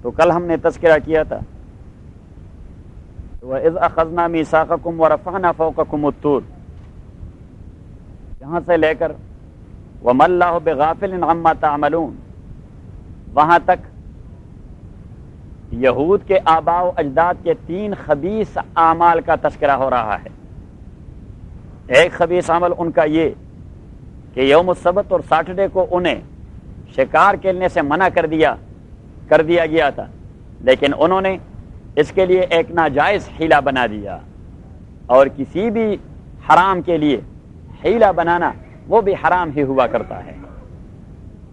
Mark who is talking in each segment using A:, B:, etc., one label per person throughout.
A: تو کل ہم نے تذکرہ کیا تھا وَإِذْ أَخَذْنَا مِيثَاقَكُمْ وَرَفَعْنَا فَوْقَكُمُ الطُّورَ، یہاں سے لے کر وَمَا اللَّهُ بِغَافِلٍ عَمَّا تَعْمَلُونَ، وہاں تک یہود کے آباء و اجداد کے 3 خبیث اعمال کا تذکرہ ہو رہا ہے۔ ایک خبیث عمل ان کا یہ کہ یوم السبت اور سیٹرڈے کو انہیں شکار کھیلنے سے منع کر دیا گیا تھا، لیکن انہوں نے اس کے لیے ایک ناجائز حیلہ بنا دیا، اور کسی بھی حرام کے لیے حیلہ بنانا وہ بھی حرام ہی ہوا کرتا ہے۔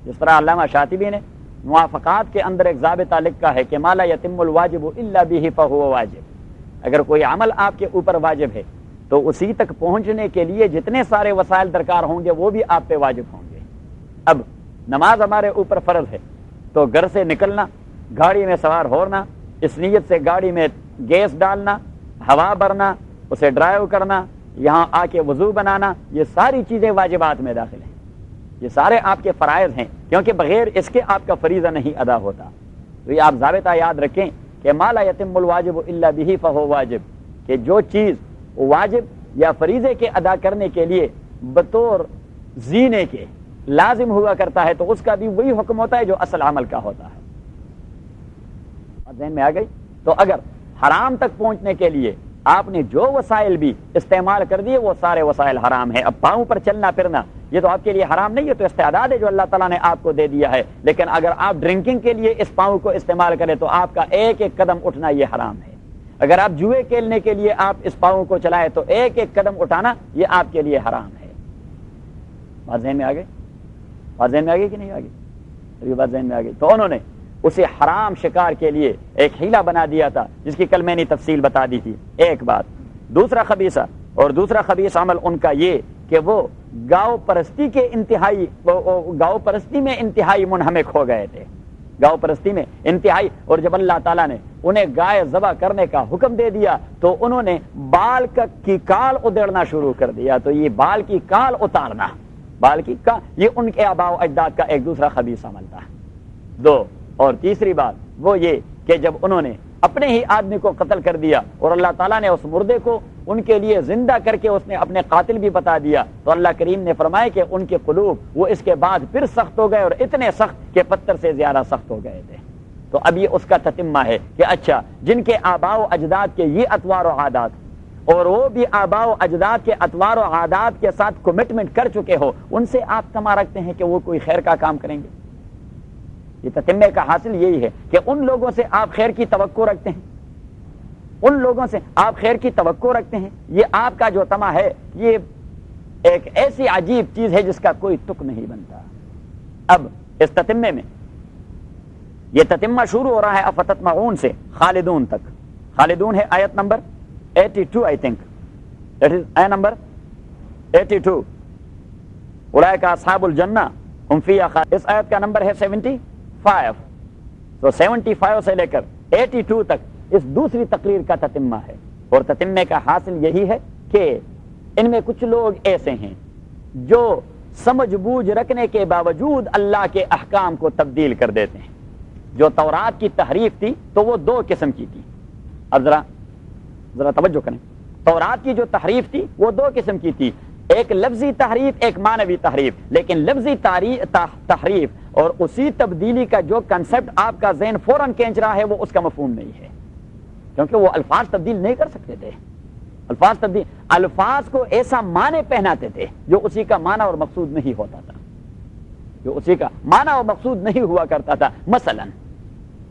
A: جس طرح علامہ شاطبی نے موافقات کے اندر ایک ضابطہ لکھا ہے کہ ما لا یتم الواجب الا به فهو واجب، اگر کوئی عمل آپ کے اوپر واجب ہے تو اسی تک پہنچنے کے لیے جتنے سارے وسائل درکار ہوں گے وہ بھی آپ پہ واجب ہوں گے۔ اب نماز ہمارے اوپر فرض ہے تو گھر سے نکلنا، گاڑی میں سوار ہونا، اس نیت سے گاڑی میں گیس ڈالنا، ہوا بھرنا، اسے ڈرائیو کرنا، یہاں آ کے وضو بنانا، یہ ساری چیزیں واجبات میں داخل ہیں، یہ سارے آپ کے فرائض ہیں، کیونکہ بغیر اس کے آپ کا فریضہ نہیں ادا ہوتا۔ تو یہ آپ ضابطہ یاد رکھیں کہ ما لا یتم الواجب الا به فهو واجب، کہ جو چیز واجب یا فریضے کے ادا کرنے کے لیے بطور زینے کے لازم ہوا کرتا ہے تو اس کا بھی وہی حکم ہوتا ہے جو اصل عمل کا ہوتا ہے۔ ذہن میں آ گئی؟ تو اگر حرام تک پہنچنے کے لیے آپ نے جو وسائل بھی استعمال کر دیے وہ سارے وسائل حرام ہیں۔ اب پاؤں پر چلنا پھرنا یہ تو آپ کے لیے حرام نہیں ہے، تو استعداد ہے جو اللہ تعالیٰ نے آپ کو دے دیا ہے، لیکن اگر آپ ڈرنکنگ کے لیے اس پاؤں کو استعمال کریں تو آپ کا ایک ایک قدم اٹھنا یہ حرام ہے۔ اگر آپ جوئے کھیلنے کے لیے آپ اس پاؤں کو چلائیں تو ایک ایک قدم اٹھانا یہ آپ کے لیے حرام ہے۔ بات ذہن میں آ گئی؟ بات ذہن میں آ گئی کہ نہیں آ گئی؟ ابھی بات ذہن میں آ گئی۔ تو انہوں نے اسے حرام شکار کے لیے ایک حیلہ بنا دیا تھا جس کی کل میں نے تفصیل بتا دی تھی۔ ایک بات، دوسرا خبیث عمل ان کا یہ کہ وہ گاؤں پرستی میں انتہائی منہمک ہو گئے تھے، گاؤں پرستی میں انتہائی۔ اور جب اللہ تعالیٰ نے انہیں گائے ذبح کرنے کا حکم دے دیا تو انہوں نے بال کی کال ادھیڑنا شروع کر دیا۔ تو یہ بال کی کال اتارنا، یہ ان کے آباء و اجداد کا ایک دوسرا خبیث عمل تھا۔ دو، اور تیسری بات وہ یہ کہ جب انہوں نے اپنے ہی آدمی کو قتل کر دیا اور اللہ تعالیٰ نے اس مردے کو ان کے لیے زندہ کر کے اس نے اپنے قاتل بھی بتا دیا، تو اللہ کریم نے فرمایا کہ ان کے قلوب وہ اس کے بعد پھر سخت ہو گئے، اور اتنے سخت کہ پتھر سے زیادہ سخت ہو گئے تھے۔ تو اب یہ اس کا تتمہ ہے کہ اچھا، جن کے آباء و اجداد کے یہ اطوار و عادات اور وہ بھی آباء و اجداد کے اطوار و عادات کے ساتھ کمٹمنٹ کر چکے ہو، ان سے آپ تما رکھتے ہیں کہ وہ کوئی خیر کا کام کریں گے۔ یہ تتمے کا حاصل یہی ہے کہ ان لوگوں سے آپ خیر کی توقع رکھتے ہیں، ان لوگوں سے آپ خیر کی توقع رکھتے ہیں۔ یہ آپ کا جو تما ہے یہ ایک ایسی عجیب چیز ہے جس کا کوئی تک نہیں بنتا۔ اب اس تتمے میں یہ تتمہ شروع ہو رہا ہے افتطمعون سے خالدون تک۔ خالدون ہے آیت number 82 I think, that is آیت نمبر 82، اولئک اصحاب الجنہ ہم فیہا خالدون۔ اس آیت کا نمبر ہے 75، تو 75 سے لے کر 82 تک اس دوسری تقریر کا تتمہ ہے، اور تتمے کا حاصل یہی ہے کہ ان میں کچھ لوگ ایسے ہیں جو سمجھ بوجھ رکھنے کے باوجود اللہ کے احکام کو تبدیل کر دیتے ہیں۔ جو تورات کی تحریف تھی تو وہ 2 قسم کی تھی۔ اب ذرا توجہ کریں، تورات کی جو تحریف تھی وہ 2 قسم کی تھی، ایک لفظی تحریف، ایک معنوی تحریف۔ لیکن لفظی تحریف اور اسی تبدیلی کا جو کنسپٹ آپ کا ذہن فوراً کھینچ رہا ہے وہ اس کا مفہوم نہیں ہے، کیونکہ وہ الفاظ تبدیل نہیں کر سکتے تھے۔ الفاظ کو ایسا معنی پہناتے تھے جو اسی کا معنی اور مقصود نہیں ہوتا تھا، جو اسی کا معنی اور مقصود نہیں ہوا کرتا تھا۔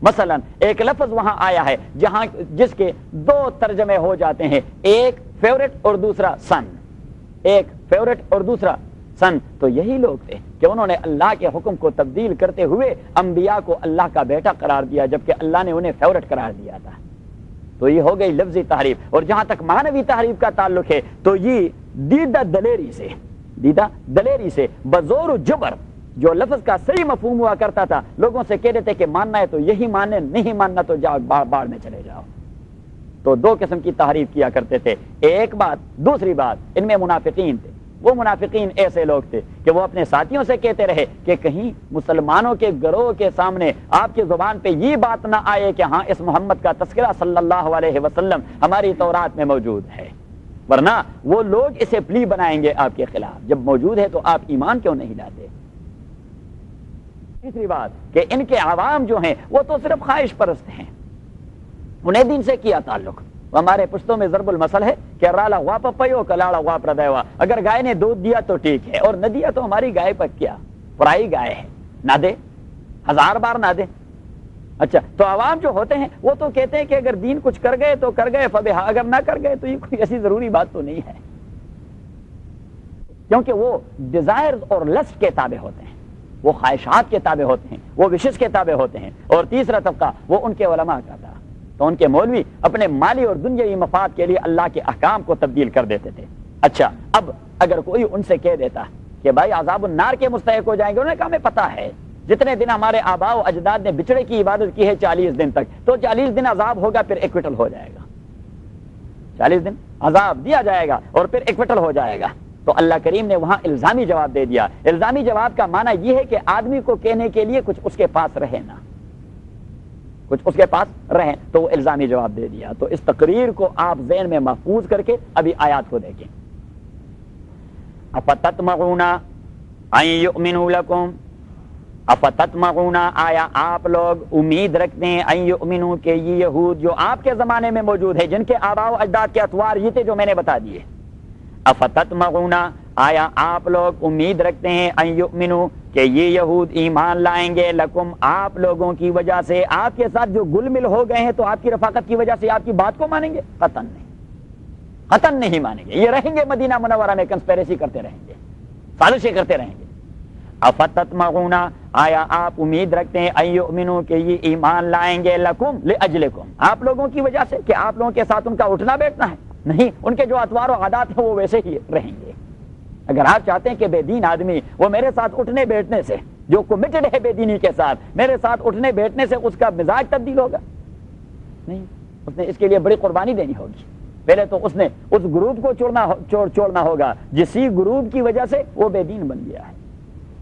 A: مثلا ایک لفظ وہاں آیا ہے جس کے 2 ترجمے ہو جاتے ہیں، ایک فیورٹ اور دوسرا سن، ایک فیورٹ اور دوسرا سن۔ تو یہی لوگ تھے کہ انہوں نے اللہ کے حکم کو تبدیل کرتے ہوئے انبیاء کو اللہ کا بیٹا قرار دیا، جبکہ اللہ نے انہیں فیورٹ قرار دیا تھا۔ تو یہ ہو گئی لفظی تحریف۔ اور جہاں تک معنوی تحریف کا تعلق ہے تو یہ دیدہ دلیری سے بزور جبر جو لفظ کا صحیح مفہوم ہوا کرتا تھا، لوگوں سے کہہ دیتے کہ ماننا ہے تو یہی ماننے، نہیں ماننا تو جاؤ باڑ میں چلے جاؤ۔ تو 2 قسم کی تحریف کیا کرتے تھے۔ ایک بات، دوسری بات، ان میں منافقین تھے۔ وہ منافقین ایسے لوگ تھے کہ وہ اپنے ساتھیوں سے کہتے رہے کہ کہیں مسلمانوں کے گروہ کے سامنے آپ کی زبان پہ یہ بات نہ آئے کہ ہاں اس محمد کا تذکرہ صلی اللہ علیہ وسلم ہماری تورات میں موجود ہے، ورنہ وہ لوگ اسے پلی بنائیں گے آپ کے خلاف۔ جب موجود ہے تو آپ ایمان کیوں نہیں لاتے؟ تیسری بات کہ ان کے عوام جو ہیں وہ تو صرف خواہش پرست ہیں، انہیں دین سے کیا تعلق؟ ہمارے پشتوں میں ضرب المثل ہے کہ رالا غوا پپیو کلاڑا غوا پردیوا، اگر گائے نے دودھ دیا تو ٹھیک ہے، اور نہ دیا تو ہماری گائے پر کیا، پرائی گائے ہے، نہ دے، 1000 بار نہ دے۔ اچھا، تو عوام جو ہوتے ہیں وہ تو کہتے ہیں کہ اگر دین کچھ کر گئے تو کر گئے فبہا، اگر نہ کر گئے تو یہ کوئی ایسی ضروری بات تو نہیں ہے، کیونکہ وہ ڈیزائر اور لسٹ کے تابع ہوتے ہیں، وہ خواہشات کے تابع ہوتے ہیں، وہ وشز کے تابع ہوتے ہیں۔ اور تیسرا طبقہ وہ ان کے علماء کا تھا، تو ان کے مولوی اپنے مالی اور دنیاوی مفاد کے لیے اللہ کے احکام کو تبدیل کر دیتے تھے۔ اچھا، اب اگر کوئی ان سے کہہ دیتا کہ بھائی عذاب النار کے مستحق ہو جائیں گے، انہوں نے کہا ہمیں پتہ ہے جتنے دن ہمارے آباء و اجداد نے بچڑے کی عبادت کی ہے 40 دن تک، تو 40 دن عذاب ہوگا پھر ایکویٹل ہو جائے گا، 40 دن عذاب دیا جائے گا اور پھر ایکویٹل ہو جائے گا۔ تو اللہ کریم نے وہاں الزامی جواب دے دیا۔ الزامی جواب کا معنی یہ ہے کہ آدمی کو کہنے کے لیے کچھ اس کے پاس رہے نا، کچھ اس کے پاس رہے، تو وہ الزامی جواب دے دیا۔ تو اس تقریر کو آپ ذہن میں محفوظ کر کے ابھی آیات کو دیکھیں۔ افتطمعون ان یؤمنوا لکم، افتطمعون، آیا آپ لوگ امید رکھتے ہیں ان یؤمنوا کہ یہ یہود جو آپ کے زمانے میں موجود ہے، جن کے آباء و اجداد کے اطوار یہ تھے جو میں نے بتا دیے، افتطمعون، آیا آپ لوگ امید رکھتے ہیں ان یؤمنوا کہ یہ یہود ایمان لائیں گے لکم، آپ لوگوں کی وجہ سے، آپ کے ساتھ جو گل مل ہو گئے ہیں تو آپ کی رفاقت کی وجہ سے آپ کی بات کو مانیں گے؟ قطعاً نہیں، قطعاً نہیں مانیں گے۔ یہ رہیں گے مدینہ منورہ میں کنسپیریسی کرتے رہیں گے، سازشیں کرتے رہیں گے۔ افتطمعون، آیا آپ امید رکھتے ہیں ان یؤمنوا کہ یہ ایمان لائیں گے لکم، لاجلکم، آپ لوگوں کی وجہ سے، کہ آپ لوگوں کے ساتھ ان کا اٹھنا بیٹھنا ہے؟ نہیں، ان کے جو اطوار و عادات ہیں وہ ویسے ہی رہیں گے۔ اگر آپ چاہتے ہیں کہ بے دین آدمی وہ میرے ساتھ اٹھنے بیٹھنے سے، جو کمیٹڈ ہے بے دینی کے ساتھ، میرے ساتھ اٹھنے بیٹھنے سے اس کا مزاج تبدیل ہوگا؟ نہیں، اس نے اس کے لیے بڑی قربانی دینی ہوگی۔ پہلے تو اس نے اس گروپ کو چھوڑنا ہوگا جسی گروپ کی وجہ سے وہ بے دین بن گیا ہے،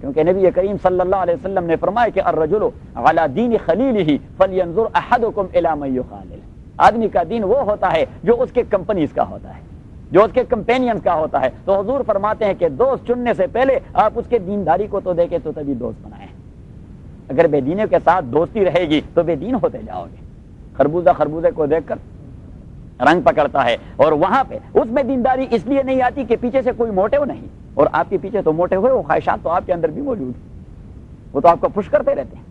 A: کیونکہ نبی کریم صلی اللہ علیہ وسلم نے فرمایا کہ الرجل علی دین خلیلہ فلینظر احدکم الی من یخالل، آدمی کا دین وہ ہوتا ہے جو اس کے کمپنیز کا ہوتا ہے، جو اس کے کمپینینز کا ہوتا ہے۔ تو حضور فرماتے ہیں کہ دوست چننے سے پہلے آپ اس کے دینداری کو تو دیکھیں تو تبھی دوست بنائیں۔ اگر بے دینوں کے ساتھ دوستی رہے گی تو بے دین ہوتے جاؤ گے۔ خربوزہ خربوزے کو دیکھ کر رنگ پکڑتا ہے، اور وہاں پہ اس میں دینداری اس لیے نہیں آتی کہ پیچھے سے کوئی موٹیو نہیں، اور آپ کے پیچھے تو موٹے ہوئے وہ خواہشات تو آپ کے اندر بھی موجود ہیں، وہ تو آپ کو پش کرتے رہتے ہیں۔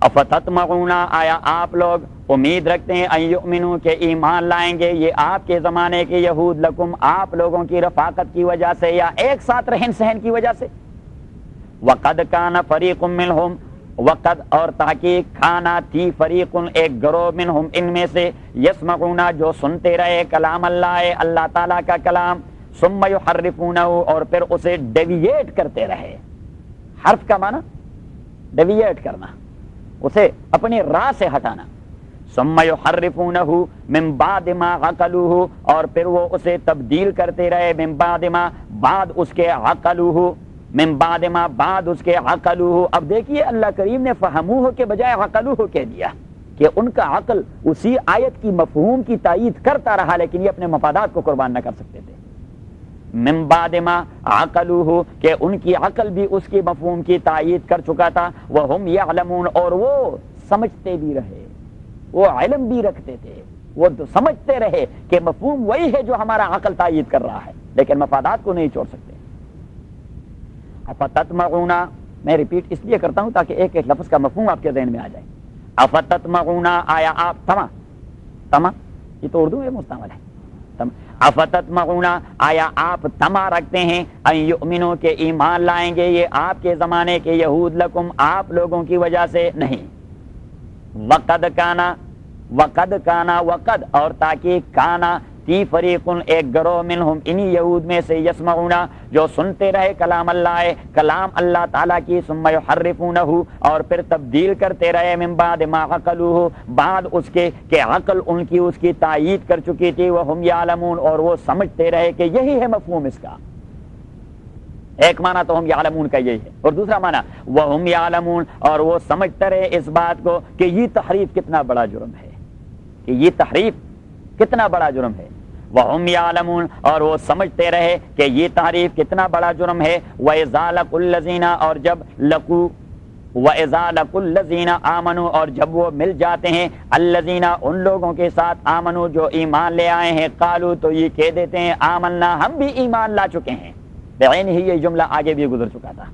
A: افتطمعون، آیا آپ لوگ امید رکھتے ہیں ان یؤمنوا کہ ایمان لائیں گے یہ آپ کے زمانے کے یہود لکم، آپ لوگوں کی رفاقت کی وجہ سے یا ایک ساتھ رہن سہن کی وجہ سے؟ وقد کان فریق منہم، وقد اور تحقیق، کھانا تھی فریق ایک گروہ منہم ان میں سے، یسمعون جو سنتے رہے کلام اللہ، اللہ تعالیٰ کا کلام، ثم یحرفونہ اور پھر اسے ڈیویٹ کرتے رہے۔ حرف کا معنی ڈیویٹ کرنا، اسے اپنی راہ سے ہٹانا۔ ثم یحرفونہ من بعد ما عقلوہ اور پھر وہ اسے تبدیل کرتے رہے، من بعد ما بعد اس کے عقلوہ، من بعد ما بعد اس کے عقلوہ۔ اب دیکھیے اللہ کریم نے فہموہ کے بجائے عقلوہ کہہ دیا کہ ان کا عقل اسی آیت کی مفہوم کی تائید کرتا رہا، لیکن یہ اپنے مفادات کو قربان نہ کر سکتے تھے۔ من بعد ما عقلوہ کہ ان کی عقل بھی اس کی مفہوم کی تائید کر چکا تھا، وہم یعلمون اور وہ سمجھتے بھی رہے، وہ علم بھی رکھتے تھے، وہ سمجھتے رہے کہ مفہوم وہی ہے جو ہمارا عقل تائید کر رہا ہے، لیکن مفادات کو نہیں چھوڑ سکتے۔ افتطمعون، میں ریپیٹ اس لیے کرتا ہوں تاکہ ایک ایک لفظ کا مفہوم آپ کے ذہن میں آ جائے۔ افتطمعون، آیا آپ تما یہ تو اردو میں مستعمل ہے، افتطمعون آیا آپ تما رکھتے ہیں ان یؤمنوا کہ ایمان لائیں گے یہ آپ کے زمانے کے یہود لکم، آپ لوگوں کی وجہ سے؟ نہیں۔ وقد کانا، وقد کانا، وقد اور تاکہ کانا تی فریقن ایک گروہ منہم انہی یہود میں سے یسمعون جو سنتے رہے کلام اللہ کلام اللہ تعالیٰ کی ثم یحرفونہ اور پھر تبدیل کرتے رہے من بعد ما عقلوہ بعد اس کے کہ عقل ان کی اس کی تائید کر چکی تھی وہم یعلمون اور وہ سمجھتے رہے کہ یہی ہے مفہوم اس کا. ایک معنی تو ہم یعلمون کا یہی ہے اور دوسرا معنی وہم یعلمون اور وہ سمجھتے رہے اس بات کو کہ یہ تحریف کتنا بڑا جرم ہے کہ یہ تحریف کتنا بڑا جرم ہے. وہم یعلمون اور وہ سمجھتے رہے کہ یہ تحریف کتنا بڑا جرم ہے. وَإِذَا لَقُوا الَّذِينَ اور جب لقوا وَإِذَا لَقُوا الَّذِينَ آمَنُوا اور جب وہ مل جاتے ہیں الَّذِينَ ان لوگوں کے ساتھ آمنوا جو ایمان لے آئے ہیں قالوا تو یہ کہہ دیتے ہیں آمنا ہم بھی ایمان لا چکے ہیں. بعین ہی یہ جملہ آگے بھی گزر چکا تھا.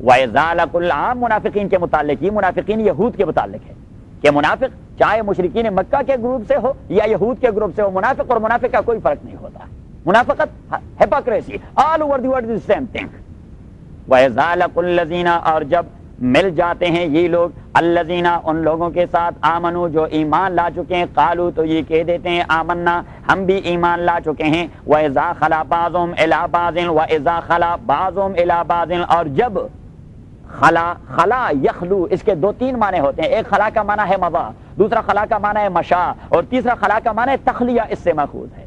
A: وَإِذَا لَقُوا الْعَامَ منافقین کے متعلق یہ منافقین یہود کے متعلق ہے کہ منافق چاہے مشرکین مکہ کے گروپ سے ہو یا یہود کے گروپ سے ہو منافق اور منافق کا کوئی فرق نہیں ہوتا. منافقت hypocrisy all over the world is the same thing. وَإِذَا لَقُوا الَّذِينَ اور جب مل جاتے ہیں یہ لوگ الذین ان لوگوں کے ساتھ آمنو جو ایمان لا چکے ہیں قالو تو یہ کہہ دیتے ہیں آمنا ہم بھی ایمان لا چکے ہیں. وَإِذَا خَلَا بَعْضُهُمْ إِلَىٰ بَعْضٍ وَإِذَا خَلَا بَعْضُهُمْ إِلَىٰ بَعْضٍ اور جب خلا یخلو اس کے دو تین معنی ہوتے ہیں. ایک خلا کا معنی ہے مضا دوسرا خلا کا معنی ہے مشا اور تیسرا خلا کا معنی ہے تخلیہ اس سے ماخوذ ہے.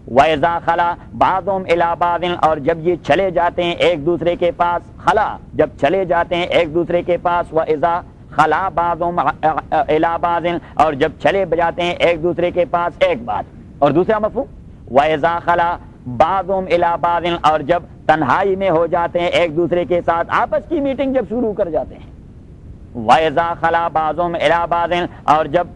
A: وَإِذَا خَلَا بَعْضُهُمْ إِلَىٰ بَعْضٍ اور جب یہ چلے جاتے ہیں ایک دوسرے کے پاس خلا جب چلے جاتے ہیں ایک دوسرے کے پاس وَإِذَا خَلَا بَعْضُهُمْ إِلَىٰ بَعْضٍ اور جب چلے جاتے ہیں ایک دوسرے کے پاس ایک بات. اور دوسرا مفہوم وَإِذَا خَلَا بَعْضُهُمْ إِلَىٰ بَعْضٍ اور جب تنہائی میں ہو جاتے ہیں ایک دوسرے کے ساتھ آپس کی میٹنگ جب شروع کر جاتے ہیں. وَإِذَا خَلَا بَعْضُهُمْ إِلَىٰ بَعْضٍ اور جب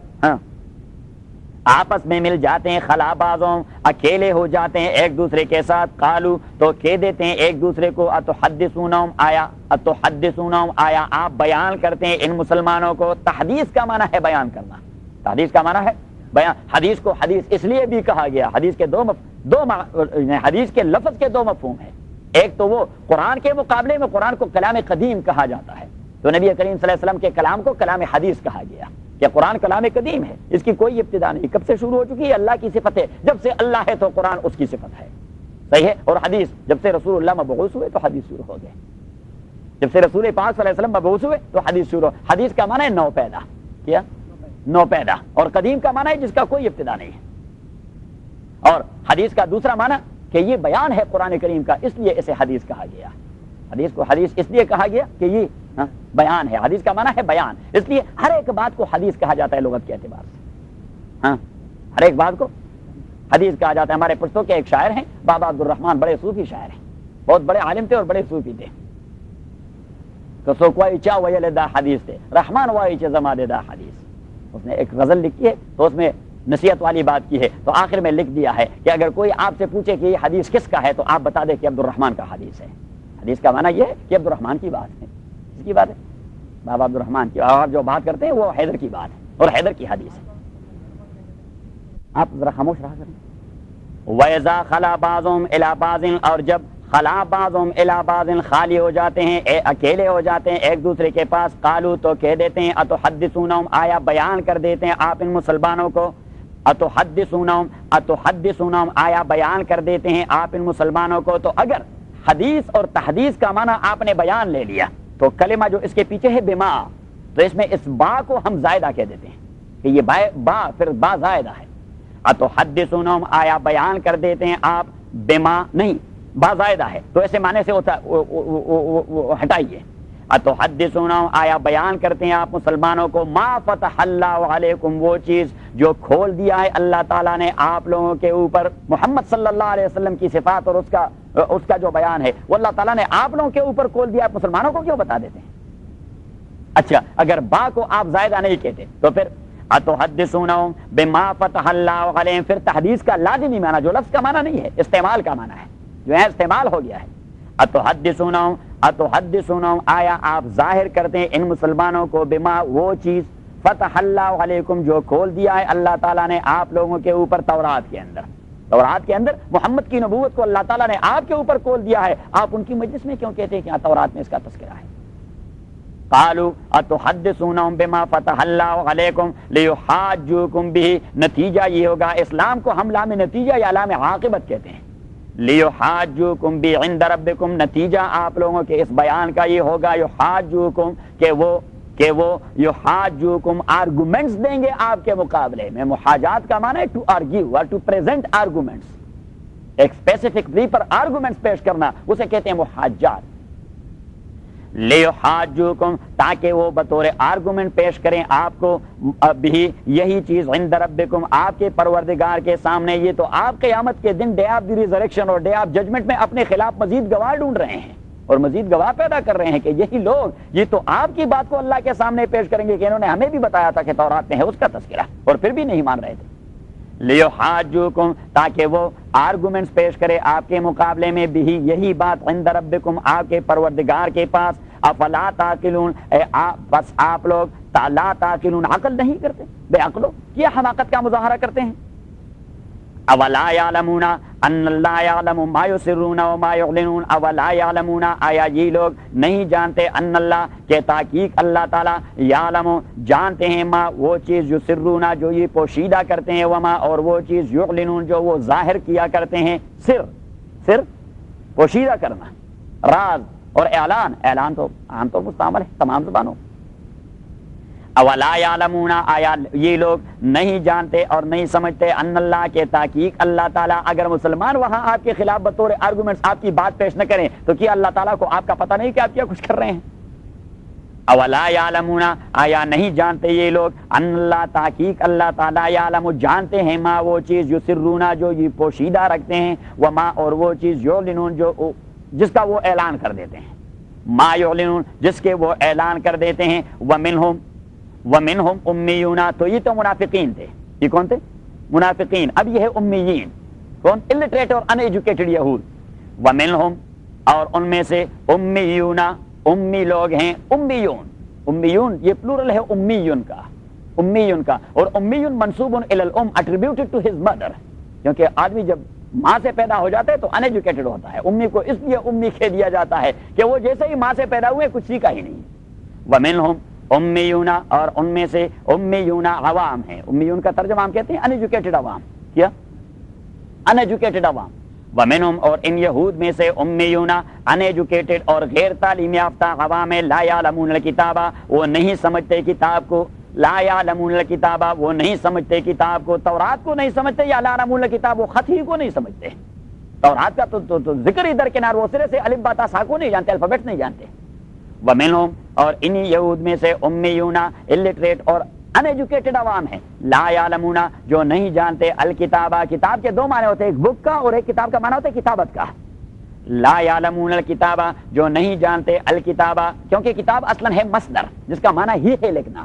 A: آپس میں مل جاتے ہیں خلا بعضهم اکیلے ہو جاتے ہیں ایک دوسرے کے ساتھ قالو تو کہہ دیتے ہیں ایک دوسرے کو اتحدثونہم آیا آپ بیان کرتے ہیں ان مسلمانوں کو. تحدیث کا معنی ہے بیان کرنا. تحدیث کا معنی ہے بیان. حدیث کو حدیث اس لیے بھی کہا گیا حدیث کے حدیث کے لفظ کے دو مفہوم ہیں. ایک تو وہ قرآن کے مقابلے میں قرآن کو کلام قدیم کہا جاتا ہے تو نبی کریم صلی اللہ علیہ وسلم کے کلام کو کلام حدیث کہا گیا کہ قرآن کلام قدیم ہے اس کی کوئی ابتدا نہیں. کب سے شروع ہو چکی ہے اللہ کی صفت ہے جب سے اللہ ہے تو قرآن اس کی صفت ہے صحیح ہے. اور حدیث جب سے رسول اللہ مبعوث ہوئے تو حدیث شروع ہو گئے. جب سے رسول پاک صلی اللہ علیہ وسلم مبعوث ہوئے تو حدیث شروع. حدیث کا معنی ہے نو پیدا کیا نو پیدا اور قدیم کا معنی ہے جس کا کوئی ابتدا نہیں ہے. اور حدیث کا دوسرا معنی کہ یہ بیان ہے قرآن کریم کا اس لیے اسے حدیث کہا گیا. حدیث کو حدیث اس لیے کہا گیا کہ یہ بیان ہے. حدیث کا معنی ہے بیان اس لیے ہر ایک بات کو حدیث کہا جاتا ہے لغت کے اعتبار سے. ہر ایک بات کو حدیث کہا جاتا ہے. ہمارے پشتوں کے ایک شاعر ہیں بابا عبد الرحمن بڑے صوفی شاعر ہیں بہت بڑے عالم تھے اور بڑے صوفی تھے. تو سو کوئی چا ویل دا حدیث تھے رحمان وائی چ زمانے دا حدیث. اس نے ایک غزل لکھی ہے تو اس میں نصیحت والی بات کی ہے تو آخر میں لکھ دیا ہے کہ اگر کوئی آپ سے پوچھے کہ یہ حدیث کس کا ہے تو آپ بتا دیں کہ عبد الرحمن کا حدیث ہے. حدیث کا معنی یہ ہے کہ عبد الرحمن کی بات ہے. اس کی بات ہے بابا عبد الرحمن کی. اور جو بات کرتے ہیں وہ حیدر کی بات ہے اور حیدر کی حدیث ہے. آپ ذرا خاموش رہا کریں. وَإِذَا خَلَا بَعْضُهُمْ إِلَىٰ بَعْضٍ اور جب خلا بعضهم إِلَىٰ بَعْضٍ خالی ہو جاتے ہیں اکیلے ہو جاتے ہیں ایک دوسرے کے پاس قالو تو کہہ دیتے ہیں اتحدثونہم آیا بیان کر دیتے ہیں آپ ان مسلمانوں کو. اتحدثونہم آیا بیان کر دیتے ہیں آپ ان مسلمانوں کو. تو اگر حدیث اور تحدیث کا معنی آپ نے بیان لے لیا تو کلمہ جو اس کے پیچھے ہے بما تو اس میں اس با کو ہم زائدہ کہہ دیتے ہیں کہ یہ با پھر با زائدہ ہے. اتحدثونہم آیا بیان کر دیتے ہیں آپ بما نہیں با زائدہ ہے تو ایسے معنی سے ہٹائیے. اتحدثونہم آیا بیان کرتے ہیں آپ مسلمانوں کو ما فتح اللہ علیکم وہ چیز جو کھول دیا ہے اللہ تعالیٰ نے آپ لوگوں کے اوپر محمد صلی اللہ علیہ وسلم کی صفات اور اس کا جو بیان ہے وہ اللہ تعالیٰ نے آپ لوگوں کے اوپر کھول دیا. آپ مسلمانوں کو کیوں بتا دیتے ہیں؟ اچھا اگر با کو آپ زائدہ نہیں کہتے تو پھر اتحدثونہم بما فتح اللہ علیہم پھر تحدیث کا لازمی معنی جو لفظ کا معنی نہیں ہے استعمال کا معنی ہے جو ہے استعمال ہو گیا ہے. اتحدثونہم آیا آپ ظاہر کرتے ہیں ان مسلمانوں کو بما وہ چیز فتح اللہ علیکم جو کھول دیا ہے اللہ تعالیٰ نے آپ لوگوں کے اوپر تورات کے اندر محمد کی نبوت کو اللہ تعالیٰ نے آپ کے اوپر کھول دیا ہے. آپ ان کی مجلس میں کیوں کہتے ہیں کہ تورات میں اس کا تذکرہ ہے؟ قالوا اتحدثونهم بما فتح اللہ علیکم لیحاجوکم به، نتیجہ یہ ہوگا، اسلام کو ہم لام نتیجہ یا لام عاقبت کہتے ہیں، لیحاجوکم به عند ربکم، نتیجہ آپ لوگوں کے اس بیان کا یہ ہوگا، یحاجوکم کہ وہ یحاجوکم آرگومنٹس دیں گے آپ کے مقابلے میں۔ محاجات کا معنی ہے ٹو آرگیو اور ٹو پریزنٹ آرگومنٹس، ایک اسپیسیفک بھی پر آرگومنٹس پیش کرنا، اسے کہتے ہیں محاجات۔ لیحاجوکم، تاکہ وہ بطور آرگومنٹ پیش کریں آپ کو، بھی یہی چیز عند ربکم، آپ کے پروردگار کے سامنے۔ یہ تو آپ قیامت کے دن ڈے آف دی ریزریکشن اور ڈے آف ججمنٹ میں اپنے خلاف مزید گواہ ڈھونڈ رہے ہیں اور مزید گواہ پیدا کر رہے ہیں کہ یہی لوگ یہ تو آپ کی بات کو اللہ کے سامنے پیش کریں گے کہ انہوں نے ہمیں بھی بتایا تھا کہ تورات میں ہے اس کا تذکرہ، اور پھر بھی نہیں مان رہے تھے۔ لیحاجوکم، تاکہ وہ آرگومنٹس پیش کرے آپ کے مقابلے میں، بھی یہی بات عند ربکم، آپ کے پروردگار کے پاس۔ افلا تعقلون، بس آپ لوگ لا تعقلون، عقل نہیں کرتے، بے عقلو کیا حماقت کا مظاہرہ کرتے ہیں۔ اولا یعلمون ان اللہ یعلم ما یسرون وما یعلنون، اولا یعلمون، آیا یہ لوگ نہیں جانتے، ان اللہ کہ تحقیق اللہ تعالیٰ، یعلم جانتے ہیں، ما وہ چیز یسرون جو یہ پوشیدہ کرتے ہیں، وما اور وہ چیز یعلنون جو وہ ظاہر کیا کرتے ہیں۔ سر پوشیدہ کرنا، راز اور اعلان تو عام طور مستعمل ہے تمام زبانوں۔ اولا یعلمون، آیا یہ لوگ نہیں جانتے اور نہیں سمجھتے، ان اللہ کے تحقیق اللہ تعالیٰ، اگر مسلمان وہاں آپ کے خلاف بطور آرگومنٹس آپ کی بات پیش نہ کریں تو کیا اللہ تعالیٰ کو آپ کا پتہ نہیں کہ آپ کیا کچھ کر رہے ہیں؟ اولا یعلمون، آیا نہیں جانتے یہ لوگ، ان اللہ تحقیق اللہ تعالیٰ، یعلم جانتے ہیں، ما وہ چیز یسرون جو یہ پوشیدہ رکھتے ہیں، وما اور وہ چیز یعلنون جو جس کا وہ اعلان کر دیتے ہیں، ما یعلنون جس کے وہ اعلان کر دیتے ہیں۔ ومنہم امیون، تو یہ تو منافقین تھے، یہ کون تھے؟ منافقین۔ اب یہ ہے امیین، کون؟ الٹریٹ اور ان ایجوکیٹڈ یہود۔ ومنہم، اور ان میں سے امیون، امی لوگ ہیں، امیون یہ پلورل ہے امیون کا، اور امیون منصوب الی الام اٹریبیوٹڈ ٹو ہز مدر، کیونکہ آدمی جب ماں سے پیدا ہو جاتا ہے تو ان ایجوکیٹڈ ہوتا ہے، امی کو اس لیے امی کہہ دیا جاتا ہے کہ وہ جیسے ہی ماں سے پیدا ہوئے کچھ سیکھا ہی نہیں۔ ومنہم امیون، اور ان میں سے امیون عوام ہیں، امیون کا ترجمہ ہم کہتے ہیں ان ایجوکیٹڈ عوام، کیا؟ ان ایجوکیٹڈ عوام۔ ومنہم، اور ان یہود میں سے امیون ان ایجوکیٹڈ اور غیر تعلیم یافتہ عوام، لا یعلمون الکتاب، وہ نہیں سمجھتے کتاب کو، لا یعلمون الکتاب وہ نہیں سمجھتے کتاب کو، تورات کو نہیں سمجھتے، یا لا یعلمون الکتاب وہ خط ہی کو نہیں سمجھتے، تورات کا تو ذکر ہی درکنار، وہ سرے سے الف با تا سا کو نہیں جانتے، الفابیٹ نہیں جانتے۔ ومنہم، اور انہی یہود میں سے امیون الٹریٹ اور ان ایجوکیٹڈ عوام ہیں، لا یعلمون جو نہیں جانتے الکتاب، کتاب کے دو معنی ہوتے ہیں، ایک بک کا اور ایک کتاب کا معنی ہوتا ہے کتابت کا۔ لا یعلمون الکتاب جو نہیں جانتے الکتاب، کیونکہ کتاب اصلا ہے مصدر جس کا معنی ہی ہے لکھنا،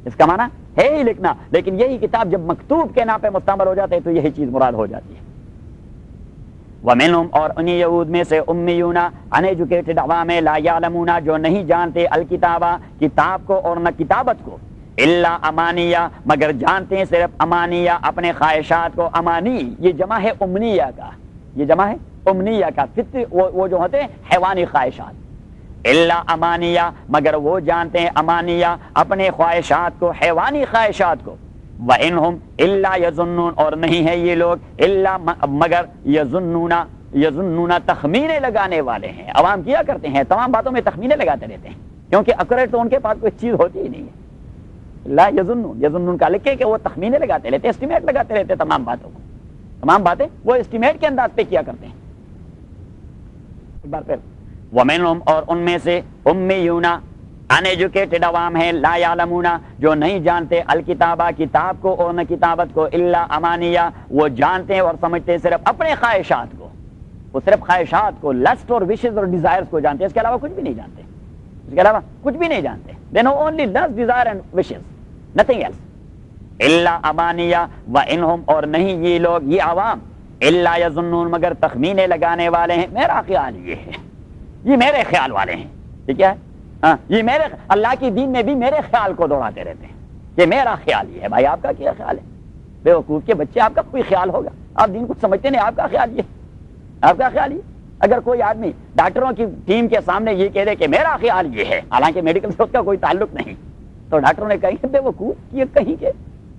A: اس کا معنی ہے ہی لکھنا، لیکن یہی کتاب جب مکتوب کے نام پہ مستعمل ہو جاتے ہیں تو یہی چیز مراد ہو جاتی ہے۔ ومنہم، اور انہی یہود میں سے امیون ان ایجوکیٹڈ عوام، لا یعلمون جو نہیں جانتے الکتاب کتاب کو اور نہ کتابت کو، الا امانیہ مگر جانتے ہیں صرف امانیہ اپنے خواہشات کو۔ امانی یہ جمع ہے امنیہ کا، یہ جمع ہے امنیہ کا، فطری وہ جو ہوتے ہیں حیوانی خواہشات۔ الا امانیہ مگر وہ جانتے ہیں امانیہ اپنے خواہشات کو، حیوانی خواہشات کو۔ وَإِنْهُمْ إِلَّا يَظُنُّونَ اور نہیں ہے یہ لوگ الا مگر یظنون تخمینے لگانے والے ہیں۔ عوام کیا کرتے ہیں تمام باتوں میں تخمینے لگاتے رہتے ہیں، کیونکہ ایکوریٹ تو ان کے پاس کوئی چیز ہوتی ہی نہیں ہے۔ لا یظنون کا لکھے کہ وہ تخمینے لگاتے رہتے، اسٹیمیٹ لگاتے رہتے تمام باتوں کو، تمام باتیں وہ اسٹیمیٹ کے انداز پہ کیا کرتے ہیں۔ ایک بار پھر وَمِنْهُمْ اور ان میں سے امیون ان ایجوکیٹڈ عوام ہیں، لا یعلمون جو نہیں جانتے الکتابہ کتاب کو اور نہ کتابت کو، الا امانیہ وہ جانتے ہیں اور سمجھتے ہیں صرف اپنے خواہشات کو، وہ صرف خواہشات کو، لسٹ اور وشز اور ڈیزائرز کو جانتے ہیں، اس کے علاوہ کچھ بھی نہیں جانتے، اس کے علاوہ کچھ بھی نہیں جانتے۔ they know only lust, desire and wishes, nothing else۔ الا امانیہ وانہم اور نہیں یہ لوگ یہ عوام الا یظنون مگر تخمینے لگانے والے ہیں۔ میرا خیال یہ ہے، یہ میرے خیال والے ہیں، یہ کیا ہے؟ یہ میرے اللہ کی دین میں بھی میرے خیال کو دوڑاتے رہتے ہیں، یہ میرا خیال یہ ہے۔ بھائی آپ کا کیا خیال ہے؟ بے وقوف کے بچے، آپ کا کوئی خیال ہوگا؟ آپ دین کچھ سمجھتے نہیں، آپ کا خیال یہ، آپ کا خیال یہ اگر کوئی آدمی ڈاکٹروں کی ٹیم کے سامنے یہ کہہ دے کہ میرا خیال یہ ہے، حالانکہ میڈیکل سے اس کا کوئی تعلق نہیں، تو ڈاکٹروں نے کہیں بے وقوف یہ کہیں کہ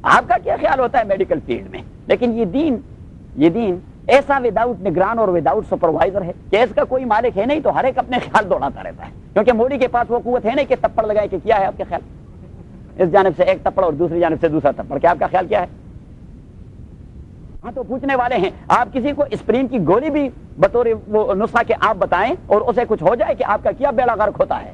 A: آپ کا کیا خیال ہوتا ہے میڈیکل فیلڈ میں؟ لیکن یہ دین ایسا وداؤٹ نگران اور وداؤٹ سپروائزر ہے کہ اس کا کوئی مالک ہے نہیں، تو ہر ایک اپنے خیال دوڑاتا رہتا ہے، کیونکہ مولوی کے پاس وہ قوت ہے نہیں کہ تپڑ لگائے کہ کیا ہے آپ کے خیال، اس جانب سے ایک تپڑ اور دوسری جانب سے دوسرا تپڑ، کہ آپ کا خیال کیا ہے؟ ہاں تو پوچھنے والے ہیں، آپ کسی کو اسپرین کی گولی بھی بطور وہ نسخہ کے آپ بتائیں اور اسے کچھ ہو جائے کہ آپ کا کیا بیڑا غرق ہوتا ہے،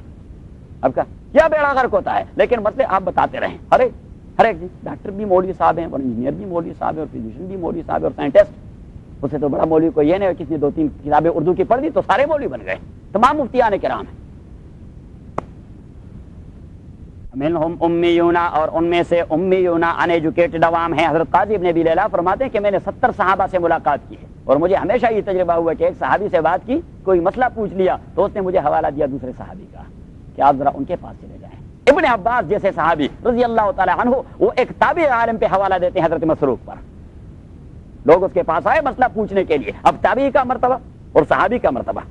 A: آپ کا کیا بیڑا غرق ہوتا ہے، لیکن مسئلے آپ بتاتے رہیں۔ ہر ایک ڈاکٹر بھی مولوی صاحب ہیں اور انجینئر بھی مولوی صاحب ہیں اور فزیشین بھی مولوی صاحب ہیں اور سائنٹسٹ، اس سے تو بڑا مولوی کوئی یہ نہیں، کسی 2-3 کتابیں اردو کی پڑھ دی تو سارے مولوی بن گئے، تمام مفتیان کرام ہیں۔ منہم امیون، اور ان میں سے امیون ان ایجوکیٹڈ عوام ہیں۔ حضرت قاضی ابن ابی لیلہ فرماتے ہیں کہ میں نے 70 صحابہ سے ملاقات کی ہے، اور مجھے ہمیشہ یہ تجربہ ہوا کہ ایک صحابی سے بات کی، کوئی مسئلہ پوچھ لیا تو اس نے مجھے حوالہ دیا دوسرے صحابی کا کہ آپ ذرا ان کے پاس چلے جائیں۔ ابن عباس جیسے صحابی رضی اللہ تعالی عنہ، وہ ایک تابع عالم پہ حوالہ دیتے ہیں حضرت مسروق پر، لوگ اس کے پاس آئے مسئلہ پوچھنے کے لیے۔ اب تابعی کا مرتبہ اور صحابی کا مرتبہ،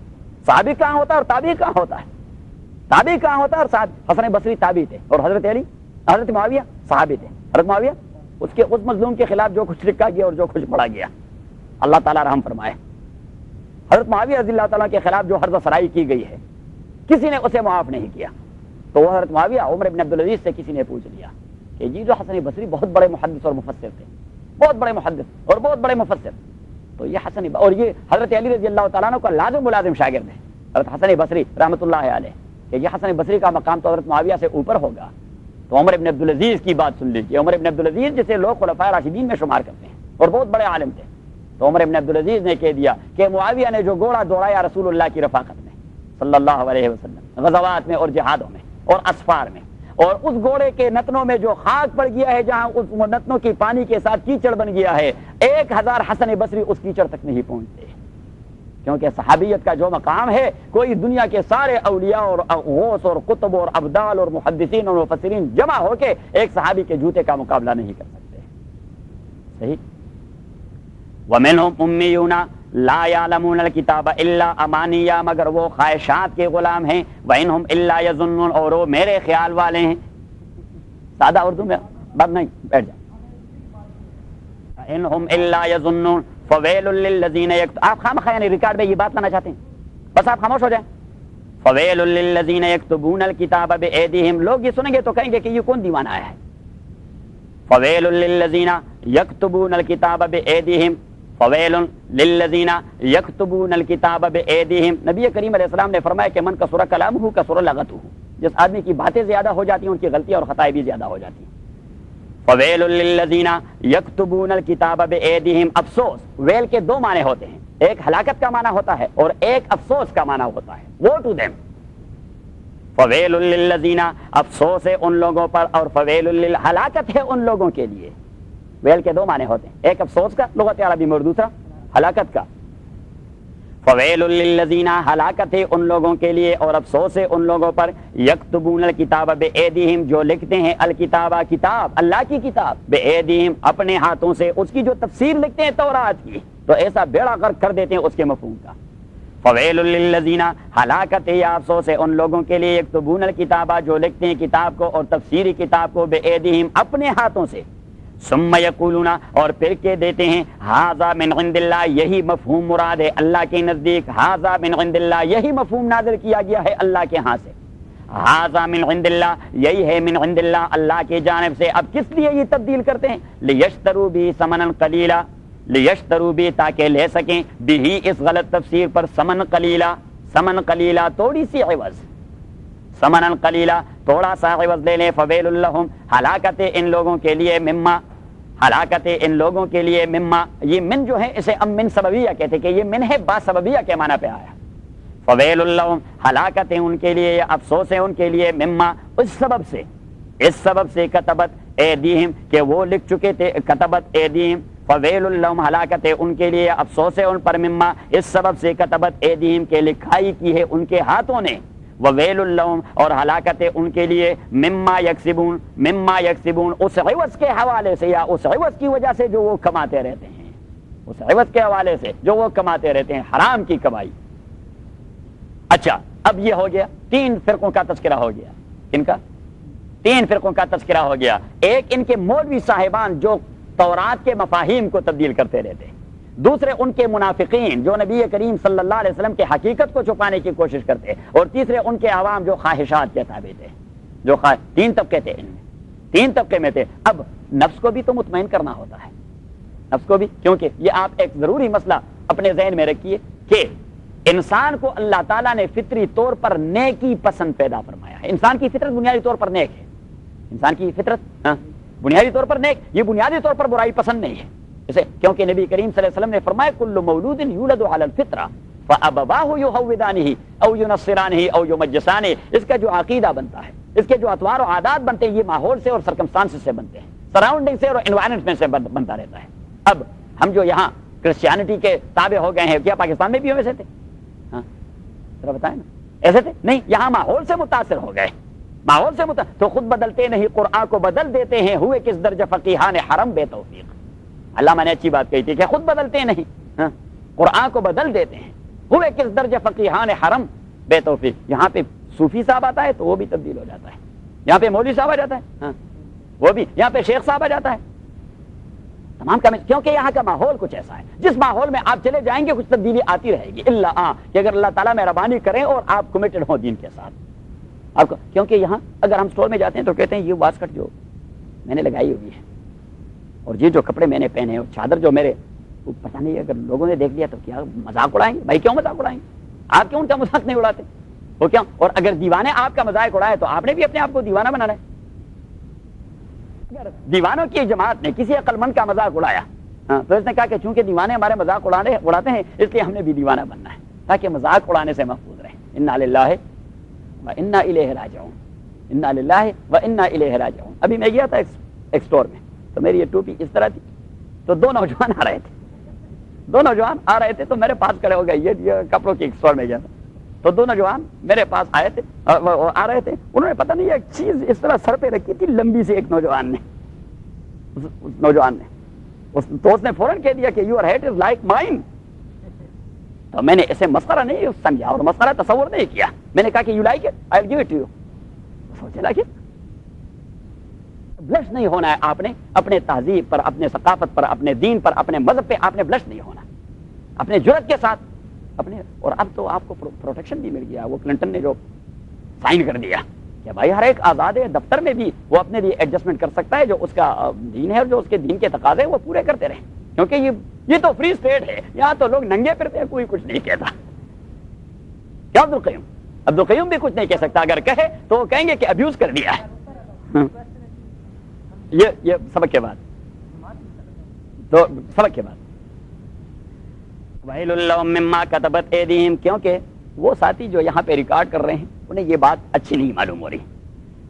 A: صحابی کہاں ہوتا ہے اور تابعی کہاں ہوتا ہے؟ تابعی کہاں ہوتا ہے اور صحابی؟ حسن بصری تابعی تھے، اور حضرت علی حضرت معاویہ صحابی تھے۔ حضرت معاویہ اس مظلوم کے خلاف جو کچھ لکھا گیا اور جو کچھ پڑھا گیا، اللہ تعالیٰ رحم فرمائے، حضرت معاویہ رضی اللہ تعالیٰ کے خلاف جو حرب سرائی کی گئی ہے، کسی نے اسے معاف نہیں کیا، تو وہ حضرت معاویہ عمر بن عبدالعزیز سے کسی نے پوچھ لیا کہ جی جو حسن بصری بہت بڑے محدث اور مفسر تھے، بہت بڑے محدث اور بہت بڑے مفسر، تو یہ اور یہ حضرت علی رضی اللہ تعالیٰ عنہ کا لازم ملازم شاگرد ہے حضرت حسن بصری رحمۃ اللہ علیہ، کہ یہ حسن بصری کا مقام تو حضرت معاویہ سے اوپر ہوگا، تو عمر بن عبدالعزیز کی بات سن لیجیے۔ عمر بن عبدالعزیز جسے لوگ خلفائے راشدین میں شمار کرتے ہیں اور بہت بڑے عالم تھے، تو عمر بن عبدالعزیز نے کہہ دیا کہ معاویہ نے جو گھوڑا دوڑایا رسول اللہ کی رفاقت میں صلی اللہ علیہ وسلم، غزوات میں اور جہادوں میں اور اسفار میں، اور اس گھوڑے کے نتنوں میں جو خاک پڑ گیا ہے، جہاں اس نتنوں کی پانی کے ساتھ کیچڑ بن گیا ہے، 1000 حسن بصری اس کیچڑ تک نہیں پہنچتے، کیونکہ صحابیت کا جو مقام ہے کوئی دنیا کے سارے اولیاء اور غوث اور قطب اور ابدال اور محدثین اور مفسرین جمع ہو کے ایک صحابی کے جوتے کا مقابلہ نہیں کر سکتے، صحیح۔ وَمِنْهُمْ أُمِّيُّونَ لَا يَعْلَمُونَ الْكِتَابَ إِلَّا أَمَانِيَّ، مگر وہ خواہشات کے غلام ہیں، وَإِنْهُمْ إِلَّا يَظُنُّونَ، اور وہ میرے خیال والے ہیں۔ سادہ اردو میں بات نہیں، بیٹھ جائیں۔ إِنْهُمْ إِلَّا يَظُنُّونَ فَوَيْلٌ لِلَّذِينَ يَكْتُبُونَ، آپ خامخواہ یعنی ریکارڈ میں یہ بات لانا چاہتے ہیں، بس آپ خاموش ہو جائیں۔ فَوَيْلٌ لِلَّذِينَ يَكْتُبُونَ الْكِتَابَ بِأَيْدِيهِمْ، لوگ یہ سنیں گے تو کہیں گے کہ یہ کون دیوانہ آیا ہے۔ فَوَيْلٌ لِلَّذِينَ يَكْتُبُونَ الْكِتَابَ بِأَيْدِيهِمْ، فَوَيْلٌ لِلَّذِينَ يَكْتُبُونَ الْكِتَابَ بِأَيْدِيهِمْ، نبی کریم علیہ السلام نے فرمایا کہ من کثر کلامہ کثر لغتہ، جس آدمی کی باتیں زیادہ ہو جاتی ہیں ان کی غلطیاں اور خطائیں بھی زیادہ ہو جاتی ہیں۔ فَوَيْلٌ لِلَّذِينَ يَكْتُبُونَ الْكِتَابَ بِأَيْدِيهِمْ، افسوس، ویل کے دو معنی ہوتے ہیں، ایک ہلاکت کا معنی ہوتا ہے اور ایک افسوس کا معنی ہوتا ہے، وہ ٹو دیم۔ فَوَيْلٌ لِلَّذِينَ، افسوس ہے ان لوگوں پر، اور فَوَيْلٌ ہلاکت ہے ان لوگوں کے لیے۔ ویل کے دو معنی ہوتے ہیں، ایک افسوس کا لغت عربی میں اور دوسرا ہلاکت کا۔ فَوَيْلٌ لِلَّذِينَ، ہلاکت ہے ان لوگوں کے لیے اور افسوس ہے ان لوگوں پر، یکتبون الکتاب بِأَیدِیہم، جو لکھتے ہیں الکتابہ، کتاب اللہ کی کتاب، بِأَیدِیہم، اپنے ہاتھوں سے، اس کی جو تفسیر لکھتے ہیں تورات کی، تو ایسا بیڑا غرق کر دیتے ہیں اس کے مفہوم کا۔ فَوَيْلٌ لِلَّذِينَ، ہلاکت ہے یا افسوس ہے ان لوگوں کے لیے، یکتبون الکتابہ، جو لکھتے ہیں کتاب کو اور تفسیری کتاب کو، بِأَیدِیہم، اپنے ہاتھوں سے، ثم یقولون، اور پھر کے دیتے ہیں، ھذا من عند اللہ، یہی مفہوم مراد ہے اللہ کے نزدیک، ھذا من عند اللہ، یہی مفہوم نازل کیا گیا ہے اللہ کے ہاں سے، ھذا من عند اللہ، یہی ہے من عند اللہ، اللہ کی جانب سے۔ اب کس لیے یہ تبدیل کرتے ہیں؟ لیشتروا بھی ثمنا قلیلا، لیشتروا بھی، تاکہ لے سکیں، بھی اس غلط تفسیر پر، ثمن قلیلا، ثمن قلیلا، تھوڑی سی عوض، ثمنا قلیلا، تھوڑا سا عوض لے لیں۔ فویل لہم، ہلاکت ہے ان لوگوں کے لیے، مما، ہلاکت ہے ان لوگوں کے لیے، مما، یہ من جو ہے اسے ام من سببیہ کہتے کہ یہ من ہے با سببیہ کے معنی پہ آیا۔ فویل لہم، ہلاکت ہے ان کے لیے، افسوس ہے ان کے لیے، مما، اس سبب سے کتبت ایدیہم، کہ وہ لکھ چکے تھے، کتبت ایدیہم، فویل لہم، ہلاکت ہے ان کے لیے، افسوس ہے ان پر، مما، اس سبب سے کتبت ایدیہم، کہ لکھائی کی ہے ان کے ہاتھوں نے، وویل لہم، اور ہلاکت ہے ان کے لیے، مما یکسبون، مما یکسبون، اس عوض کے حوالے سے، یا اس عوض کی وجہ سے جو وہ کماتے رہتے ہیں، اس عوض کے حوالے سے جو وہ کماتے رہتے ہیں، حرام کی کمائی، اچھا اب یہ ہو گیا 3 فرقوں کا تذکرہ ہو گیا. ان کا 3 فرقوں کا تذکرہ ہو گیا. ایک ان کے مولوی صاحبان جو تورات کے مفاہیم کو تبدیل کرتے رہتے, دوسرے ان کے منافقین جو نبی کریم صلی اللہ علیہ وسلم کے حقیقت کو چھپانے کی کوشش کرتے, اور تیسرے ان کے عوام جو خواہشات کے تابع تھے, جو 3 طبقے تھے ان میں, 3 طبقے میں تھے. اب نفس کو بھی تو مطمئن کرنا ہوتا ہے, نفس کو بھی, کیونکہ یہ آپ ایک ضروری مسئلہ اپنے ذہن میں رکھیے کہ انسان کو اللہ تعالیٰ نے فطری طور پر نیکی پسند پیدا فرمایا ہے. انسان کی فطرت بنیادی طور پر نیک ہے, انسان کی فطرت بنیادی طور پر نیک, یہ بنیادی طور پر برائی پسند نہیں ہے. اسے کیونکہ نبی کریم صلی اللہ علیہ وسلم نے فرمایا کل مولود یولد علی الفطرہ فابواہ یہودانہ او ینصرانہ او یمجسانہ. اس کا جو عقیدہ بنتا ہے, اس کے جو اطوار و عادات بنتے ہیں, یہ ماحول سے اور سرکمسٹانس سے بنتے ہیں, سراؤنڈنگ سے اور انوائرمنٹ سے بنتا رہتا ہے. اب ہم جو یہاں کرسچینٹی کے تابع ہو گئے ہیں, کیا پاکستان میں بھی ویسے تھے؟ ہاں ذرا بتائیں نا, ایسے تھے نہیں, یہاں ماحول سے متاثر ہو گئے, ماحول سے تو خود بدلتے نہیں قرآن کو بدل دیتے ہیں, ہوئے کس درجہ فقیہان حرم بے توفیق. علامہ نے اچھی بات کہی تھی کہ خود بدلتے نہیں, قرآن کو بدل دیتے ہیں, ہوئے کس درجہ فقیہان حرم بے توفیق. یہاں پہ صوفی صاحب آتا ہے تو وہ بھی تبدیل ہو جاتا ہے, یہاں پہ مولوی صاحب آ جاتا ہے وہ بھی, یہاں پہ شیخ صاحب آ جاتا ہے, تمام کا, کیونکہ یہاں کا ماحول کچھ ایسا ہے جس ماحول میں آپ چلے جائیں گے کچھ تبدیلی آتی رہے گی, اللہ کہ اگر اللہ تعالیٰ مہربانی کریں اور آپ کمیٹڈ ہوں دین کے ساتھ آپ کو. کیونکہ یہاں اگر ہم سٹور میں جاتے ہیں تو کہتے ہیں یہ واسکٹ جو میں نے لگائی ہوئی ہے اور یہ جو کپڑے میں نے پہنے اور چادر جو میرے, پتہ نہیں اگر لوگوں نے دیکھ لیا تو کیا مذاق اڑائیں گے. بھائی کیوں مذاق اڑائیں گے, آپ کیوں ان کا مذاق نہیں اڑاتے وہ کیا؟ اور اگر دیوانے آپ کا مذاق اڑائے تو آپ نے بھی اپنے آپ کو دیوانہ بنانا ہے. اگر دیوانوں کی جماعت نے کسی عقل مند کا مذاق اڑایا تو اس نے کہا کہ چونکہ دیوانے ہمارے مذاق اڑاتے ہیں اس لیے ہم نے بھی دیوانہ بننا ہے تاکہ مذاق اڑانے سے محفوظ رہیں. انا للہ و انا الیہ راجعون, انا للہ و انا الیہ راجعون. ابھی میں گیا تھا ایک اسٹور میں تو میری یہ ٹوپی اس طرح تھی, تو 2 نوجوان آ رہے تھے, 2 نوجوان آ رہے تھے تو میرے پاس کھڑے ہو گئے. یہ کپڑوں کے ایک اسٹور میں گیا تھا تو 2 نوجوان میرے پاس آئے تھے, آ رہے تھے, انہوں نے پتہ نہیں ایک چیز اس طرح سر پہ رکھی تھی لمبی سی. ایک نوجوان نے تو اس نے فوراً کہہ دیا کہ your head is like mine. تو میں نے اسے مسخرہ نہیں سمجھا اور مسخرہ تصور نہیں کیا. میں نے کہا کہ you like it, I will give it to you. سوچے لگے بلش نہیں ہونا ہے آپ نے اپنے تہذیب پر, اپنے ثقافت پر, اپنے دین پر, اپنے مذہب پہ آپ نے بلش نہیں ہونا, اپنے جرأت کے ساتھ اپنے. اور اب تو آپ کو پروٹیکشن بھی مل گیا, وہ کلنٹن نے جو سائن کر دیا کہ بھائی ہر ایک آزاد ہے, دفتر میں بھی وہ اپنے لیے ایڈجسٹمنٹ کر سکتا ہے, جو اس کا دین ہے اور جو اس کے دین کے تقاضے وہ پورے کرتے رہیں, کیونکہ یہ تو فری اسٹیٹ ہے, یہاں تو لوگ ننگے پھرتے ہیں, کوئی کچھ نہیں کہتا. کیا عبدالقیوم بھی کچھ نہیں کہہ سکتا, اگر کہے تو وہ کہیں گے کہ ابیوز کر دیا ہے. یہ سبق کے بعد وَيْلٌ لَّهُم مِّمَّا كَتَبَتْ أَيْدِيهِمْ, کیونکہ وہ ساتھی جو یہاں پہ ریکارڈ کر رہے ہیں انہیں یہ بات اچھی نہیں معلوم ہو رہی.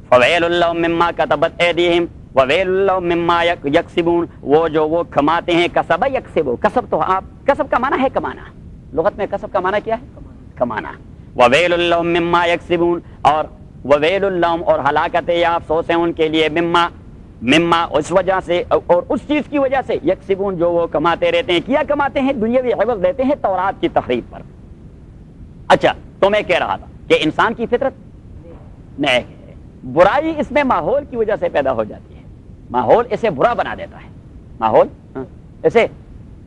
A: فَوَيْلٌ لَّهُم مِّمَّا كَتَبَتْ أَيْدِيهِمْ وَوَيْلٌ لَّهُم مِّمَّا يَكْسِبُونَ, وہ جو وہ کماتے ہیں. کسب یکسب, کسب تو آپ, کسب کا معنی ہے کمانا, لغت میں کسب کا معنی کیا ہے؟ کمانا. وَوَيْلٌ لَّهُم مِّمَّا يَكْسِبُونَ, اور وَوَيْلٌ لَّهُم, اور ہلاکت ہے یا افسوس ہے ان کے لیے, مما اس وجہ سے اور اس چیز کی وجہ سے, یکسبون جو وہ کماتے رہتے ہیں. کیا کماتے ہیں؟ دنیاوی عوض لیتے ہیں تورات کی تخریب پر. اچھا تو میں کہہ رہا تھا کہ انسان کی فطرت نیک ہے, برائی اس میں ماحول کی وجہ سے پیدا ہو جاتی ہے, ماحول اسے برا بنا دیتا ہے, ماحول اسے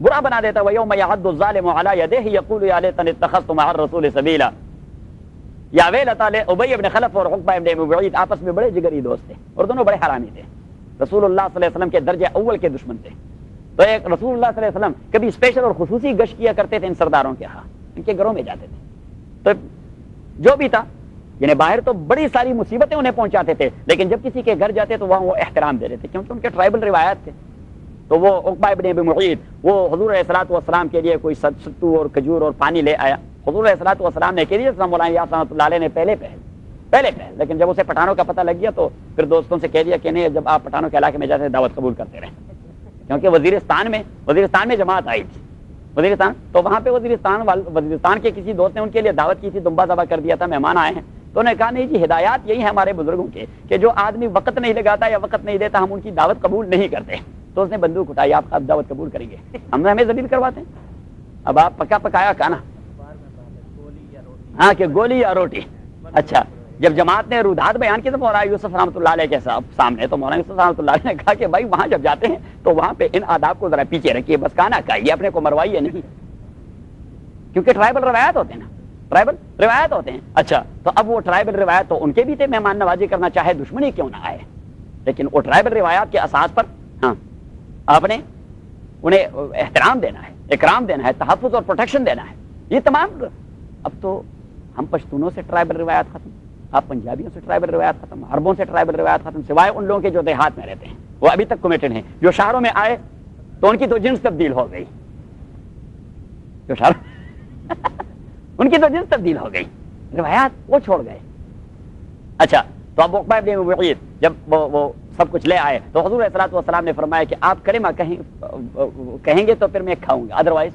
A: برا بنا دیتا ہے. وَيَوْمَ يَعَضُّ الظَّالِمُ عَلَىٰ يَدَيْهِ يَقُولُ يَا لَيْتَنِي اتَّخَذْتُ مَعَ الرَّسُولِ سَبِيلًا. یا ویلتا لے ابی ابن خلف اور عقبہ ابن معیط آپس میں بڑے جگری دوست تھے اور دونوں بڑے حرامی تھے, رسول اللہ صلی اللہ علیہ وسلم کے درجہ اول کے دشمن تھے. تو ایک رسول اللہ صلی اللہ علیہ وسلم کبھی اسپیشل اور خصوصی گشت کیا کرتے تھے ان سرداروں کے ہاں, ان کے گھروں میں جاتے تھے. تو جو بھی تھا یعنی باہر تو بڑی ساری مصیبتیں انہیں پہنچاتے تھے, لیکن جب کسی کے گھر جاتے تو وہاں وہ احترام دے رہے تھے کیونکہ ان کے ٹرائبل روایات تھے. تو وہ عقبہ ابن ابی معیط وہ حضور علیہ الصلوۃ والسلام کے لیے کوئی ستو اور کھجور اور پانی لے آیا. حضور علیہ الصلوۃ والسلام نے کہہ دیا, مولانا رحمۃ اللہ علیہ نے پہلے لیکن جب اسے پٹھانوں کا پتہ لگ گیا تو پھر دوستوں سے کہہ دیا کہ نہیں, جب آپ پٹھانوں کے علاقے میں جاتے دعوت قبول کرتے رہیں, کیونکہ وزیرستان میں جماعت آئی تھی. وزیرستان تو وہاں پہ وزیرستان کے کسی دوست نے ان کے لیے دعوت کی تھی, دمبا ذبح کر دیا تھا, مہمان آئے ہیں. تو انہوں نے کہا نہیں جی, ہدایات یہی ہے ہمارے بزرگوں کے کہ جو آدمی وقت نہیں لگاتا یا وقت نہیں دیتا ہم ان کی دعوت قبول نہیں کرتے. تو اس نے بندوق اٹھائی, آپ دعوت قبول کریں گے؟ ہمیں ذلیل کرواتے ہیں. اب آپ پکا پکایا کھانا, ہاں کہ گولی یا روٹی. اچھا جب جماعت نے رودات بیان کی تو مولانا یوسف رحمۃ اللہ علیہ کے سامنے تو مولانا یوسف رحمۃ اللہ علیہ نے کہا کہ بھائی وہاں جب جاتے ہیں تو وہاں پہ ان آداب کو ذرا پیچھے رکھیے, بس کھانا کھائیے, اپنے کو مروائیے نہیں, کیونکہ ٹرائبل روایات ہوتے ہیں نا, ٹرائبل روایت ہوتے ہیں. اچھا تو اب وہ ٹرائبل روایت تو ان کے بھی تھے, مہمان نوازی کرنا چاہے دشمنی کیوں نہ آئے, لیکن وہ ٹرائبل روایات کے اساس پر ہاں آپ نے انہیں احترام دینا ہے, اکرام دینا ہے, تحفظ اور پروٹیکشن دینا ہے. یہ تمام. اب تو ہم پشتونوں سے ٹرائبل روایات ختم, آپ پنجابیوں سے ٹرائبل روایات ختم, عربوں سے ٹرائبل روایات ختم, سوائے ان لوگوں کے جو دیہات میں رہتے ہیں وہ ابھی تک کمیٹڈ ہیں. جو شہروں میں آئے تو ان کی تو جنس تبدیل ہو گئی, جو شہر ان کی تو جنس تبدیل ہو گئی, روایات وہ چھوڑ گئے. اچھا تو اب عقبہ بن معیط جب وہ سب کچھ لے آئے تو حضور علیہ السلام نے فرمایا کہ آپ کلمہ کہیں گے تو پھر میں کھاؤں گا, ادروائز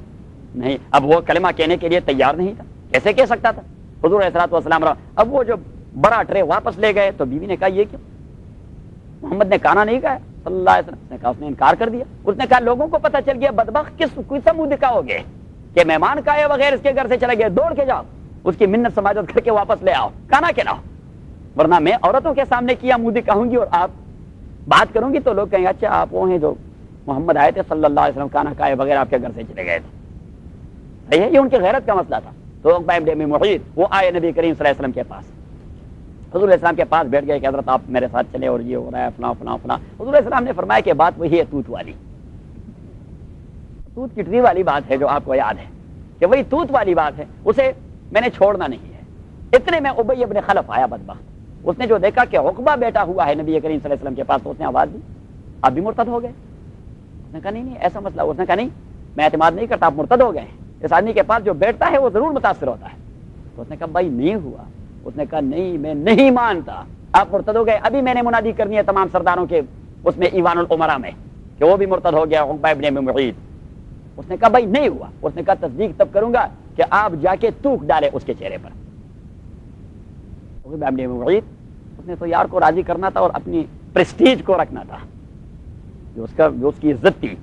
A: نہیں. اب وہ کلمہ کہنے کے لیے تیار نہیں تھا, کیسے کہہ سکتا تھا حضور علیہ السلام. اب وہ جو بڑا ٹرے واپس لے گئے تو بیوی نے کہا یہ کیوں, محمد نے کھانا نہیں کھایا صلی اللہ علیہ وسلم نے کہا, اس نے انکار کر دیا. اس نے کہا لوگوں کو پتہ چل گیا, بدبخت کس سا منہ دکھاؤ گے کہ مہمان کھائے بغیر اس کے گھر سے چلے گئے, دوڑ کے جاؤ اس کی منت سماجت کر کے واپس لے آؤ, کھانا کھلاؤ, ورنہ میں عورتوں کے سامنے کیا منہ دکھاؤں گی اور آپ بات کروں گی تو لوگ کہیں گے اچھا آپ وہ ہیں جو محمد آئے تھے صلی اللہ علیہ وسلم, کھانا کھائے بغیر آپ کے گھر سے چلے گئے تھے. صحیح ہے, یہ ان کی غیرت کا مسئلہ تھا. تو عقبہ بن معیط وہ آئے نبی کریم صلی اللہ علیہ وسلم کے پاس, حضور علیہ السلام کے پاس بیٹھ گئے کہ حضرت آپ میرے ساتھ چلے اور یہ ہو رہا ہے فلاں فلاں فلاں. حضور علیہ السلام نے فرمایا کہ بات وہی ہے توت والی, توت کٹری والی بات ہے جو آپ کو یاد ہے کہ وہی توت والی بات ہے, اسے میں نے چھوڑنا نہیں ہے. اتنے میں ابی ابن خلف آیا بدبخت, اس نے جو دیکھا کہ عقبہ بیٹا ہوا ہے نبی کریم صلی اللہ علیہ وسلم کے پاس تو اس نے آواز دی آپ بھی مرتد ہو گئے. اس نے کہا نہیں ایسا مسئلہ. اس نے کہا نہیں میں اعتماد نہیں کرتا, آپ مرتد ہو گئے ہیں, اس آدمی کے پاس جو بیٹھتا ہے وہ ضرور متاثر ہوتا ہے. تو اس نے کہا بھائی نہیں ہوا. اس نے کہا نہیں میں نہیں مانتا, آپ مرتد ہو گئے. ابھی میں نے منادی کرنی ہے تمام سرداروں کے اس میں ایوان العمرا میں کہ وہ بھی مرتد ہو گیا عقبہ ابن معیط. اس نے کہا بھائی نہیں ہوا. اس نے کہا تصدیق تب کروں گا کہ آپ جا کے تھوک ڈالے اس کے چہرے پر. عقبہ ابن معیط اس نے تو یار کو راضی کرنا تھا اور اپنی پریسٹیج کو رکھنا تھا, جو اس کی عزت تھی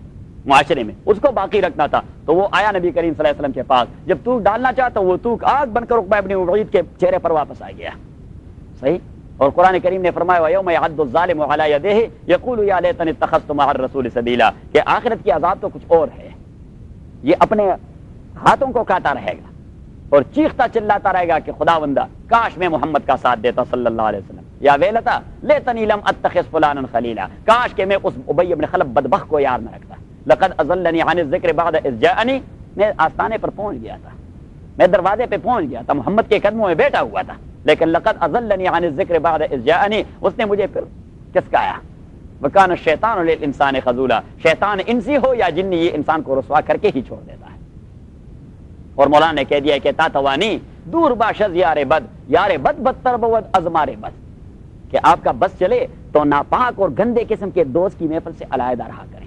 A: معاشرے میں اس کو باقی رکھنا تھا. تو وہ آیا نبی کریم صلی اللہ علیہ وسلم کے پاس, جب تھوک ڈالنا چاہتا وہ تھوک آگ بن کر عقبہ ابن معیط کے چہرے پر واپس آ گیا. صحیح. اور قرآن کریم نے فرمایا وَيَوْمَ يَعَضُّ الظَّالِمُ عَلَىٰ يَدَيْهِ يَقُولُ يَا لَيْتَنِي اتَّخَذْتُ مَعَ الرَّسُولِ سَبِيلًا, کہ آخرت کی عذاب تو کچھ اور ہے, یہ اپنے ہاتھوں کو کاٹا رہے گا اور چیختا چلاتا رہے گا کہ خداوندہ کاش میں محمد کا ساتھ دیتا صلی اللہ علیہ وسلم, یا ویلتا لیتنی لم اتخذ فلانا خلیلا, کاش کہ میں اس ابی بن خلف بدبخت کو یار نہ رکھتا. لقد اضلنی عن الذکر بعد اذ جاءنی, میں آستانے پر پہنچ گیا تھا, میں دروازے پہ پہنچ گیا تھا, محمد کے قدموں میں بیٹھا ہوا تھا, لیکن لقد اضلنی عن الذکر بعد اذ جاءنی, اس نے مجھے پھر کسکایا. وکان الشیطان للانسان خذولا, شیطان انسی ہو یا جنی یہ انسان کو رسوا کر کے ہی چھوڑ دیتا ہے. اور مولانا نے کہہ دیا کہ تاتوانی دور باشد یار بد, یار بد بدتر بود ازمار بد, کہ آپ کا بس چلے تو ناپاک اور گندے قسم کے دوست کی محفل سے علیحدہ رہا کریں,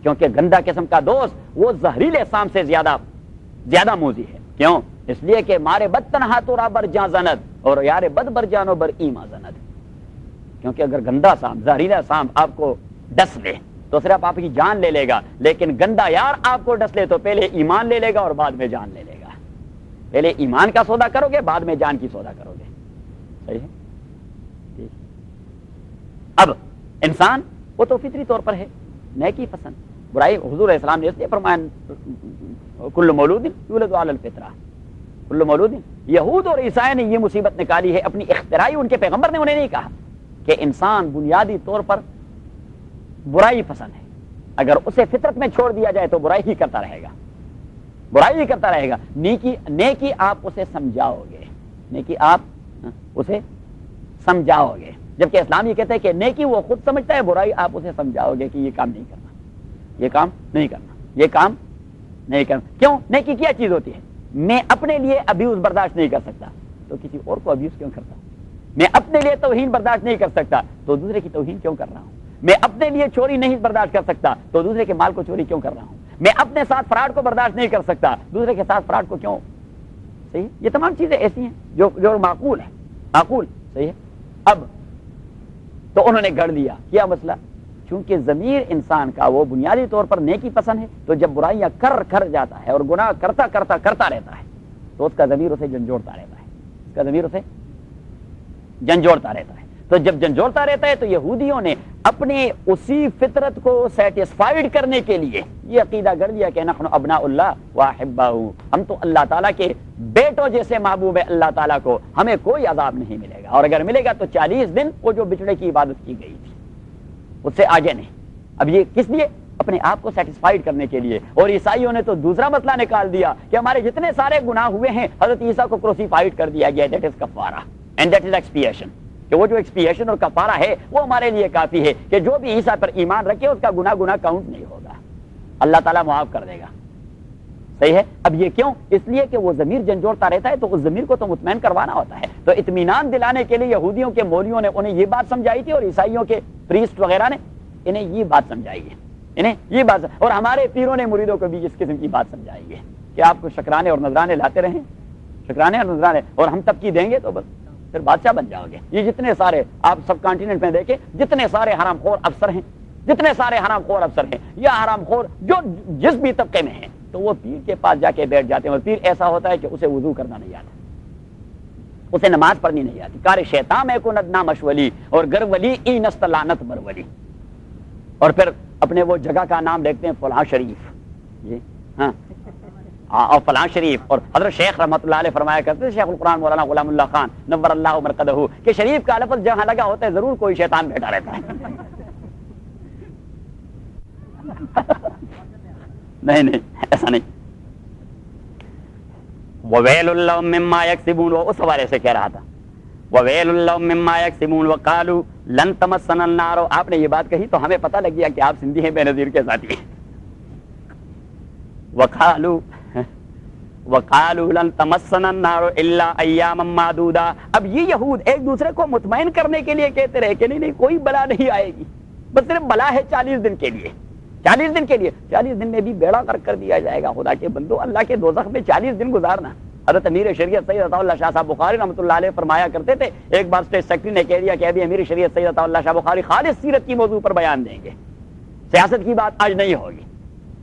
A: کیونکہ گندا قسم کا دوست وہ زہریلے سام سے زیادہ موذی ہے. کیوں؟ اس لیے کہ مارے بد تنہا تو را بر جاں زند اور یار بد بر جانو بر ایما زند, کیونکہ اگر گندا سام زہریلا سام آپ کو ڈس لے تو صرف آپ کی جان لے لے گا, لیکن گندا یار آپ کو ڈس لے تو پہلے ایمان لے لے گا اور بعد میں جان لے لے گا. پہلے ایمان کا سودا کرو گے, بعد میں جان کی سودا کرو گے. صحیح ہے. اب انسان وہ تو فطری طور پر ہے نیکی پسند, برائی حضور علیہ السلام نے اس لیے فرمایا کل مولود یولد علی الفطرہ, کل مولود. یہود اور عیسائی نے یہ مصیبت نکالی ہے اپنی اختراعی, ان کے پیغمبر نے انہیں نہیں کہا کہ انسان بنیادی طور پر برائی پسند ہے, اگر اسے فطرت میں چھوڑ دیا جائے تو برائی ہی کرتا رہے گا, برائی ہی کرتا رہے گا. نیکی آپ اسے سمجھاؤ گے, نیکی آپ اسے سمجھاؤ گے, جبکہ اسلام یہ کہتا ہے کہ نیکی وہ خود سمجھتا ہے, برائی آپ اسے سمجھاؤ گے کہ یہ کام نہیں کرنا, یہ کام نہیں کرنا, یہ کام نہیں کرنا. کیوں؟ نیکی کیا چیز ہوتی ہے؟ میں اپنے لیے ابیوز برداشت نہیں کر سکتا تو کسی اور کو ابیوز کیوں کرتا ہوں, میں اپنے لیے توہین برداشت نہیں کر سکتا تو دوسرے کی توہین کیوں کر رہا ہوں, میں اپنے لیے چوری نہیں برداشت کر سکتا تو دوسرے کے مال کو چوری کیوں کر رہا ہوں, میں اپنے ساتھ فراڈ کو برداشت نہیں کر سکتا دوسرے کے ساتھ فراڈ کو کیوں. صحیح. یہ تمام چیزیں ایسی ہیں جو معقول ہے, معقول. صحیح ہے. اب تو انہوں نے گڑھ لیا کیا مسئلہ, چونکہ ضمیر انسان کا وہ بنیادی طور پر نیکی پسند ہے, تو جب برائیاں کر جاتا ہے اور گناہ کرتا رہتا ہے تو اس کا ضمیر اسے جھنجھوڑتا رہتا ہے، اس کا ضمیر اسے جھنجھوڑتا رہتا ہے۔ تو جب جھنجھوڑتا رہتا ہے تو یہودیوں نے اپنے اسی فطرت کو سیٹسفائیڈ کرنے کے لیے یہ عقیدہ کر لیا کہ نحن ابناء اللہ واحبہ، ہم تو اللہ تعالیٰ کے بیٹوں جیسے محبوب ہے اللہ تعالیٰ کو، ہمیں کوئی عذاب نہیں ملے گا، اور اگر ملے گا تو 40 دن وہ جو بچڑے کی عبادت کی گئی تھی اس سے آگے نہیں۔ اب یہ کس لیے؟ اپنے آپ کو سیٹسفائیڈ کرنے کے لیے۔ اور عیسائیوں نے تو دوسرا مسئلہ نکال دیا کہ ہمارے جتنے سارے گناہ ہوئے ہیں حضرت عیسیٰ کو کروسیفائیڈ کر دیا گیا، دیٹ از کفارہ اینڈ دیٹ از ایکسپیشن، کہ وہ جو ایکسپیشن اور کفارہ ہے وہ ہمارے لیے کافی ہے کہ جو بھی عیسیٰ پر ایمان رکھے اس کا گناہ کاؤنٹ نہیں ہوگا، اللہ تعالیٰ معاف کر دے گا۔ صحیح ہے؟ اب یہ کیوں؟ اس لیے کہ وہ ضمیر جھنجھوڑتا رہتا ہے، تو اس ضمیر کو تو مطمئن کروانا ہوتا ہے۔ تو اطمینان دلانے کے لیے یہودیوں کے مولویوں نے انہیں یہ بات سمجھائی تھی، اور عیسائیوں کے پریسٹ وغیرہ نے انہیں یہ بات سمجھائی ہے، انہیں یہ بات، اور ہمارے پیروں نے مریدوں کو بھی اس قسم کی بات سمجھائی ہے کہ آپ کو شکرانے اور نذرانے لاتے رہیں، شکرانے اور نذرانے، اور ہم تب کی دیں گے تو بس پھر بادشاہ بن جاؤ گے۔ یہ جتنے سارے آپ سب کانٹیننٹ میں دیکھیں، جتنے سارے حرام خور افسر ہیں، جتنے سارے حرام خور افسر ہیں یا حرام خور جو جس بھی طبقے میں ہیں، تو وہ پیر کے پاس جا کے بیٹھ جاتے ہیں، اور پیر ایسا ہوتا ہے کہ اسے وضو کرنا نہیں آتا، اسے نماز پڑھنی نہیں آتی، کار شیطان میں کو ندنا مشولی اور گر ولی ای نست لعنت بر ولی، اور پھر اپنے وہ جگہ کا نام دیکھتے ہیں فلاں شریف، جی ہاں، اور فلاں شریف، اور حضرت شیخ رحمۃ اللہ علیہ فرمایا کرتے شیخ القرآن مولانا غلام اللہ خان نور اللہ مرقدہ کہ شریف کا لفظ جہاں لگا ہوتا ہے ضرور کوئی شیطان بیٹھا رہتا ہے۔ نہیں ایسا نہیں۔ وَوَيْلٌ لَّهُم مِّمَّا يَكْسِبُونَ، وہ اس حوالے سے کہہ رہا تھا وَوَيْلٌ لَّهُم مِّمَّا يَكْسِبُونَ وَقَالُوا لَن تَمَسَّنَا النَّارُ، آپ نے یہ بات کہی تو ہمیں پتہ لگ گیا کہ آپ سندھی ہیں بے نظیر کے ساتھی ہیں۔ وَقَالُوا لَن تَمَسَّنَا النَّارُ إِلَّا أَيَّامًا مَّعْدُودَةً، اب یہ یہود ایک دوسرے کو مطمئن کرنے کے لیے کہتے رہے کہ نہیں کوئی بلا نہیں آئے گی، بس صرف بلا ہے 40 دن کے لیے، 40 دن کے لیے، 40 دن میں بھی بیڑا غرق کر دیا جائے گا۔ خدا کے بندو، اللہ کے دوزخ میں 40 دن گزارنا۔ حضرت امیر شریعت سید عطا اللہ شاہ صاحب بخاری رحمۃ اللہ علیہ فرمایا کرتے تھے، ایک بار اسٹیٹ سیکرٹری نے کہہ دیا کہ ابھی امیر شریعت سید عطا اللہ شاہ بخاری خالص سیرت کی موضوع پر بیان دیں گے، سیاست کی بات آج نہیں ہوگی۔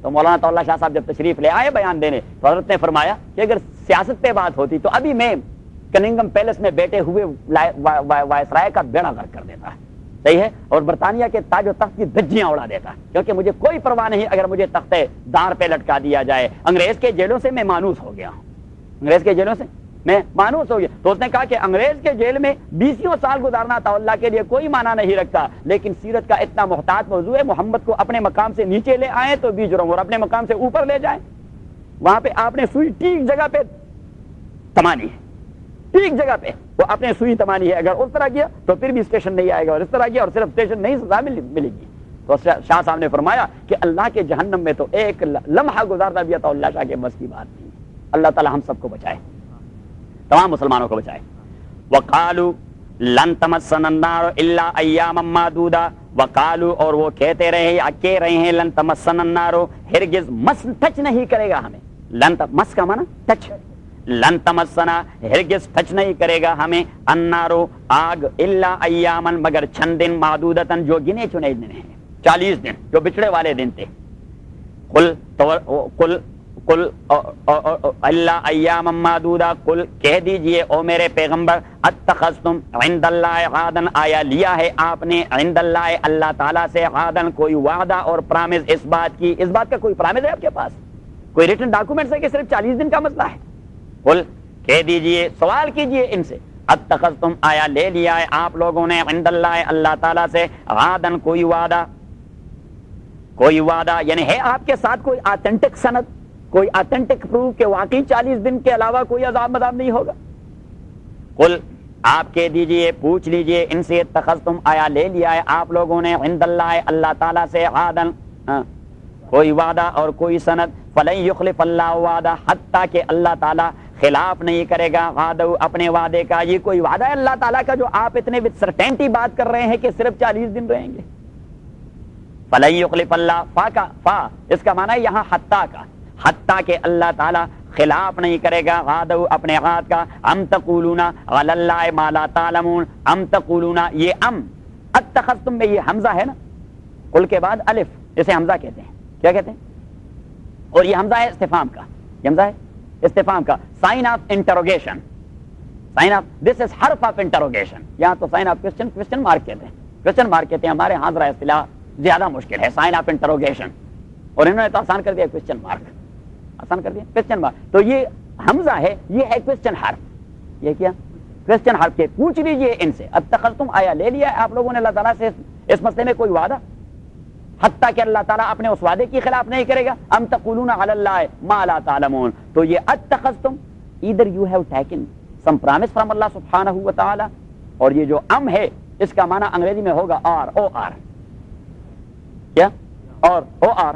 A: تو مولانا عطا اللہ شاہ صاحب جب تشریف لے آئے بیان دینے تو حضرت نے فرمایا کہ اگر سیاست پہ بات ہوتی تو ابھی میں کننگم پیلس میں بیٹھے ہوئے وائسرائے کا بیڑا غرق کر دیتا، صحیح ہے، اور برطانیہ کے تاج و تخت کی دھجیاں اڑا دیتا، کیونکہ مجھے کوئی پرواہ نہیں اگر مجھے تختے دار پہ لٹکا دیا جائے۔ انگریز کے جیلوں سے میں مانوس ہو گیا ہوں، انگریز کے جیلوں سے میں مانوس ہو گیا۔ تو اس نے کہا کہ انگریز کے جیل میں 20 سال گزارنا تھا اللہ کے لیے کوئی معنی نہیں رکھتا، لیکن سیرت کا اتنا محتاط موضوع ہے، محمد کو اپنے مقام سے نیچے لے آئیں تو بھی جرم، اور اپنے مقام سے اوپر لے جائیں، وہاں پہ آپ نے سوئی ٹھیک جگہ پہ تمانی ہے، ٹھیک جگہ پہ وہ اپنے سوئی تمانی ہے، اگر اس طرح کیا تو پھر بھی اسٹیشن نہیں آئے گا، اور اس طرح کیا اور صرف اسٹیشن نہیں سزا ملے گی۔ تو شاہ صاحب نے فرمایا کہ اللہ کے جہنم میں تو ایک لمحہ گزارنا بھی عطا اللہ شاہ کے بس کی بات نہیں۔ اللہ تعالی ہم سب کو بچائے، تمام مسلمانوں کو بچائے۔ وقالوا لن تمسنا النار الا ایاما معدودا، وقالوا، اور وہ کہتے رہے کہہ رہے ہیں لن تمسنا النار، ہرگز مس ٹچ نہیں کرے گا ہمیں، لن مس کا معنی ٹچ، لن تمسنا ہرگز ٹچ نہیں کرے گا ہمیں النار آگ الا ایاما مگر چند دن معدودتن جو گنے چنے دن ہیں، 40 دن جو بچڑے والے دن تھے۔ قل اللہ ایام معدودہ، قل کہہ دیجئے او میرے پیغمبر اتخذتم عند اللہ عہدن، آیا لیا ہے آپ نے عند اللہ اللہ تعالیٰ سے عہدن کوئی وعدہ اور پرامز، اس بات کی، اس بات کا کوئی پرامز ہے آپ کے پاس، کوئی ریٹن ڈاکومنٹس ہے کہ صرف 40 دن کا مسئلہ ہے؟ قل کہہ دیجئے، سوال کیجئے ان سے، اتخذتم آیا لے لیا ہے آپ لوگوں نے عند اللہ اللہ تعالیٰ سے عہدن کوئی وعدہ، کوئی وعدہ یعنی ہے آپ کے ساتھ کوئی آتھینٹک سند، کوئی آتھینٹک پروف کہ واقعی 40 دن کے علاوہ کوئی عذاب مذاب نہیں ہوگا؟ قل آپ کہہ دیجئے، پوچھ لیجئے ان سے، اتخذتم آیا لے لیا ہے آپ لوگوں نے عند اللہ اللہ تعالیٰ سے عہدن کوئی وعدہ اور کوئی سند، فلن یخلف اللہ وعدہ، حتیٰ کہ اللہ تعالیٰ خلاف نہیں کرے گا وعدہ اپنے وعدے کا۔ یہ کوئی وعدہ ہے اللہ تعالیٰ کا جو آپ اتنے وتھ سرٹینٹی بات کر رہے ہیں کہ صرف 40 دن رہیں گے؟ فلن یخلف اللہ، فا اس کا معنی ہے یہاں حتیٰ کا، حتیٰ کہ اللہ تعالیٰ خلاف نہیں کرے گا وعدہ اپنے عہد کا۔ ام تقولون علی اللہ ما لا تعلمون، ام تقولون، یہ ام اتخذتم میں یہ حمزہ ہے نا، قل کے بعد الف، اسے حمزہ کہتے ہیں، کیا کہتے ہیں؟ اور یہ حمزہ ہے استفہام کا، یہ حمزہ ہے استفہام کا sign of interrogation, sign of this is حرف آف انٹروگیشن، یہاں تو سائن آف کوسچن مارک کہتے ہیں، کوسچن مارک کہتے ہیں، ہمارے ہاں ذرا اصطلاح زیادہ مشکل ہے سائن آف انٹروگیشن، اور انہوں نے تو آسان کر دیا کوسچن مارک، آسان کر دیا کوسچن مارک، تو یہ حمزہ ہے، یہ ہے کوسچن حرف، یہ کیا کوسچن حرف کے پوچھ لیجئے ان سے اتخذتم، آیا لے لیا آپ لوگوں نے اللہ تعالیٰ سے اس مسئلے میں کوئی وعدہ، حتیٰ کہ اللہ تعالیٰ اپنے اس وعدے کی خلاف نہیں کرے گا، ام تقولون علی اللہ ما لا تعلمون، تو یہ اتخذتم either you have taken some promise from اللہ سبحانہ وتعالی، اور یہ جو ام ہے اس کا معنی انگریزی میں ہوگا آر، او آر، کیا اور او آر،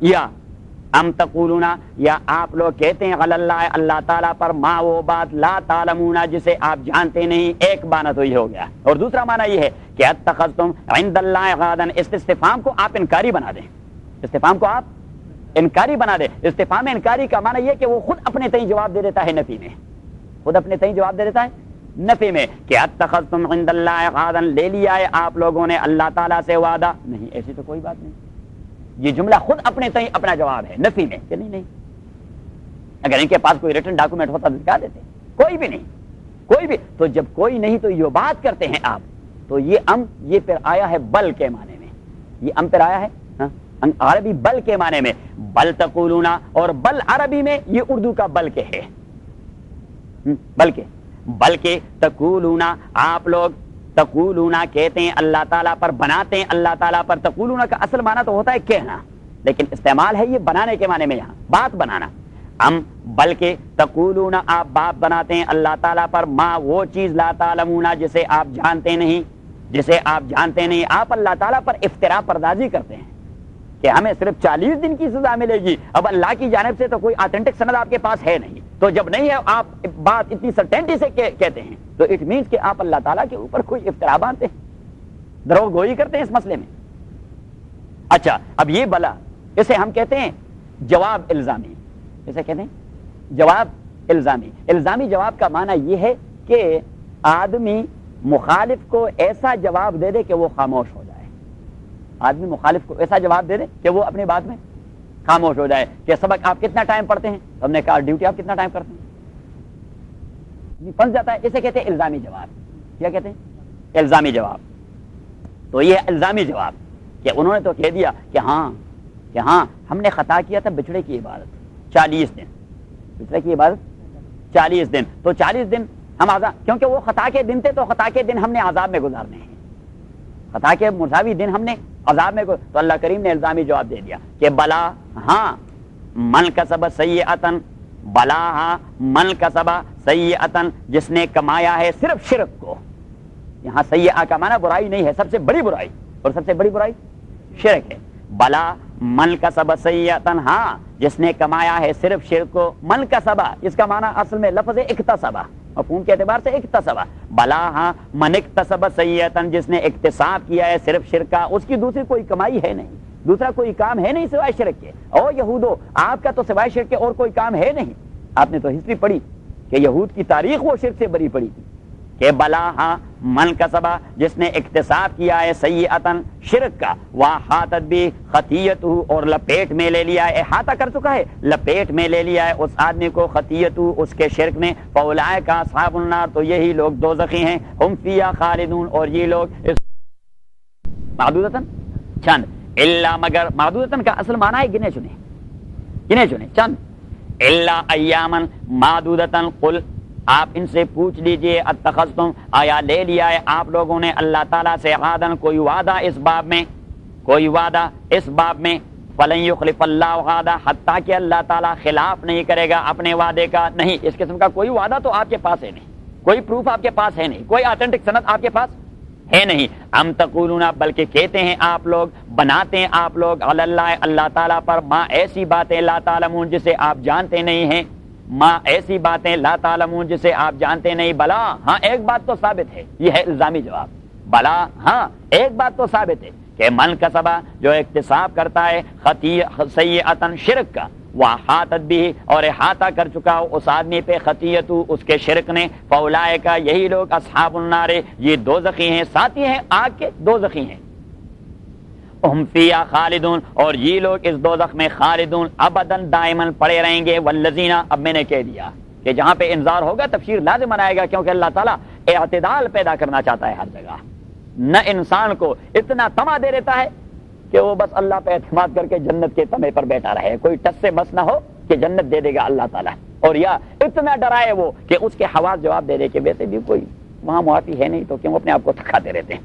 A: یا ام تقولون، یا آپ لوگ کہتے ہیں علی اللہ اللہ تعالیٰ پر ما وہ بات لا تعلمون جسے آپ جانتے نہیں، ایک معنی تو یہ ہو گیا، اور دوسرا معنی یہ ہے کہ اتخذتم عند اللہ غادن، اس استفہام کو آپ انکاری بنا دیں، استفہام کو آپ انکاری بنا دیں، استفہام انکاری کا معنی یہ کہ وہ خود اپنے تئیں جواب دے دیتا ہے نفی میں، خود اپنے تئیں جواب دے دیتا ہے نفی میں، کہ اتخذتم عند اللہ غادن، لے لیا ہے آپ لوگوں نے اللہ تعالیٰ سے وعدہ، نہیں ایسی تو کوئی بات نہیں، یہ جملہ خود اپنے تئیں اپنا جواب ہے نفی میں کہ نہیں، اگر ان کے پاس کوئی ریٹن ڈاکومنٹ ہوتا تو دکھا دیتے، کوئی بھی نہیں، کوئی بھی، تو جب کوئی نہیں تو یہ بات کرتے ہیں آپ، تو یہ یہ پھر آیا ہے بل کے معنی میں، یہ پھر آیا ہے عربی بل کے معنی میں، بل تقولون، اور بل عربی میں یہ اردو کا بل کے ہے، بلکہ تقولون، آپ لوگ تقولون کہتے ہیں اللہ تعالیٰ پر، بناتے ہیں اللہ تعالیٰ پر، تقولون کا اصل معنی تو ہوتا ہے کہنا، لیکن استعمال ہے یہ بنانے کے معنی میں، یہاں بات بنانا، بلکہ تقولون آپ بات بناتے ہیں اللہ تعالیٰ پر، ما وہ چیز لا تعلمون جسے آپ جانتے نہیں، جسے آپ جانتے نہیں، آپ اللہ تعالیٰ پر افتراء پردازی کرتے ہیں کہ ہمیں صرف 40 دن کی سزا ملے گی، اب اللہ کی جانب سے تو کوئی آتھینٹک سند آپ کے پاس ہے نہیں، تو جب نہیں ہے آپ بات اتنی سرٹینٹی سے کہتے ہیں تو اٹ مینس کہ آپ اللہ تعالیٰ کے اوپر کوئی افتراء باندھتے ہیں، دروغ گوئی کرتے ہیں اس مسئلے میں۔ اچھا اب یہ بلا، اسے ہم کہتے ہیں جواب الزامی، اسے کہتے ہیں جواب الزامی، الزامی جواب کا معنی یہ ہے کہ آدمی مخالف کو ایسا جواب دے دے کہ وہ خاموش ہو جائے، آدمی مخالف کو ایسا جواب دے دے کہ وہ اپنی بات میں خاموش ہو جائے، کہ سبق آپ کتنا ٹائم پڑھتے ہیں، ہم نے کہا ڈیوٹی آپ کتنا ٹائم کرتے ہیں، پھنس جاتا ہے، اسے کہتے ہیں الزامی جواب، کیا کہتے ہیں الزامی جواب، تو یہ الزامی جواب کہ انہوں نے تو کہہ دیا کہ ہاں ہم نے خطا کیا تھا بچڑے کی عبادت 40 دن، بچڑے کی عبادت 40 دن، تو 40 دن ہم عذاب، کیونکہ وہ خطا کے دن تھے تو خطا کے دن ہم نے عذاب میں گزارنے ہیں، خطا کے مساوی دن ہم نے عذاب میں تو اللہ کریم نے الزامی جواب دے دیا کہ بلا ہاں من کسب سیئۃً، بلا ہاں من کسب سیئۃً، جس نے کمایا ہے صرف شرک کو، یہاں سیئہ کا معنی برائی نہیں ہے، سب سے بڑی برائی، اور سب سے بڑی برائی شرک ہے، بلا من کسب سیئۃً، ہاں جس نے کمایا ہے صرف شرک کو، من کسب اس کا معنی اصل میں لفظ اکتسب، مفہوم کے اعتبار سے اکتسب، بلا ہاں من اکتسب سیئۃً، جس نے اکتساب کیا ہے صرف شرک کا، اس کی دوسری کوئی کمائی ہے نہیں، دوسرا کوئی کام ہے نہیں سوائے شرک کے، او یہودو آپ کا تو سوائے شرک کے اور کوئی کام ہے نہیں، آپ نے تو ہسٹری پڑھی کہ یہود کی تاریخ وہ شرک سے بری پڑی تھی، کہ بلا ہاں من کسبہ، جس نے اکتساب کیا ہے سیئۃً شرک کا، وَأَحَاطَتْ بِهِ خَطِیَّتُهُ، اور لپیٹ میں لے لیا ہے، احاطہ کر چکا ہے، لپیٹ میں لے لیا ہے اس آدمی کو، خطیئتُهُ اس کے شرک میں، فَأُولَٰئِکَ أَصْحَابُ النَّارِ، تو یہی لوگ دوزخی ہیں، هُمْ فِيهَا خَالِدُونَ، اور یہ لوگ معدودتاً چند، الا مگر، معدودتاً کا اصل معنی ہے گنے چنے چند، الا ایاماً معدودتاً، قل آپ ان سے پوچھ لیجئے اتخذتم، آیا لے لیا ہے آپ لوگوں نے اللہ تعالیٰ سے عہداً کوئی وعدہ اس باب میں، کوئی وعدہ اس باب میں، فلن یخلف اللہ وعدہ، حتیٰ کہ اللہ تعالیٰ خلاف نہیں کرے گا اپنے وعدے کا، نہیں اس قسم کا کوئی وعدہ تو آپ کے پاس ہے نہیں، کوئی پروف آپ کے پاس ہے نہیں، کوئی آتھینٹک سند آپ کے پاس ہے نہیں، ام تقولون بلکہ کہتے ہیں آپ لوگ، بناتے ہیں آپ لوگ علی اللہ اللہ تعالیٰ پر، ما ایسی باتیں لا تعلمون جسے آپ جانتے نہیں ہیں، ماں ایسی باتیں لا تعلمون جسے آپ جانتے نہیں، بلا ہاں ایک بات تو ثابت ہے، یہ ہے الزامی جواب، بلا ہاں ایک بات تو ثابت ہے کہ من کسبہ جو اکتساب کرتا ہے سیئۃً شرک کا، وَأَحَاطَتْ بِهِ اور احاطہ کر چکا ہو اس آدمی پہ خطیئتُ اس کے شرک نے، فَأُولَٰئِکَ یہی لوگ اصحاب النار، یہ دوزخی ہیں، ساتھی ہیں آگ کے، دوزخی ہیں، ہم فیہا خالدون، اور یہ لوگ اس دوزخ میں خالدون ابداً دائماً پڑے رہیں گے، والذین، اب میں نے کہہ دیا کہ جہاں پہ انذار ہوگا تبشیر لازم آئے گا، کیونکہ اللہ تعالیٰ اعتدال پیدا کرنا چاہتا ہے ہر جگہ، نہ انسان کو اتنا طمع دے دیتا ہے کہ وہ بس اللہ پہ اعتماد کر کے جنت کے تمے پر بیٹھا رہے، کوئی ٹس سے بس نہ ہو کہ جنت دے دے گا اللہ تعالیٰ، اور یا اتنا ڈرائے وہ کہ اس کے حواس جواب دے دے کہ ویسے بھی کوئی وہاں معافی ہے نہیں تو کیوں اپنے آپ کو تھکاتے رہتے ہیں۔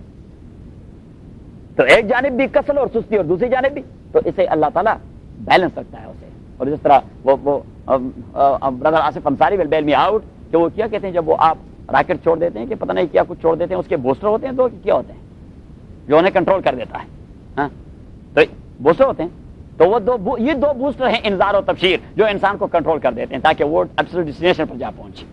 A: تو ایک جانب بھی کسل اور سستی اور دوسری جانب بھی، تو اسے اللہ تعالیٰ بیلنس رکھتا ہے اسے۔ اور جس طرح وہ برادر آصف انصاری ول بیل می آؤٹ، کہ وہ کیا کہتے ہیں جب وہ آپ راکٹ چھوڑ دیتے ہیں کہ پتہ نہیں کیا کچھ چھوڑ دیتے ہیں، اس کے بوسٹر ہوتے ہیں تو کیا ہوتے ہیں جو انہیں کنٹرول کر دیتا ہے، ہاں تو بوسٹر ہوتے ہیں، تو وہ یہ دو بوسٹر ہیں انذار اور تبشیر جو انسان کو کنٹرول کر دیتے ہیں تاکہ وہ ایبسولوٹ ڈیسٹینیشن پر جا پہنچے۔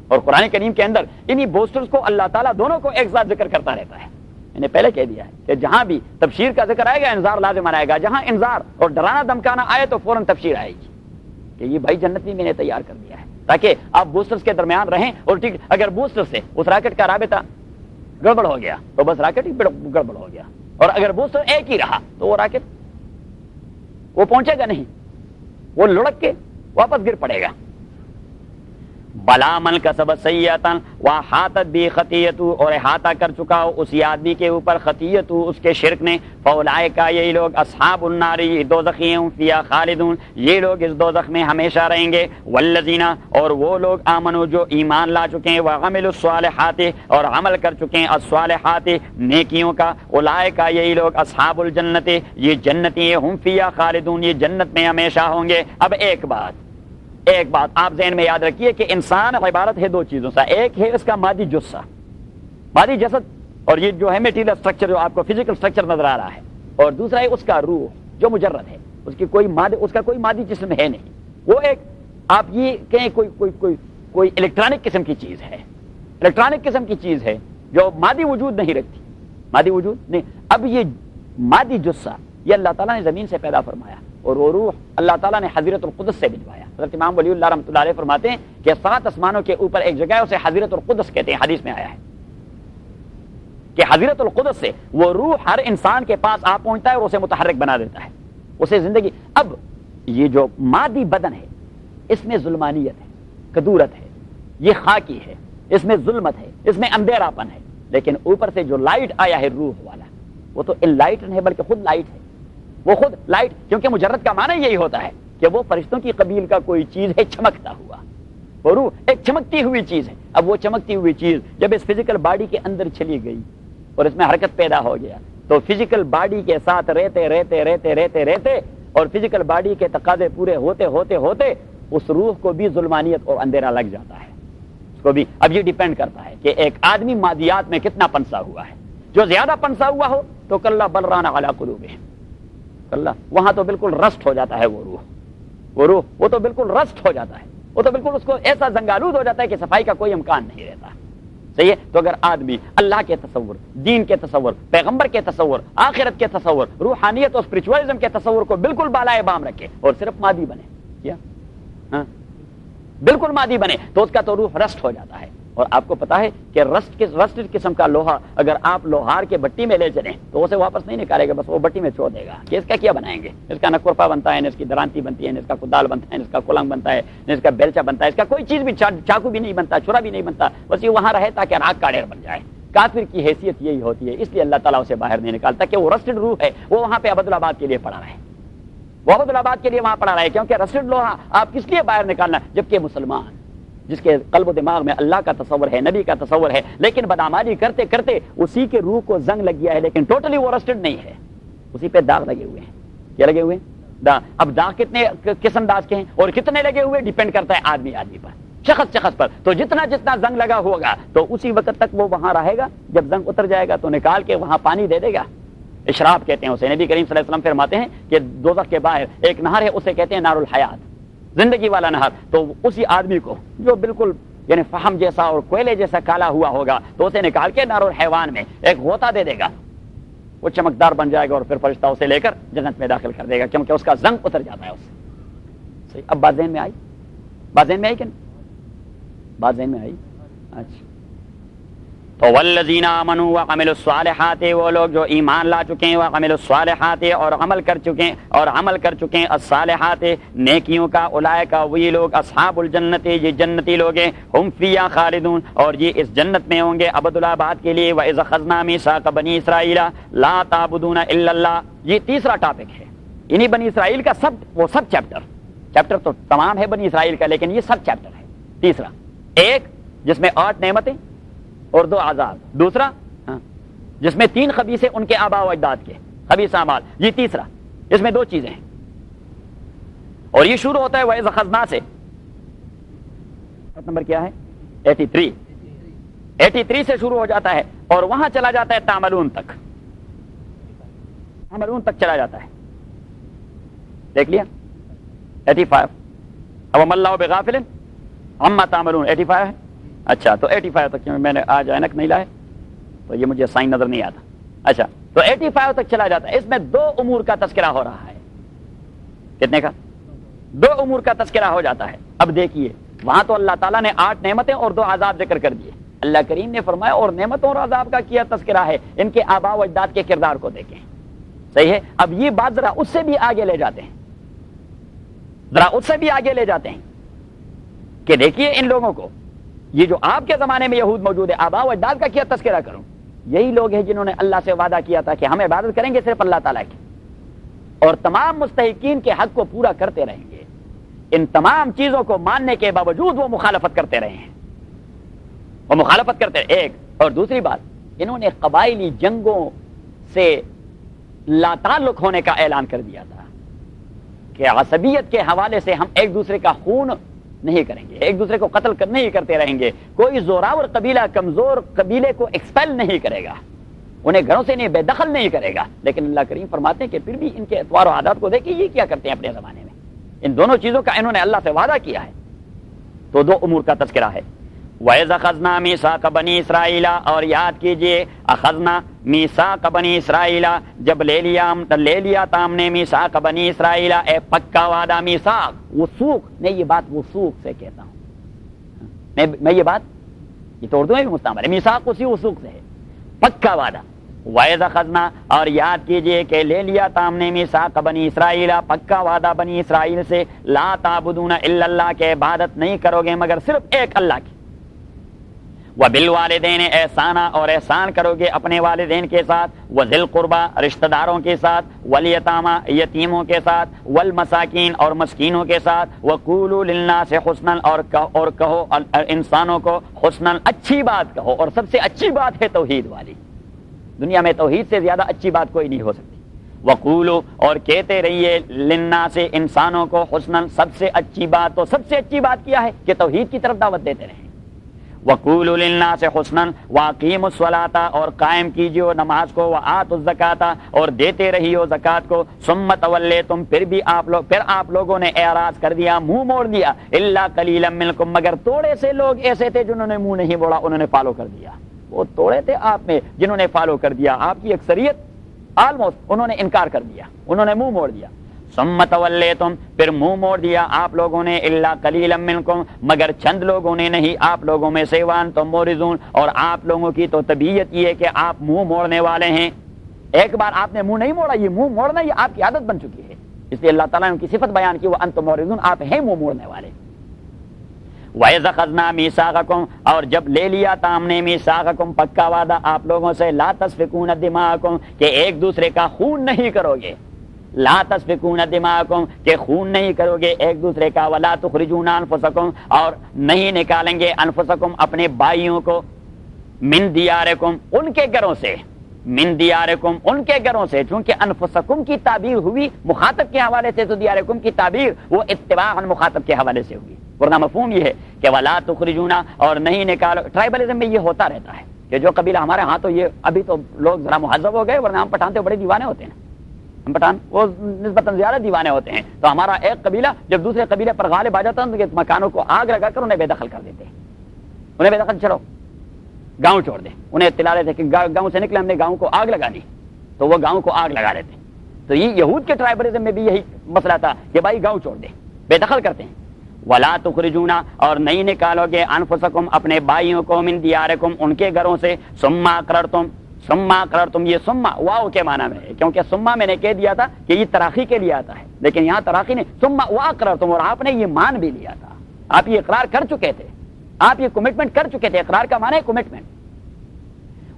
A: اور قرآن کریم کے اندر انہی بوسٹرز کو اللہ تعالیٰ دونوں کو ایک ساتھ ذکر کرتا رہتا ہے۔ میں نے پہلے کہہ دیا ہے کہ جہاں بھی تبشیر کا ذکر آئے گا انذار لازم آئے گا، جہاں انذار اور ڈرانا دھمکانا آئے تو فوراً تبشیر آئے گی کہ یہ بھائی جنت بھی میں نے تیار کر دیا ہے، تاکہ آپ بوسٹرز کے درمیان رہیں۔ اور ٹھیک اگر بوسٹر سے اس راکٹ کا رابطہ گڑبڑ ہو گیا تو بس راکٹ ہی گڑبڑ ہو گیا، اور اگر بوسٹر ایک ہی رہا تو وہ راکٹ وہ پہنچے گا نہیں، وہ لڑک کے واپس گر پڑے گا۔ بلا من کسب سیئۃ واحاطت بہ خطیئۃ، اور احاطہ کر چکا ہو اسی آدمی کے اوپر خطیئۃ اس کے شرک نے، فاولئک، یہی لوگ اصحاب النار، یہ دوزخی ہیں، فیہا خالدون، یہ لوگ اس دوزخ میں ہمیشہ رہیں گے۔ والذین، اور وہ لوگ آمنوا جو ایمان لا چکے ہیں، وعملوا الصالحات، اور عمل کر چکے ہیں الصالحات نیکیوں کا، اولئک، یہی لوگ اصحاب الجنت، یہ جنتی ہیں، ہم فیہا خالدون، یہ جنت میں ہمیشہ ہوں گے۔ اب ایک بات آپ ذہن میں یاد رکھیے کہ انسان عبارت ہے دو چیزوں سے، ایک ہے اس کا مادی جثہ، مادی جسد، اور یہ جو ہے میٹیریل سٹرکچر جو آپ کو فزیکل سٹرکچر نظر آ رہا ہے، اور دوسرا ہے اس کا روح جو مجرد ہے، اس کا کوئی مادی جسم ہے نہیں، وہ ایک آپ یہ کہیں کوئی الیکٹرانک قسم کی چیز ہے، الیکٹرانک قسم کی چیز ہے جو مادی وجود نہیں رکھتی، مادی وجود نہیں۔ اب یہ مادی جثہ یہ اللہ تعالیٰ نے زمین سے پیدا فرمایا، اور وہ روح اللہ تعالیٰ نے حضرت القدس سے بھجوایا۔ حضرت امام ولی اللہ رحمۃ اللہ علیہ فرماتے ہیں کہ 7 آسمانوں کے اوپر ایک جگہ ہے، اسے حضرت القدس کہتے ہیں، حدیث میں آیا ہے کہ حضرت القدس سے وہ روح ہر انسان کے پاس آ پہنچتا ہے اور اسے متحرک بنا دیتا ہے، اسے زندگی۔ اب یہ جو مادی بدن ہے اس میں ظلمانیت ہے، کدورت ہے، یہ خاکی ہے، اس میں ظلمت ہے، اس میں اندھیرا پن ہے، لیکن اوپر سے جو لائٹ آیا ہے روح والا، وہ تو انلائٹن ہے، بلکہ خود لائٹ ہے، وہ خود لائٹ، کیونکہ مجرد کا معنی یہی ہوتا ہے کہ وہ فرشتوں کی قبیل کا کوئی چیز ہے چمکتا ہوا، وہ روح ایک چمکتی ہوئی چیز ہے۔ اب وہ چمکتی ہوئی چیز جب اس فزیکل باڈی کے اندر چلی گئی اور اس میں حرکت پیدا ہو گیا تو فزیکل باڈی کے ساتھ رہتے اور فزیکل باڈی کے تقاضے پورے ہوتے اس روح کو بھی ظلمانیت اور اندھیرا لگ جاتا ہے، اس کو بھی۔ اب یہ ڈیپینڈ کرتا ہے کہ ایک آدمی مادیات میں کتنا پنسا ہوا ہے، جو زیادہ پنسا ہوا ہو تو کلا بل ران علی قلوبہم، کلا وہاں تو بالکل رسٹ ہو جاتا ہے وہ روح وہ تو بالکل رسٹ ہو جاتا ہے، وہ تو بالکل اس کو ایسا زنگالود ہو جاتا ہے کہ صفائی کا کوئی امکان نہیں رہتا، صحیح ہے۔ تو اگر آدمی اللہ کے تصور، دین کے تصور، پیغمبر کے تصور، آخرت کے تصور، روحانیت اور اسپرچوالزم کے تصور کو بالکل بالائے بام رکھے اور صرف مادی بنے، کیا بالکل مادی بنے، تو اس کا تو روح رسٹ ہو جاتا ہے۔ اور آپ کو پتا ہے کہ رسٹڈ قسم کا لوہا اگر آپ لوہار کے بٹی میں لے چلیں تو اسے واپس نہیں نکالے گا، بس وہ بٹی میں چھوڑ دے گا کہ اس کا کیا بنائیں گے، اس کا نہ کرپا بنتا ہے، نہ اس کی درانتی بنتی ہے، نہ اس کا کدال بنتا ہے، نہ اس کا کلنگ بنتا ہے، نہ اس کا بیلچا بنتا ہے، اس کا کوئی چیز بھی، چاقو بھی نہیں بنتا، چھرا بھی نہیں بنتا، بس یہ وہاں رہے تاکہ راک کا ڈھیر بن جائے۔ کافر کی حیثیت یہی ہوتی ہے، اس لیے اللہ تعالیٰ اسے باہر نہیں نکالتا کہ وہ رسٹڈ روح ہے، وہ وہاں پہ ابدالآباد کے لیے پڑا رہے، وہ ابدالآباد کے لیے وہاں پڑا رہے، کیونکہ رسٹڈ لوہا آپ کس لیے باہر نکالنا، جبکہ مسلمان جس کے قلب و دماغ میں اللہ کا تصور ہے، نبی کا تصور ہے، لیکن بدعمالی کرتے کرتے اسی کے روح کو زنگ لگ گیا ہے، لیکن ٹوٹلی وہ رسٹڈ نہیں ہے، اسی پہ داغ لگے ہوئے ہیں۔ کیا لگے ہوئے ہیں؟ داغ۔ اب داغ کتنے قسم انداز کے ہیں اور کتنے لگے ہوئے ڈیپینڈ کرتا ہے آدمی پر، شخص پر۔ تو جتنا زنگ لگا ہوگا تو اسی وقت تک وہ وہاں رہے گا، جب زنگ اتر جائے گا تو نکال کے وہاں پانی دے دے گا، اشراب کہتے ہیں اسے۔ نبی کریم صلی اللہ علیہ وسلم فرماتے ہیں کہ دوزخ کے باہر ایک نہر ہے، اسے کہتے ہیں نار الحیات، زندگی والا نہر۔ تو اسی آدمی کو جو بالکل یعنی فہم جیسا اور کوئلے جیسا کالا ہوا ہوگا تو اسے نکال کے نار الحیوان میں ایک غوطہ دے دے گا، وہ چمکدار بن جائے گا اور پھر فرشتہ اسے لے کر جنت میں داخل کر دے گا، کیونکہ اس کا زنگ اتر جاتا ہے اس سے۔ صحیح، اب بات ذہن میں آئی؟ بات ذہن میں آئی کہ نہیں؟ بات ذہن میں آئی؟ اچھا تو والذین آمنوا وعملوا الصالحات، وہ لوگ جو ایمان لا چکے ہیں، وعملوا الصالحات اور عمل کر چکے ہیں الصالحات نیکیوں کا، اولئک وہی لوگ اصحاب الجنت یہ جنتی لوگ ہیں، ہم فیہا خالدون اور یہ اس جنت میں ہوں گے ابد الآباد کے لیے۔ وَإِذْ أَخَذْنَا مِيثَاقَ بَنِي إِسْرَائِيلَ لَا تَعْبُدُونَ إِلَّا اللَّهَ، یہ تیسرا ٹاپک ہے، یعنی بنی اسرائیل کا وہ سب چیپٹر تو تمام ہے بنی اسرائیل کا، لیکن یہ سب چیپٹر ہے۔ تیسرا ایک جس میں 8 نعمتیں اور 2 عذاب، دوسرا جس میں 3 خبیث ان کے آباء و اجداد کے خبیث اعمال، یہ تیسرا، اس میں 2 چیزیں ہیں، اور یہ شروع ہوتا ہے وَإِذْ أَخَذْنَا سے۔ نمبر کیا ہے؟ 83 سے شروع ہو جاتا ہے اور وہاں چلا جاتا ہے تعملون تک چلا جاتا ہے، دیکھ لیا 85۔ اب اللہ بغافل عما تعملون 85 ہے، اچھا تو 85 تک میں نے آج اینک نہیں لائے تو یہ مجھے سائن نظر نہیں آتا، اچھا تو 85 تک چلا جاتا ہے۔ اس میں 2 امور کا تذکرہ ہو رہا ہے، کتنے کا؟ 2 امور کا تذکرہ ہو جاتا ہے۔ اب دیکھیے وہاں تو اللہ تعالیٰ نے 8 نعمتیں اور 2 عذاب ذکر کر دیے، اللہ کریم نے فرمایا اور نعمتوں اور عذاب کا کیا تذکرہ ہے، ان کے آباء و اجداد کے کردار کو دیکھیں، صحیح ہے۔ اب یہ بات ذرا اس سے بھی آگے لے جاتے ہیں، کہ دیکھیے ان لوگوں کو، یہ جو آپ کے زمانے میں یہود موجود ہے، آباء و اجداد کا کیا تذکرہ کروں، یہی لوگ ہیں جنہوں نے اللہ سے وعدہ کیا تھا کہ ہم عبادت کریں گے صرف اللہ تعالیٰ کی، اور تمام مستحقین کے حق کو پورا کرتے رہیں گے۔ ان تمام چیزوں کو ماننے کے باوجود وہ مخالفت کرتے رہے ہیں، ایک اور دوسری بات، انہوں نے قبائلی جنگوں سے لا تعلق ہونے کا اعلان کر دیا تھا کہ عصبیت کے حوالے سے ہم ایک دوسرے کا خون نہیں کریں گے، ایک دوسرے کو قتل نہیں کرتے رہیں گے، کوئی زوراور قبیلہ کمزور قبیلے کو ایکسپیل نہیں کرے گا، انہیں گھروں سے بے دخل نہیں کرے گا۔ لیکن اللہ کریم فرماتے ہیں کہ پھر بھی ان کے اطوار و عادات کو دیکھیں یہ کیا کرتے ہیں اپنے زمانے میں، ان دونوں چیزوں کا انہوں نے اللہ سے وعدہ کیا ہے، تو 2 امور کا تذکرہ ہے۔ وَإِذْ أَخَذْنَا مِيثَاقَ بَنِي إِسْرَائِيلَ، اور یاد کیجئے اخذنا میثاق بنی اسرائیل، جب لے لیا تھا ہم نے میثاق بنی اسرائیل، اے پکا وعدہ، میثاق وثوق، میں یہ بات وثوق سے کہتا ہوں، میں یہ بات، یہ تو اردو میں بھی مستعمل ہے، میثاق اسی وثوق سے ہے، پکا وعدہ۔ وَإِذْ أَخَذْنَا، اور یاد کیجئے کہ لے لیا تھا ہم نے میثاق بنی اسرائیل، پکا وعدہ بنی اسرائیل سے، لا تعبدون الا اللہ، کہ عبادت نہیں کرو گے مگر صرف ایک اللہ کی، وبالوالدین احسانہ، اور احسان کرو گے اپنے والدین کے ساتھ، وذی القربى رشتہ داروں کے ساتھ، والیتامى یتیموں کے ساتھ، والمساکین اور مسکینوں کے ساتھ، وقولوا للناس حسنا، اور کہو انسانوں کو حسنا، اچھی بات کہو، اور سب سے اچھی بات ہے توحید والی، دنیا میں توحید سے زیادہ اچھی بات کوئی نہیں ہو سکتی۔ وقولوا، اور کہتے رہیے، للناس انسانوں کو، حسنا سب سے اچھی بات، تو سب سے اچھی بات کیا ہے کہ توحید کی طرف دعوت دیتے رہیں۔ وقولوا للناس حسنا واقیموا الصلاۃ، اور قائم کیجیے نماز کو، وآتوا الزکاۃ، اور دیتے رہیے زکات کو، ثم تولیتم، پھر آپ لوگوں نے اعراض کر دیا، منہ موڑ دیا، الا قلیلا منکم، مگر تھوڑے سے لوگ ایسے تھے جنہوں نے منہ نہیں موڑا، انہوں نے فالو کر دیا، وہ تھوڑے تھے آپ میں جنہوں نے فالو کر دیا، آپ کی اکثریت آلموسٹ انہوں نے انکار کر دیا، انہوں نے منہ موڑ دیا۔ ثم تولیتم، پھر منہ موڑ دیا آپ لوگوں نے، الا قلیلا منکم، مگر چند لوگوں نے نہیں آپ لوگوں میں سے، وانتم معرضون، اور آپ لوگوں کی تو طبیعت یہ ہے کہ آپ منہ موڑنے والے ہیں، ایک بار آپ نے منہ نہیں موڑا، یہ منہ موڑنا یہ آپ کی عادت بن چکی ہے، اس لیے اللہ تعالیٰ نے ان کی صفت بیان کی، وانتم معرضون، آپ ہیں منہ موڑنے والے۔ وَإِذْ أَخَذْنَا مِيثَاقَكُمْ، اور جب لے لیا تھا ہم نے میثاقکم، پکا وعدہ آپ لوگوں سے، لا تسفکون دماءکم، کہ ایک دوسرے کا خون نہیں کرو گے، لا تسفکون دماءکم، کہ خون نہیں کرو گے ایک دوسرے کا، ولا تخرجون انفسکم، اور نہیں نکالیں گے انفسکم اپنے بھائیوں کو، من دیارکم، ان کے گھروں سے، من دیارکم، ان کے گھروں سے، چونکہ انفسکم کی تعبیر ہوئی مخاطب کے حوالے سے، تو دیارکم کی تعبیر وہ اتباعا مخاطب کے حوالے سے ہوگی، ورنہ مفہوم یہ ہے کہ ولا تخرجون، اور نہیں نکالو۔ ٹرائبلزم میں یہ ہوتا رہتا ہے کہ جو قبیلہ ہمارے ہاں، تو یہ ابھی تو لوگ ذرا مہذب ہو گئے، ورنہ ہم پٹھان تو بڑے دیوانے ہوتے ہیں، ہم پٹھان وہ نسبتاً زیادہ دیوانے ہوتے ہیں، تو ہمارا ایک قبیلہ جب دوسرے قبیلے پر غالب آ جاتا ہے تو مکانوں کو آگ لگا کر انہیں بے دخل کر دیتے ہیں، انہیں بے دخل، چلو گاؤں چھوڑ دیں، انہیں اطلاع دیتے کہ گاؤں سے نکلے، ہم نے گاؤں کو آگ لگا دی، تو وہ گاؤں کو آگ لگا دیتے ہیں۔ تو یہ یہود کے ٹرائبلزم میں بھی یہی مسئلہ تھا کہ بھائی گاؤں چھوڑ دیں، بے دخل کرتے ہیں۔ ولا تخرجونا اور نہیں نکالو گے انفسکم اپنے بھائیوں کو من دیارکم ان کے گھروں سے ثم اقررتم یہ ثم واو کے معنی میں ہے کیونکہ ثم میں نے کہہ دیا تھا کہ یہ تراخی کے لیے آتا ہے لیکن یہاں تراخی نہیں ثم واقررتم اور آپ نے یہ مان بھی لیا تھا آپ یہ اقرار کر چکے تھے آپ یہ کمٹمنٹ کر چکے تھے اقرار کا معنی ہے کمٹمنٹ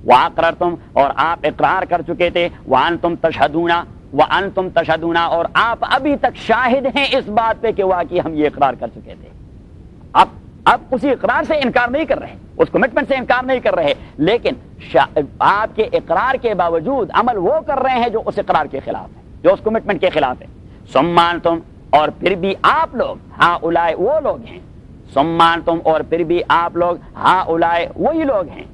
A: واقررتم اور آپ اقرار کر چکے تھے وانتم تشہدون اور آپ ابھی تک شاہد ہیں اس بات پہ کہ واقعی ہم یہ اقرار کر چکے تھے اب اسی اقرار سے انکار نہیں کر رہے اس کمٹمنٹ سے انکار نہیں کر رہے لیکن آپ کے اقرار کے باوجود عمل وہ کر رہے ہیں جو اس اقرار کے خلاف ہے جو اس کمٹمنٹ کے خلاف ہے ثم انتم اور پھر بھی آپ لوگ ہؤلاء وہ لوگ ہیں ثم انتم اور پھر بھی آپ لوگ ہؤلاء وہی لوگ ہیں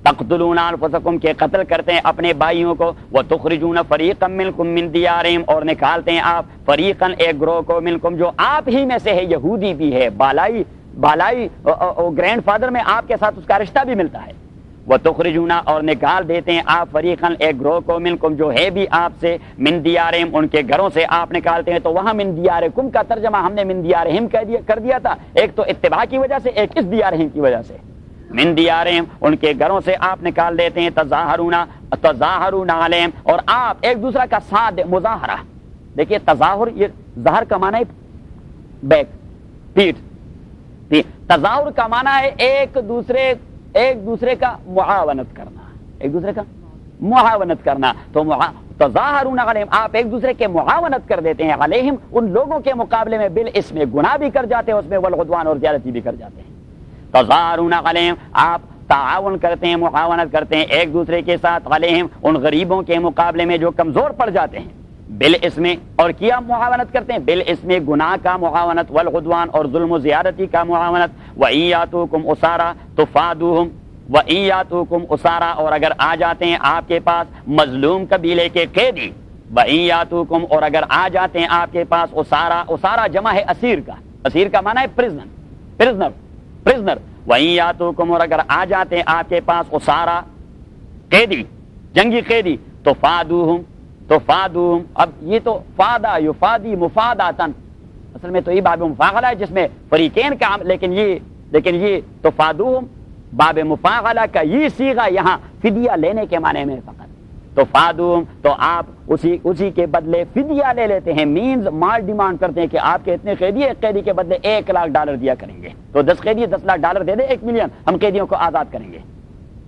A: تقتلون انفسکم کے قتل کرتے ہیں اپنے بھائیوں کو وتخرجون فریقا منکم من دیارہم اور نکالتے ہیں آپ فریقا ایک گروہ کو منکم جو آپ ہی میں سے ہے یہودی بھی ہے بالائی گرینڈ فادر میں آپ کے ساتھ اس کا رشتہ بھی ملتا ہے وتخرجون اور نکال دیتے ہیں آپ فریقا ایک گروہ کو منکم جو ہے بھی آپ سے من دیارہم ان کے گھروں سے آپ نکالتے ہیں تو وہاں من دیارکم کا ترجمہ ہم نے من دیارہم کر دیا تھا ایک تو اتباع کی وجہ سے ایک اس دیارہم کی وجہ سے من دیارہم ان کے گھروں سے آپ نکال دیتے ہیں تظاہرون علیہم اور آپ ایک دوسرا کا ساتھ مظاہرہ دیکھیے تظاہر یہ ظاہر کا معنی ہے بیک پیٹ تظاہر کا معنی ہے ایک دوسرے کا معاونت کرنا تو تظاہرون علیہم آپ ایک دوسرے کے معاونت کر دیتے ہیں علیہم ان لوگوں کے مقابلے میں بالاسم گناہ بھی کر جاتے ہیں اس میں والعدوان اور زیادتی بھی کر جاتے ہیں تظاہرون علیہم آپ تعاون کرتے ہیں معاونت کرتے ہیں ایک دوسرے کے ساتھ علیہم ان غریبوں کے مقابلے میں جو کمزور پڑ جاتے ہیں بالاسم اور کیا معاونت کرتے ہیں بالاسم گناہ کا معاونت والعدوان اور ظلم و زیادتی کا معاونت وَإِن يَأْتُوكُمْ أُسَارَىٰ تُفَادُوهُمْ وَإِن يَأْتُوكُمْ أُسَارَىٰ اور اگر آ جاتے ہیں آپ کے پاس مظلوم قبیلے کے قیدی وَإِن يَأْتُوكُمْ اور اگر آ جاتے ہیں آپ کے پاس اسارا جمع ہے اسیر کا معنی ہے پرزنر وَإِن يَأْتُوكُمْ اور اگر آ جاتے ہیں آپ کے پاس اسارا قیدی جنگی قیدی تو فادوہم اب یہ تو فادا یفادی مفاداتن اصل میں تو یہ باب مفاعلہ ہے جس میں فریقین کا لیکن یہ تو فادوہم باب مفاعلہ کا یہ صیغہ یہاں فدیہ لینے کے معنی میں فقط تو فادوہم تو آپ اسی کے بدلے فدیہ لے لیتے ہیں مینز مال ڈیمانڈ کرتے ہیں کہ آپ کے اتنے قیدی ایک قیدی کے بدلے $1,00,000 دیا کریں گے تو 10 قیدی $10,00,000 دے دیں 1 ملین ہم قیدیوں کو آزاد کریں گے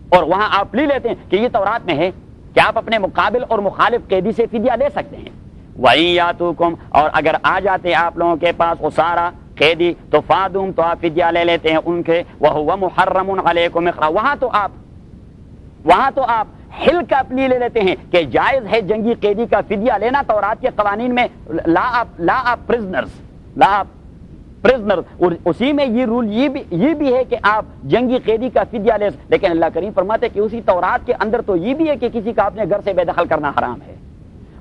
A: اور وہاں آپ لی لیتے ہیں کہ یہ تورات میں ہے کہ آپ اپنے مقابل اور مخالف قیدی سے فدیہ لے سکتے ہیں وَإِن يَأْتُوكُمْ اور اگر آ جاتے آپ لوگوں کے پاس اسارا قیدی تو فادوہم تو آپ فدیہ لے لیتے ہیں ان کے وَهُوَ مُحَرَّمٌ عَلَيْكُمْ وہاں تو آپ حل کا اپنی لے لیتے ہیں کہ جائز ہے جنگی قیدی کا فدیہ لینا تورات کے قوانین میں لا آپ پرزنر اور اسی میں یہ رول یہ بھی ہے کہ آپ جنگی قیدی کا فدیہ لے لیکن اللہ کریم فرماتے کہ اسی تورات کے اندر تو یہ بھی ہے کہ کسی کا اپنے گھر سے بے دخل کرنا حرام ہے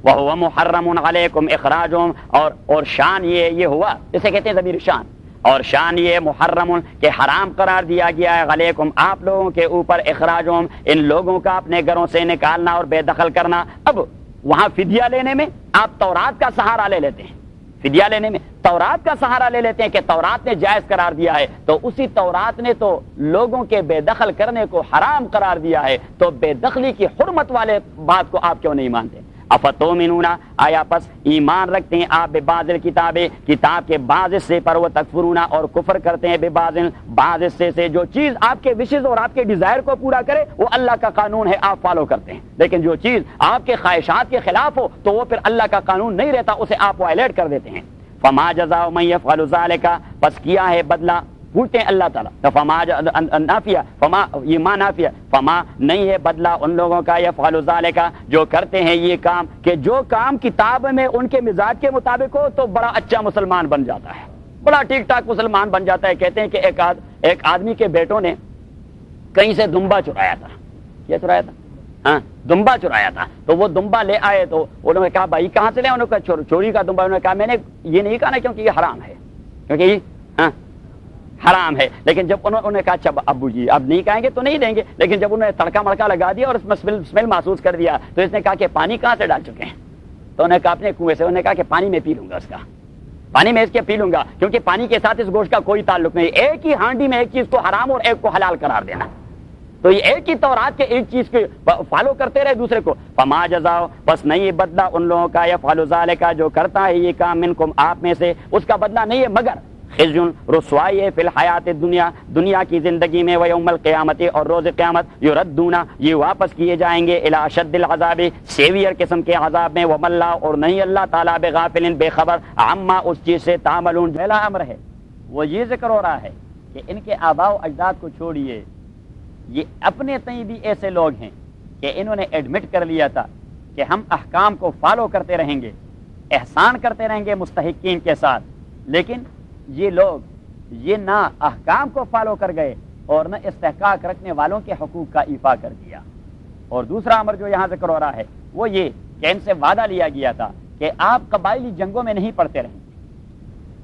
A: وَهُوَ مُحَرَّمٌ عَلَيْكُمْ إِخْرَاجُهُمْ اور شان یہ ہوا اسے کہتے ہیں ضمیر شان اور شان یہ محرم کہ حرام قرار دیا گیا ہے علیکم آپ لوگوں کے اوپر اخراجہم ان لوگوں کا اپنے گھروں سے نکالنا اور بے دخل کرنا اب وہاں فدیہ لینے میں آپ تورات کا سہارا لے لیتے ہیں فدیہ لینے میں تورات کا سہارا لے لیتے ہیں کہ تورات نے جائز قرار دیا ہے تو اسی تورات نے تو لوگوں کے بے دخل کرنے کو حرام قرار دیا ہے تو بے دخلی کی حرمت والے بات کو آپ کیوں نہیں مانتے افتؤمنون آیا پس ایمان رکھتے ہیں آپ ببعض الکتاب کتاب کے بعض حصے پر وہ تکفرون اور کفر کرتے ہیں بعض حصے سے جو چیز آپ کے وشز اور آپ کے ڈیزائر کو پورا کرے وہ اللہ کا قانون ہے آپ فالو کرتے ہیں لیکن جو چیز آپ کے خواہشات کے خلاف ہو تو وہ پھر اللہ کا قانون نہیں رہتا اسے آپ وائلیٹ کر دیتے ہیں فما جزاء من يفعل ذلك پس کیا ہے بدلہ پوچھتے ہیں اللہ تعالیٰ فما نہیں ہے بدلہ ان لوگوں کا یفعل ذلک جو کرتے ہیں یہ کام کہ جو کام کتاب میں ان کے مزاج کے مطابق ہو تو بڑا اچھا مسلمان بن جاتا ہے بڑا ٹھیک ٹھاک مسلمان بن جاتا ہے کہتے ہیں کہ ایک آدمی کے بیٹوں نے کہیں سے دمبا چرایا تھا کیا چرایا تھا ہاں دمبا چرایا تھا تو وہ دمبا لے آئے تو انہوں نے کہا بھائی کہاں سے لے انہوں نے کہا چوری کا دمبا انہوں نے کہا میں نے یہ نہیں کہا نا کیونکہ یہ حرام ہے کیونکہ یہ حرام ہے لیکن جب انہوں نے کہا اچھا ابو جی اب نہیں کہیں گے تو نہیں دیں گے لیکن جب انہوں نے تڑکا مڑکا لگا دیا اور اس میں اسمیل محسوس کر دیا تو اس نے کہا کہ پانی کہاں سے ڈال چکے ہیں تو انہوں نے کہا اپنے کنویں سے انہوں نے کہا کہ پانی میں پی لوں گا اس کا پانی میں اس کے پی لوں گا کیونکہ پانی کے ساتھ اس گوشت کا کوئی تعلق نہیں. ایک ہی ہانڈی میں ایک چیز کو حرام اور ایک کو حلال قرار دینا. تو یہ ایک ہی تورات کے ایک چیز کو فالو کرتے رہے دوسرے کو. فما جزاؤ بس نہیں بدلہ ان لوگوں کا یفعل ذلک جو کرتا ہے یہ کام منکم آپ میں سے, اس کا بدلہ نہیں ہے مگر خزی رسوائی ہے فی الحیات دنیا, دنیا کی زندگی میں, و یوم القیامت اور روز قیامت یردون یہ واپس کیے جائیں گے الی اشد العذاب سیویئر قسم کے عذاب میں, وما اللہ اور نہیں اللہ تعالیٰ بغافل بے خبر عما اس چیز سے تعملون. پہلا امر ہے وہ یہ ذکر ہو رہا ہے کہ ان کے آباء و اجداد کو چھوڑیے, یہ اپنے تئیں بھی ایسے لوگ ہیں کہ انہوں نے ایڈمٹ کر لیا تھا کہ ہم احکام کو فالو کرتے رہیں گے, احسان کرتے رہیں گے مستحقین کے ساتھ, لیکن یہ لوگ یہ نہ احکام کو فالو کر گئے اور نہ استحقاق رکھنے والوں کے حقوق کا ایفا کر دیا. اور دوسرا امر جو یہاں ذکر ہو رہا ہے وہ یہ کہ ان سے وعدہ لیا گیا تھا کہ آپ قبائلی جنگوں میں نہیں پڑتے رہیں گے,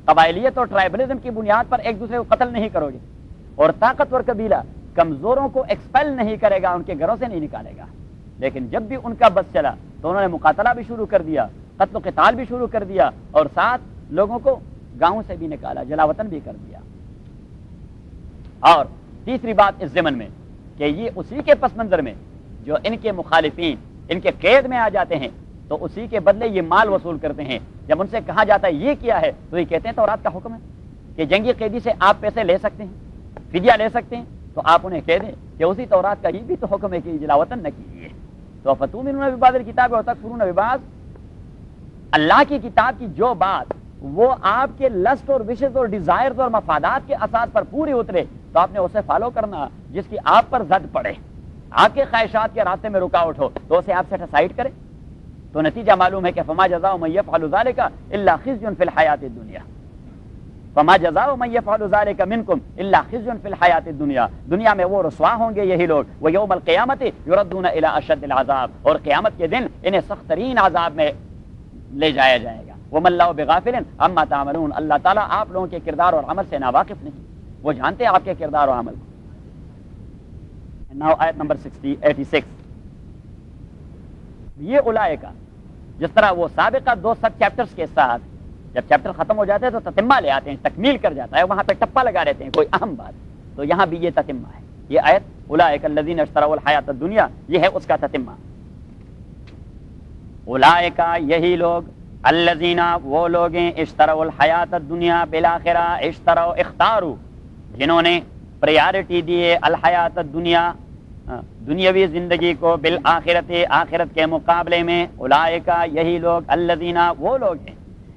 A: قبائلیت اور ٹرائبلزم کی بنیاد پر ایک دوسرے کو قتل نہیں کرو گے, اور طاقتور قبیلہ کمزوروں کو ایکسپیل نہیں کرے گا, ان کے گھروں سے نہیں نکالے گا. لیکن جب بھی ان کا بس چلا تو انہوں نے مقاتلہ بھی شروع کر دیا, قتل و قتال بھی شروع کر دیا, اور ساتھ لوگوں کو گاؤں سے بھی نکالا, جلا وطن بھی کر دیا. اور تیسری بات اس ضمن میں کہ یہ اسی کے پس منظر میں جو ان کے مخالفین ان کے قید میں آ جاتے ہیں تو اسی کے بدلے یہ مال وصول کرتے ہیں. جب ان سے کہا جاتا ہے یہ کیا ہے تو یہ کہتے ہیں تورات کا حکم ہے کہ جنگی قیدی سے آپ پیسے لے سکتے ہیں, فدیہ لے سکتے ہیں, تو آپ انہیں کہہ دیں کہ اسی تورات کا یہ بھی تو حکم ہے کہ جلا وطن نہ کیجیے. تو فتؤمنون ببعض الکتاب وتکفرون ببعض, اللہ کی کتاب کی جو بات وہ آپ کے لسٹ اور وشز اور ڈیزائرز اور مفادات کے اساس پر پوری اترے تو آپ نے اسے فالو کرنا. جس کی آپ پر زد پڑے, آپ کے خواہشات کے راستے میں رکاوٹ ہو تو اسے آپ سیٹ اسائڈ کریں. تو نتیجہ معلوم ہے کہ فما جزاء من یفعل ذلک الا خزی فی الحیات الدنیا, فما جزاء من یفعل ذلک منکم الا خزی فی الحیات الدنیا, دنیا میں وہ رسوا ہوں گے یہی لوگ, ویوم القیامت یردون الی اشد العذاب, اور قیامت کے دن انہیں سخت ترین عذاب میں لے جایا جائے گا. وما اللہ بغافل عما تعملون, اللہ تعالیٰ آپ لوگوں کے کردار اور عمل سے ناواقف نہیں, وہ جانتے ہیں آپ کے کردار اور عمل کو. Now آیت نمبر 86, یہ اولئک جس طرح وہ سابقہ 2 سب چیپٹرز کے ساتھ جب چیپٹر ختم ہو جاتے ہیں تو تتمہ لے آتے ہیں, تکمیل کر جاتا ہے, وہاں پہ ٹپا لگا دیتے ہیں کوئی اہم بات, تو یہاں بھی یہ تتمہ ہے. یہ آیت اولئک الذین اشتروا الحیات الدنیا یہ ہے اس کا تتمہ. اولئک یہی لوگ, الذین وہ لوگ ہیں, اشتروا الحیات الدنیا بالآخرہ, اشتروا اختاروا جنہوں نے پریارٹی دی ہے الحیات الدنیا دنیاوی زندگی کو, بالآخرت آخرت کے مقابلے میں. اولئک یہی لوگ, الذین وہ لوگ ہیں,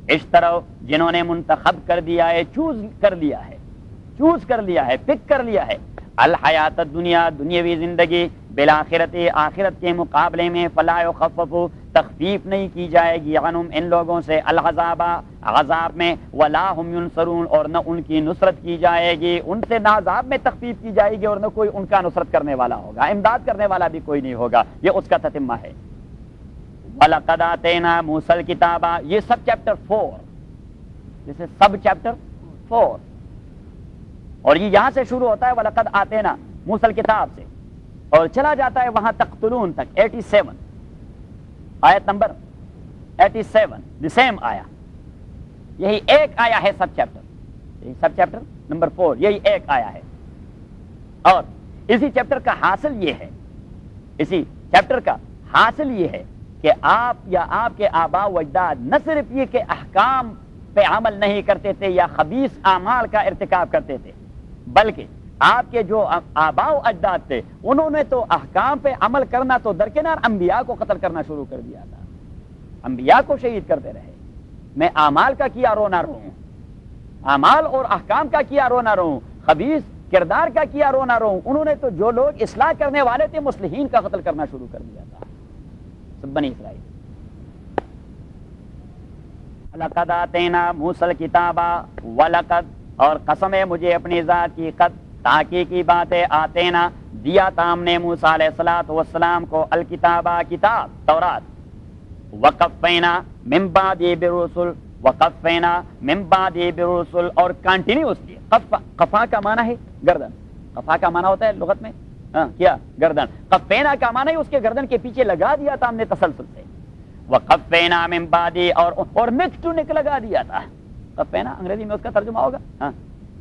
A: اشتروا جنہوں نے منتخب کر دیا ہے, چوز کر لیا ہے, پک کر لیا ہے الحیات الدنیا دنیاوی زندگی, بالآخرت آخرت کے مقابلے میں. فلا یخفف تخفیف نہیں کی جائے گی عنہم ان لوگوں سے, العذاب عذاب میں, ولا هم ینصرون اور نہ ان کی نصرت کی جائے گی, ان سے نہ عذاب میں تخفیف کی جائے گی اور نہ کوئی ان کا نصرت کرنے والا ہوگا, امداد کرنے والا بھی کوئی نہیں ہوگا. یہ اس کا تتمہ ہے. وَلَقَدْ آتَيْنَا مُوسَى الْكِتَابَ, یہ سب چیپٹر 4, جسے سب چیپٹر 4, اور یہ یہاں سے شروع ہوتا ہے وَلَقَدْ آتَيْنَا مُوسَى الْكِتَاب سے اور چلا جاتا ہے وہاں تقتلون تک, 87 آیت نمبر 87, دی سیم آیا. یہی ایک آیا ہے سب چیپٹر, یہی سب چیپٹر نمبر 4 یہی ایک آیا ہے. اور اسی چیپٹر کا حاصل یہ ہے, اسی چیپٹر کا حاصل یہ ہے کہ آپ یا آپ کے آباء و اجداد نہ صرف یہ کہ احکام پہ عمل نہیں کرتے تھے یا خبیث اعمال کا ارتکاب کرتے تھے, بلکہ آپ کے جو آباء و اجداد تھے انہوں نے تو احکام پہ عمل کرنا تو درکنار انبیاء کو قتل کرنا شروع کر دیا تھا, انبیاء کو شہید کرتے رہے. میں اعمال کا کیا رو نہ رہوں, اعمال اور احکام کا کیا رو نہ رہوں, خبیث کردار کا کیا رو نہ رہوں. انہوں نے تو جو لوگ اصلاح کرنے والے تھے مصلحین کا قتل کرنا شروع کر دیا تھا, سب بنی اسرائیل. لقد آتینا موسیٰ الکتاب, ولقد اور قسم ہے مجھے اپنی ذات کی, قد تحقیقی بات ہے, آتینا دیا تھا ہم نے موسیٰ علیہ الصلوۃ والسلام کو, الکتابہ کتاب تورات, وقفینا من بعدہ بالرسل, وقفینا من بعدہ بالرسل اور کنٹینیوسلی. قفا کا معنی ہے گردن, قفا کا معنی ہوتا ہے لغت میں کیا گردن, قفینا کا معنی ہے اس کے گردن کے پیچھے لگا دیا تھا ہم نے تسلسل سے. وقفینا من بعدہ اور نیک ٹو نیک لگا دیا تھا, قفینا انگریزی میں اس کا ترجمہ ہوگا ہاں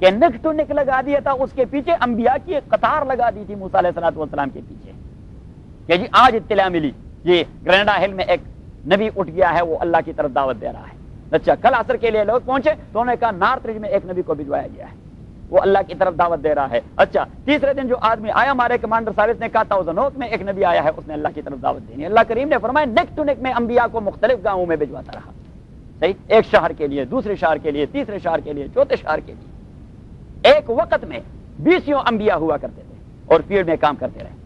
A: کہ نک ٹو نک لگا دیا تھا اس کے پیچھے، انبیاء کی ایک قطار لگا دی تھی موسیٰ علیہ الصلوۃ والسلام کے پیچھے کہ جی آج اطلاع ملی یہ گرینڈا ہل میں ایک نبی اٹھ گیا ہے، وہ اللہ کی طرف دعوت دے رہا ہے۔ اچھا کل عصر کے لیے لوگ پہنچے تو انہوں نے کہا نارتھ ریج میں ایک نبی کو بھجوایا گیا ہے، وہ اللہ کی طرف دعوت دے رہا ہے۔ اچھا تیسرے دن جو آدمی آیا ہمارے کمانڈر صاحب نے کہا تاؤزنوک میں ایک نبی آیا ہے، اس نے اللہ کی طرف دعوت دینی ہے۔ اللہ کریم نے فرمایا نیک ٹو نیک میں انبیاء کو مختلف گاؤں میں بھجواتا رہا، صحیح، ایک شہر کے لیے، دوسرے شہر کے لیے، تیسرے شہر کے لیے، چوتھے شہر کے لیے۔ ایک وقت میں 20 انبیاء ہوا کرتے تھے اور فیلڈ میں کام کرتے رہے۔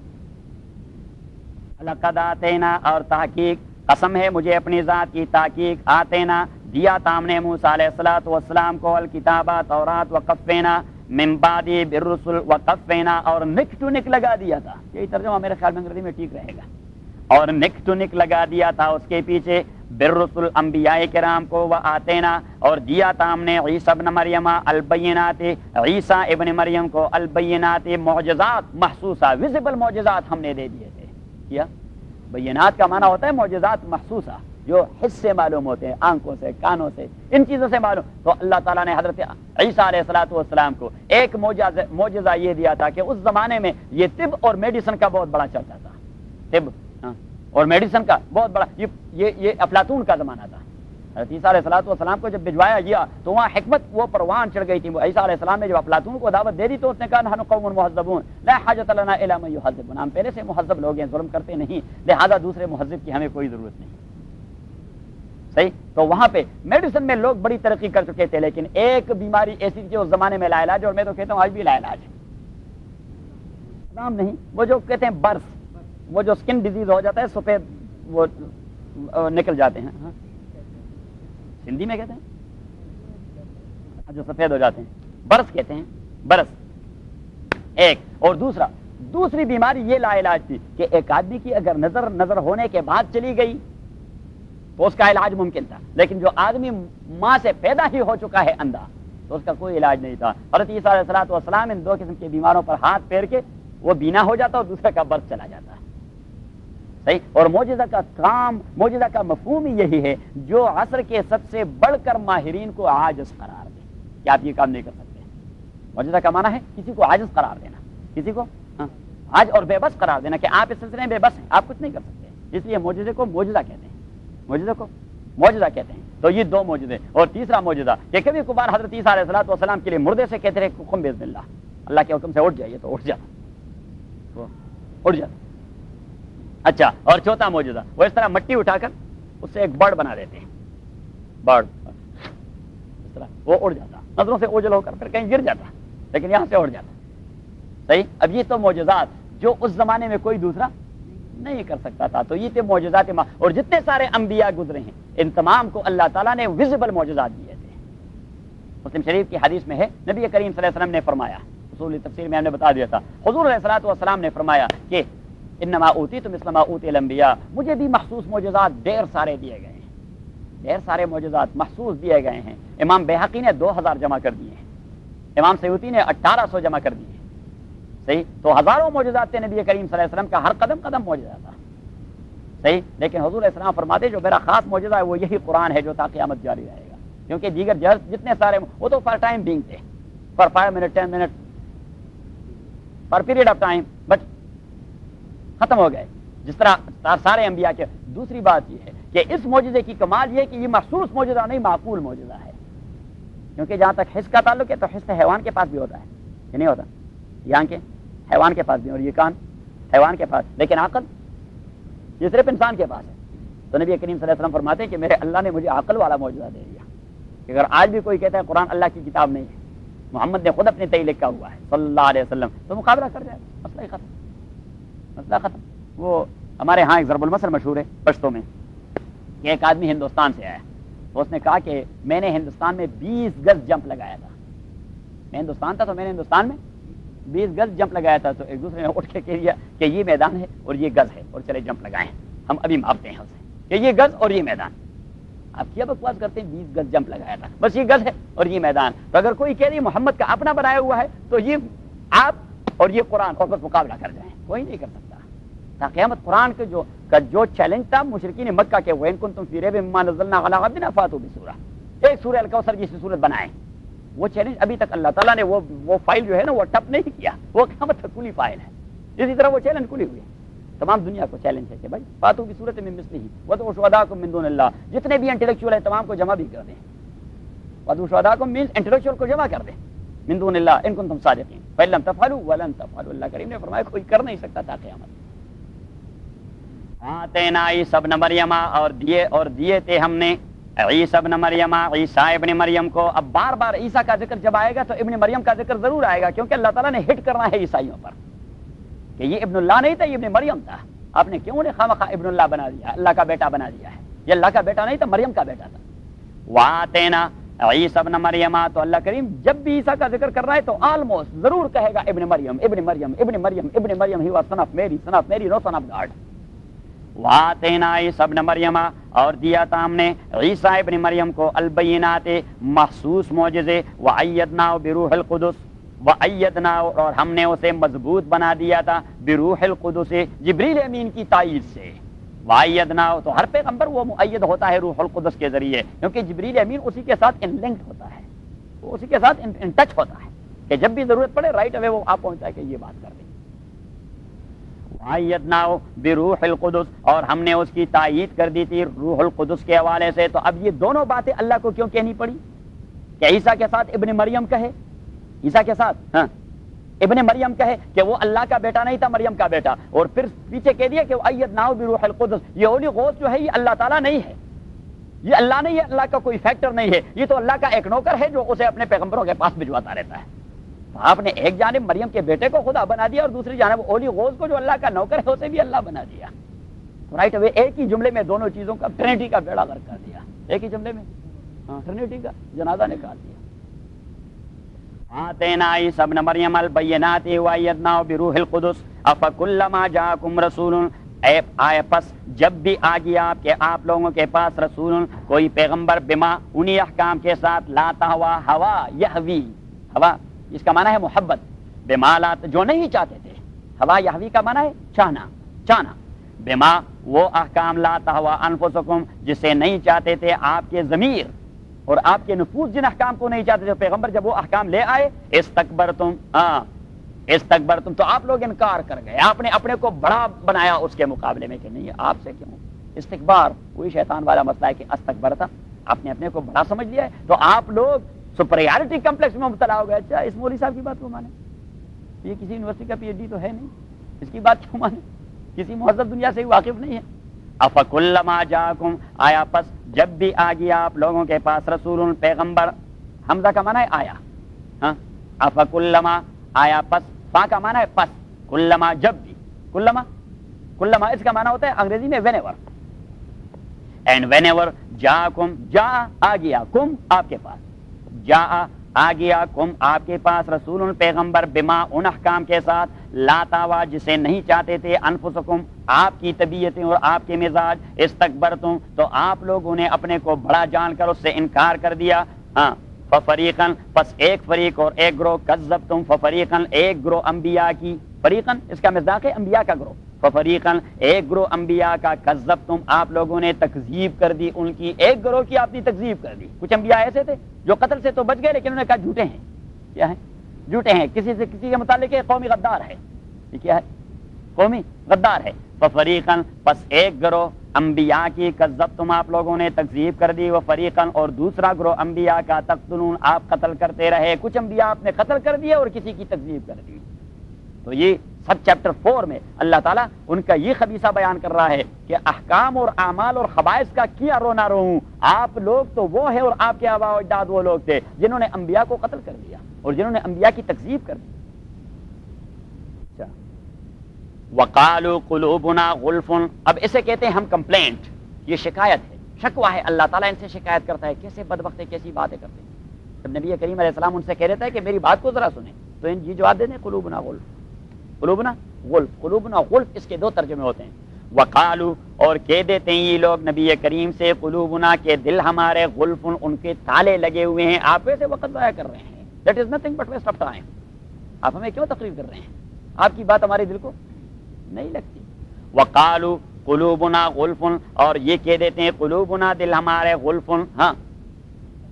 A: لقد آتینا، اور تحقیق قسم ہے مجھے اپنی ذات کی، تحقیق آتینا دیا تھا ہم نے موسیٰ علیہ الصلوۃ والسلام کو الکتابہ تورات، وقفینا من بعد بالرسل، وقفینا اور نک ٹو نک لگا دیا تھا، یہی ترجمہ میرے خیال میں انگریزی میں ٹھیک رہے گا، اور نک ٹو نک لگا دیا تھا اس کے پیچھے بالرسل انبیاء کرام کو، وآتینا اور دیا تھا ہم نے عیسیٰ ابن مریم البینات، عیسیٰ ابن مریم کو البینات معجزات محسوسہ، ویزیبل معجزات ہم نے دے دیے تھے۔ کیا بینات کا معنی ہوتا ہے معجزات محسوسہ، جو حس سے معلوم ہوتے ہیں، آنکھوں سے، کانوں سے، ان چیزوں سے معلوم۔ تو اللہ تعالیٰ نے حضرت عیسیٰ علیہ الصلوۃ والسلام کو ایک معجزہ یہ دیا تھا کہ اس زمانے میں یہ طب اور میڈیسن کا بہت بڑا چلتا تھا، طب اور میڈیسن کا بہت بڑا، یہ افلاطون کا زمانہ تھا۔ حضرت عیسیٰ علیہ الصلوۃ والسلام کو جب بھجوایا گیا تو وہاں حکمت وہ پروان چڑھ گئی تھی۔ عیسیٰ علیہ السلام نے جب افلاطون کو دعوت دے دی تو اس نے کہا نحن قوم مہذبون لا حاجۃ لنا الی من یہذبنا، ہم پہلے سے مہذب لوگ ہیں، ظلم کرتے نہیں، لہذا دوسرے مہذب کی ہمیں کوئی ضرورت نہیں، صحیح۔ تو وہاں پہ میڈیسن میں لوگ بڑی ترقی کر چکے تھے، لیکن ایک بیماری ایسی تھی اس زمانے میں لا علاج، اور میں تو کہتا ہوں آج بھی لا علاج ہے، نام نہیں، وہ جو کہتے ہیں برس، وہ جو سکن ڈیزیز ہو جاتا ہے، سفید وہ نکل جاتے ہیں، ہندی میں کہتے ہیں جو سفید ہو جاتے ہیں، برس کہتے ہیں، برس ایک۔ اور دوسری بیماری یہ لا علاج تھی کہ ایک آدمی کی اگر نظر ہونے کے بعد چلی گئی تو اس کا علاج ممکن تھا، لیکن جو آدمی ماں سے پیدا ہی ہو چکا ہے اندھا تو اس کا کوئی علاج نہیں تھا۔ حضرت عیسیٰ علیہ الصلوۃ والسلام ان دو قسم کے بیماروں پر ہاتھ پھیر کے وہ بینا ہو جاتا اور دوسرے کا برس چلا جاتا ہے، صحیح۔ اور معجزہ کا کام، معجزہ کا مفہوم ہی یہی ہے جو عصر کے سب سے بڑھ کر ماہرین کو عاجز قرار دے کہ آپ یہ کام نہیں کر سکتے۔ معجزہ کا معنی ہے کسی کو عاجز قرار دینا، کسی کو عاجز اور بے بس قرار دینا کہ آپ اس سلسلے میں بے بس ہیں، آپ کچھ نہیں کر سکتے، اس لیے معجزے کو معجزہ کہتے ہیں، معجزے کو معجزہ کہتے ہیں۔ تو یہ دو معجزے، اور تیسرا معجزہ کہ کبھی کبھار حضرت عیسیٰ علیہ الصلوۃ والسلام کے لیے مردے سے کہتے رہے قم باذن اللہ، اللہ کے حکم سے اٹھ جائیے تو اٹھ جاتا، اٹھ جاتا۔ اچھا، اور چوتھا معجزہ وہ اس طرح مٹی اٹھا کر اس سے ایک برڈ بنا دیتے ہیں، برڈ اس طرح وہ اڑ جاتا، نظروں سے اوجھل ہو کر پھر کہیں گر جاتا، لیکن یہاں سے اڑ جاتا، صحیح۔ اب یہ تو معجزات جو اس زمانے میں کوئی دوسرا نہیں کر سکتا تھا، تو یہ تھے معجزات اور جتنے سارے انبیاء گزرے ہیں ان تمام کو اللہ تعالیٰ نے ویزیبل معجزات دیے تھے۔ مسلم شریف کی حدیث میں ہے نبی کریم صلی اللہ علیہ وسلم نے فرمایا، اصول تفسیر میں ہم نے بتا دیا تھا، حضور علیہ الصلوۃ والسلام نے فرمایا کہ انما اوتیت مثل ما اوتی الانبیاء، مجھے بھی مخصوص معجزات ڈھیر سارے دیے گئے ہیں، ڈھیر سارے معجزات مخصوص دیے گئے ہیں۔ امام بیہقی نے 2000 جمع کر دیے ہیں، امام سیوطی نے 1800 جمع کر دیے ہیں، صحیح۔ تو ہزاروں معجزات تھے نبی کریم صلی اللہ علیہ وسلم کا، ہر قدم قدم معجزہ تھا، صحیح۔ لیکن حضور علیہ السلام فرماتے جو میرا خاص معجزہ ہے وہ یہی قرآن ہے جو تا قیامت جاری رہے گا، کیونکہ دیگر جتنے سارے وہ تو فار ٹائم بینگ تھے، for 5 minute 10 minute for period of time, but ختم ہو گئے جس طرح سارے انبیاء کے۔ دوسری بات یہ ہے کہ اس معجزے کی کمال یہ ہے کہ یہ مخصوص معجزہ نہیں، معقول معجزہ ہے، کیونکہ جہاں تک حس کا تعلق ہے تو حس حیوان کے پاس بھی ہوتا ہے، یہ نہیں ہوتا، یہ آنکھیں حیوان کے پاس بھی اور یہ کان حیوان کے پاس، لیکن عقل یہ صرف انسان کے پاس ہے۔ تو نبی کریم صلی اللہ علیہ وسلم فرماتے ہیں کہ میرے اللہ نے مجھے عقل والا معجزہ دے دیا کہ اگر آج بھی کوئی کہتا ہے قرآن اللہ کی کتاب نہیں ہے، محمد نے خود اپنے تئیں لکھا ہوا ہے صلی اللہ علیہ وسلم، تو مقابلہ کر جائے، مسئلہ ہی ختم، مسئلہ ختم۔ وہ ہمارے ہاں ایک ضرب المثل مشہور ہے پشتوں میں کہ ایک آدمی ہندوستان سے آیا تو اس نے کہا کہ میں نے ہندوستان میں 20 گز جمپ لگایا تھا، میں ہندوستان تھا تو میں نے ہندوستان میں 20 گز جمپ لگایا تھا۔ تو ایک دوسرے نے اٹھ کے کہہ دیا کہ یہ میدان ہے اور یہ گز ہے اور چلے جمپ لگائیں، ہم ابھی ماپتے ہیں اسے کہ یہ گز اور یہ میدان۔ آپ کیا بکواس کرتے ہیں، 20 گز جمپ لگایا تھا، بس یہ گز ہے اور یہ میدان۔ تو اگر کوئی کہہ رہی محمد کا اپنا بنایا ہوا ہے تو یہ آپ اور یہ قرآن اور بس مقابلہ کر جائیں، کوئی نہیں کر سکتا۔ تا قیامت قرآن کے جو چیلنج تھا مشرکین مکہ کے، وَإِن كُنتُمْ فِي رَيْبٍ مِّمَّا نَزَّلْنَا عَلَىٰ عَبْدِنَا فَأْتُوا بِسُورَةٍ، ایک سورہ الکوثر جیسی صورت بنائیں. وہ چیلنج ابھی تک اللہ تعالیٰ نے وہ فائل جو ہے نا وہ ٹپ نہیں کیا, وہ قیامت تک کھلی فائل ہے. اسی طرح وہ چیلنج کھلی ہوئی ہے, تمام دنیا کو چیلنج ہے کہ بھائی فاتو کی صورت میں مثلہ وادعوا شہداءکم من دون اللہ, جتنے بھی انٹلیکچوئل ہیں تمام کو جمع بھی کر دیں. وادعوا شہداءکم مینس انٹلیکچوئل کو جمع کر دیں, من دون اللہ ان کنتم صادقین فإن لم تفعلوا ولن تفعلوا. اللہ کریم نے فرمایا کوئی کر نہیں سکتا تا قیامت. آتینا عیسی ابن مریم, اور دیے تھے ہم نے عیسی ابن مریم, عیسیٰ ابن مریم کو. اب بار بار عیسیٰ کا ذکر جب آئے گا تو ابن مریم کا ذکر ضرور آئے گا, کیونکہ اللہ تعالیٰ نے ہٹ کرنا ہے عیسائیوں پر کہ یہ ابن اللہ نہیں تھا, یہ ابن مریم تھا. آپ نے کیوں انہیں خواہ ابن اللہ بنا دیا, اللہ کا بیٹا بنا دیا ہے. یہ اللہ کا بیٹا نہیں تھا, مریم کا بیٹا تھا. وآتینا عیسی ابن مریم, تو اللہ کریم جب بھی عیسیٰ کا ذکر کر رہا ہے تو آلموسٹ ضرور کہے گا ابن مریم ابن مریم ابن مریم ابن مریم, ہی واز سن آف میری نو سن آف گاڈ. وآتینا عیسی ابن مریم, اور دیا تھا ہم نے عیسیٰ ابن مریم کو البینات, محسوس معجزے. وأیدناہ بروح القدس, وأیدناہ, اور ہم نے اسے مضبوط بنا دیا تھا بروح القدس, جبریل امین کی تائید سے. وأیدناہ, تو ہر پیغمبر وہ مؤید ہوتا ہے روح القدس کے ذریعے, کیونکہ جبریل امین اسی کے ساتھ ان لنکڈ ہوتا ہے, وہ اسی کے ساتھ ان ٹچ ہوتا ہے کہ جب بھی ضرورت پڑے رائٹ اوے وہ آپ پہنچتا ہے کہ یہ بات کر دیں. وأیدناہ بروح القدس, اور ہم نے اس کی تائید کر دی تھی روح القدس کے حوالے سے. تو اب یہ دونوں باتیں اللہ کو کیوں کہنی پڑی کہ عیسیٰ کے ساتھ ابن مریم کہے, عیسیٰ کے ساتھ ابن مریم کہے کہ وہ اللہ کا بیٹا نہیں تھا, مریم کا بیٹا, اور پھر پیچھے کہہ دیا کہ وأیدناہ بروح القدس. یہ ہولی غوث جو ہے یہ اللہ تعالیٰ نہیں ہے, یہ اللہ نہیں ہے, اللہ کا کوئی فیکٹر نہیں ہے, یہ تو اللہ کا ایک نوکر ہے جو اسے اپنے پیغمبروں کے پاس بھجواتا رہتا ہے. تو آپ نے ایک جانب مریم کے بیٹے کو خدا بنا دیا اور دوسری جانب اولی غوث کو جو اللہ کا نوکر ہے اسے بھی اللہ بنا دیا. رائٹ اوے ایک ہی جملے میں دونوں چیزوں کا ٹرینٹی کا بیڑا غرق کر دیا, ایک ہی جملے میں ٹرینٹی کا جنازہ نکال دیا. آتینا عیسی ابن مریم البینات وأیدناہ بروح القدس افکلما جاءکم رسول, آئے پس جب بھی آ گیا آپ لوگوں کے پاس رسول, کوئی پیغمبر, بما انہی احکام کے ساتھ, لا تہوی ہوا یہوی, ہوا اس کا معنی ہے محبت, بما لا جو نہیں چاہتے تھے, ہوا یہوی کا معنی ہے چاہنا, چاہنا. بما وہ احکام, لا تہوی انفسکم جسے نہیں چاہتے تھے آپ کے ضمیر اور آپ کے نفوس, جن احکام کو نہیں چاہتے تھے پیغمبر جب وہ احکام لے آئے, استکبرتم, استکبرتم, تو آپ لوگ انکار کر گئے, آپ نے اپنے کو بڑا بنایا اس کے مقابلے میں کہ نہیں آپ سے کیوں. استکبار وہی شیطان والا مسئلہ ہے کہ استکبرتا, آپ نے اپنے کو بڑا سمجھ لیا ہے, تو آپ لوگ سپریارٹی کمپلیکس میں مبتلا ہو گئے. اچھا اس مولوی صاحب کی بات کو مانے, یہ کسی یونیورسٹی کا پی ایچ ڈی تو ہے نہیں, اس کی بات کیوں مانے, کسی مہذب دنیا سے واقف نہیں ہے. افکلما جاءکم, آیا پس جب بھی آ گیا آپ لوگوں کے پاس رسول پیغمبر, حمزہ کا معنی ہے آیا, افکلما آیا پس, فا کا معنی ہے پس, کلما جب بھی, کلما, کلما اس کا معنی ہوتا ہے انگریزی میں whenever, and whenever جاءکم, جا آ گیا, کم آپ کے پاس, جا آ گیا کم آپ کے پاس رسول پیغمبر, بما ان احکام کے ساتھ, لا تہوی جسے نہیں چاہتے تھے, انفسکم آپ کی طبیعتیں اور آپ کے مزاج, استکبرتم تو آپ لوگوں نے اپنے کو بڑا جان کر اس سے انکار کر دیا. ففریقاً پس ایک فریق اور ایک گروہ, کذبتم ففریقاً ایک گروہ انبیاء کی, فریقاً اس کا مصداق ہے انبیاء کا گروہ, ففریقاً ایک گروہ انبیاء کا, کذبتم آپ لوگوں نے تکذیب کر دی ان کی, ایک گروہ کی آپ نے تکذیب کر دی. کچھ انبیاء ایسے تھے جو قتل سے تو بچ گئے لیکن انہوں نے کہا جھوٹے ہیں, کیا ہے جھوٹے ہیں, کسی سے کسی کے متعلق قومی غدار ہے, یہ کیا ہے قومی غدار ہے. ففریقاً پس ایک گروہ انبیاء کی, کذبتم آپ لوگوں نے تکذیب کر دی, وفریقاً اور دوسرا گروہ انبیاء کا, تقتلون آپ قتل کرتے رہے, کچھ انبیاء آپ نے قتل کر دیا اور کسی کی تکذیب کر دی. تو یہ سب چیپٹر 4 میں اللہ تعالیٰ ان کا یہ خبیثہ بیان کر رہا ہے کہ احکام اور اعمال اور خبائث کا کیا رونا رو ہوں, آپ لوگ تو وہ ہیں اور آپ کے آباء و اجداد وہ لوگ تھے جنہوں نے انبیاء کو قتل کر دیا اور جنہوں نے انبیاء کی تکذیب کر دی. وقالوا قلوبنا غلف, اب اسے کہتے ہیں ہم کمپلینٹ, یہ شکایت ہے, شکوہ ہے, اللہ تعالیٰ ان سے شکایت کرتا ہے, کیسے بدبخت ہے, کیسی باتیں کرتے ہیں. جب نبی کریم علیہ السلام ان سے کہہ رہتا ہے کہ میری بات کو ذرا سنیں, تو ان یہ جواب دیتے ہیں قلوبنا غلف, قلوبنا غلف, قلوبنا غلف, اس کے دو ترجمے ہوتے ہیں. وقالوا اور کہہ دیتے ہیں یہ لوگ نبی کریم سے, قلوبنا کے دل ہمارے, غلف ان کے تالے لگے ہوئے ہیں, آپ ویسے وقت ضائع کر رہے ہیں, that is nothing but waste of time, آپ ہمیں کیوں تقریر کر رہے ہیں, آپ کی بات ہمارے دل کو نہیں لگتی. وقالوا قلوبنا غلف, اور یہ کہہ دیتے ہیں قلوبنا دل ہمارے, غلف, ہاں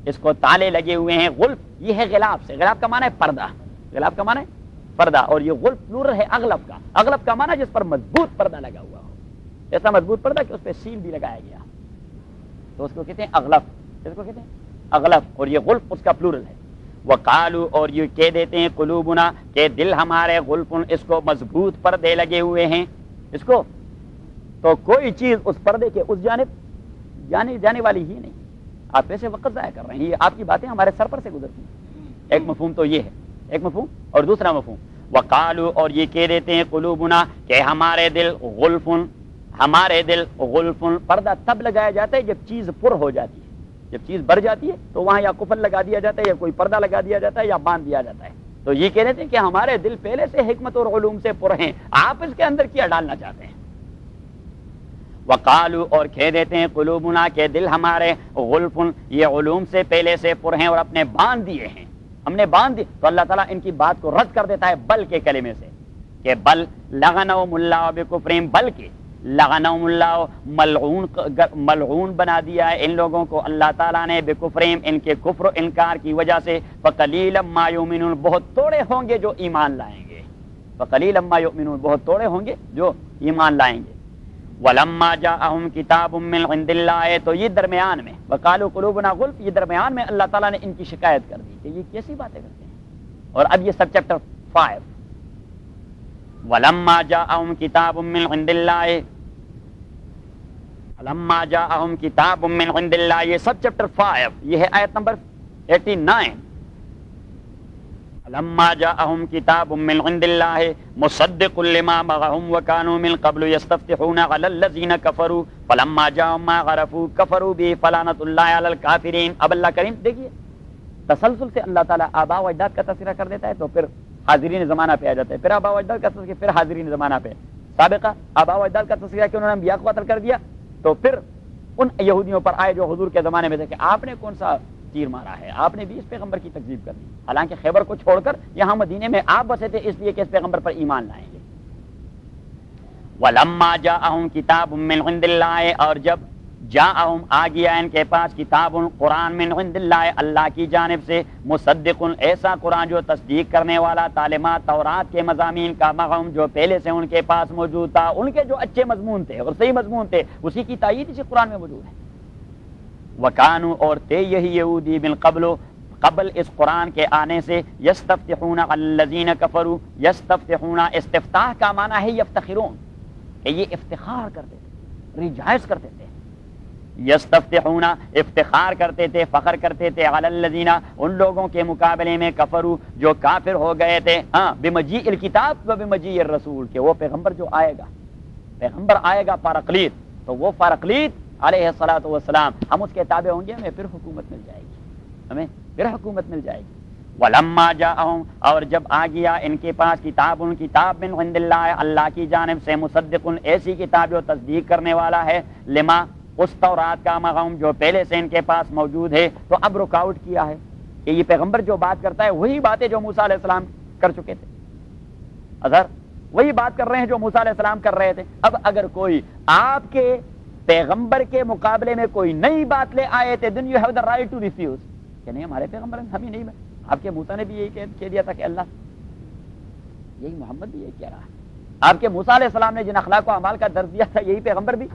A: اس کو تالے لگے ہوئے ہیں. غلف یہ ہے غلاف سے, غلاف کا معنی ہے پردہ, غلاف کا معنی ہے پردہ, اور یہ غلف پلورل ہے اغلب کا. اغلب کا معنی جس پر مضبوط پردہ لگا ہوا ہو, ایسا مضبوط پردہ کہ اس پہ سیل بھی لگایا گیا, تو اس کو کہتے ہیں اغلف. اس کو کہتے ہیں اغلف, اور یہ غلف اس کا پلورل ہے. وقالو اور یہ کہہ دیتے ہیں قلوبنا کہ دل ہمارے غلف, اس کو مضبوط پردے لگے ہوئے ہیں. اس کو تو کوئی چیز اس پردے کے اس جانب جانے والی ہی نہیں. آپ ویسے وقت ضائع کر رہے ہیں, یہ آپ کی باتیں ہمارے سر پر سے گزرتی ہیں. ایک مفہوم تو یہ ہے, ایک مفہوم, اور دوسرا مفہوم وقالو اور یہ کہہ دیتے ہیں قلوبنا کہ ہمارے دل غلف, ہمارے دل غلف. پردہ تب لگایا جاتا ہے جب چیز پر ہو جاتی ہے, جب چیز بھر جاتی ہے تو وہاں یا کفن لگا دیا جاتا ہے, یا کوئی پردہ لگا دیا جاتا ہے, یا باندھ دیا جاتا ہے. تو یہ کہہ دیتے ہیں کہ ہمارے دل پہلے سے حکمت اور علوم سے پر ہیں, آپ اس کے اندر کیا ڈالنا چاہتے ہیں. وقالو اور کہہ دیتے ہیں قلوبنا کہ دل ہمارے غلف, یہ علوم سے پہلے سے پر ہیں اور اپنے باندھ دیے ہیں, ہم نے باندھ دی. تو اللہ تعالیٰ ان کی بات کو رد کر دیتا ہے بل کے کلمے سے, کہ بل لعنہم اللہ بکفرہم, بلکہ لعنہم اللہ ملعون بنا دیا ہے ان لوگوں کو اللہ تعالیٰ نے بکفرہم, ان کے کفر و انکار کی وجہ سے. فقلیلا ما یؤمنون, بہت تھوڑے ہوں گے جو ایمان لائیں گے. فقلیلا ما یؤمنون, بہت تھوڑے ہوں گے جو ایمان لائیں گے. ولما جاءہم کتاب من عند اللہ, تو یہ درمیان میں وقالوا قلوبنا غلف, یہ درمیان میں اللہ تعالیٰ نے ان کی شکایت کر دی کہ یہ کیسی باتیں کرتے ہیں. اور اب یہ سب چیپٹر 5, ولما جاءہم کتاب من عند اللہ, ولما جاءہم کتاب من عند اللہ, یہ سب چیپٹر 5, یہ ہے آیت نمبر 89. لما جاءہم کتاب من عند اللہ مصدق لما معہم وکانوا من قبل یستفتحون علی الذین کفروا فلما جاءہم ما عرفوا کفروا به فلعنۃ اللہ علی الکافرین. اب اللہ کریم دیکھیے تسلسل سے اللہ تعالیٰ آباء و اجداد کا تذکرہ کر دیتا ہے, تو پھر حاضرین زمانہ پہ آ جاتا ہے, پھر آباء و اجداد کا تذکرہ, پھر حاضرین زمانہ پہ. سابقہ آباء و اجداد کا تذکرہ کہ انہوں نے انبیاء کو قتل کر دیا, تو پھر ان یہودیوں پر آئے جو حضور کے زمانے میں تھے کہ آپ نے کون سا تیر مارا ہے, آپ نے بھی اس پیغمبر کی تکذیب کر دی, حالانکہ خیبر کو چھوڑ کر یہاں مدینے میں آپ بسے تھے اس لیے کہ اس پیغمبر پر ایمان لائیں گے. وَلَمَّا جَاءَهُمْ كِتَابٌ مِّنْ عِندِ اللَّهِ, اور جب جاءہم آ گیا ان کے پاس کتاب قرآن من عند اللہ, اللہ کی جانب سے, مصدق ایسا قرآن جو تصدیق کرنے والا تعلیمات تورات کے مضامین کا, مغم جو پہلے سے ان کے پاس موجود تھا, ان کے جو اچھے مضمون تھے اور صحیح مضمون تھے اسی کی تائید اسی قرآن میں موجود ہے. وکانو اور تھے یہی یہودی من قبل اس قرآن کے آنے سے, یستفتحون علی الذین کفروا, یستفتحون استفتاح کا معنی ہے یفتخرون, کہ یہ افتخار کرتے تھے, ریجائز کرتے تھے. یستفتحون افتخار کرتے تھے, فخر کرتے تھے, علی الذین ان لوگوں کے مقابلے میں, کفروا جو کافر ہو گئے تھے, ہاں بمجیء الکتاب و بمجیء الرسول, کہ وہ پیغمبر جو آئے گا, پیغمبر آئے گا پارقلیت, تو وہ پارقلیت علیہ الصلوۃ والسلام, ہم اس کے تابع ہوں گے, ہمیں پھر حکومت مل جائے گی, ہمیں پھر حکومت مل جائے گی. ولما جاءہم اور جب آ گیا ان کے پاس کتاب من عند اللہ, اللہ کی جانب سے, مصدق ایسی کتاب جو تصدیق کرنے والا ہے, لما اس تورات کا, مغم جو پہلے سے ان کے پاس موجود ہے. تو اب رک آؤٹ کیا ہے کہ یہ پیغمبر جو بات کرتا ہے وہی باتیں جو موسیٰ علیہ السلام کر چکے تھے, اظہر وہی بات کر رہے ہیں جو موسیٰ علیہ السلام کر رہے تھے. اب اگر کوئی آپ کے پیغمبر کے مقابلے میں کوئی نئی بات لے آئے تھے, then you have the right to refuse, کہ نہیں ہمارے پیغمبر ہم ہی نہیں, آپ کے موسیٰ نے بھی یہی کہہ دیا تھا کہ اللہ, یہی محمد بھی یہی کہہ رہا ہے. آپ کے موسیٰ علیہ السلام نے جن اخلاق و اعمال کا درس دیا تھا, یہی پیغمبر بھی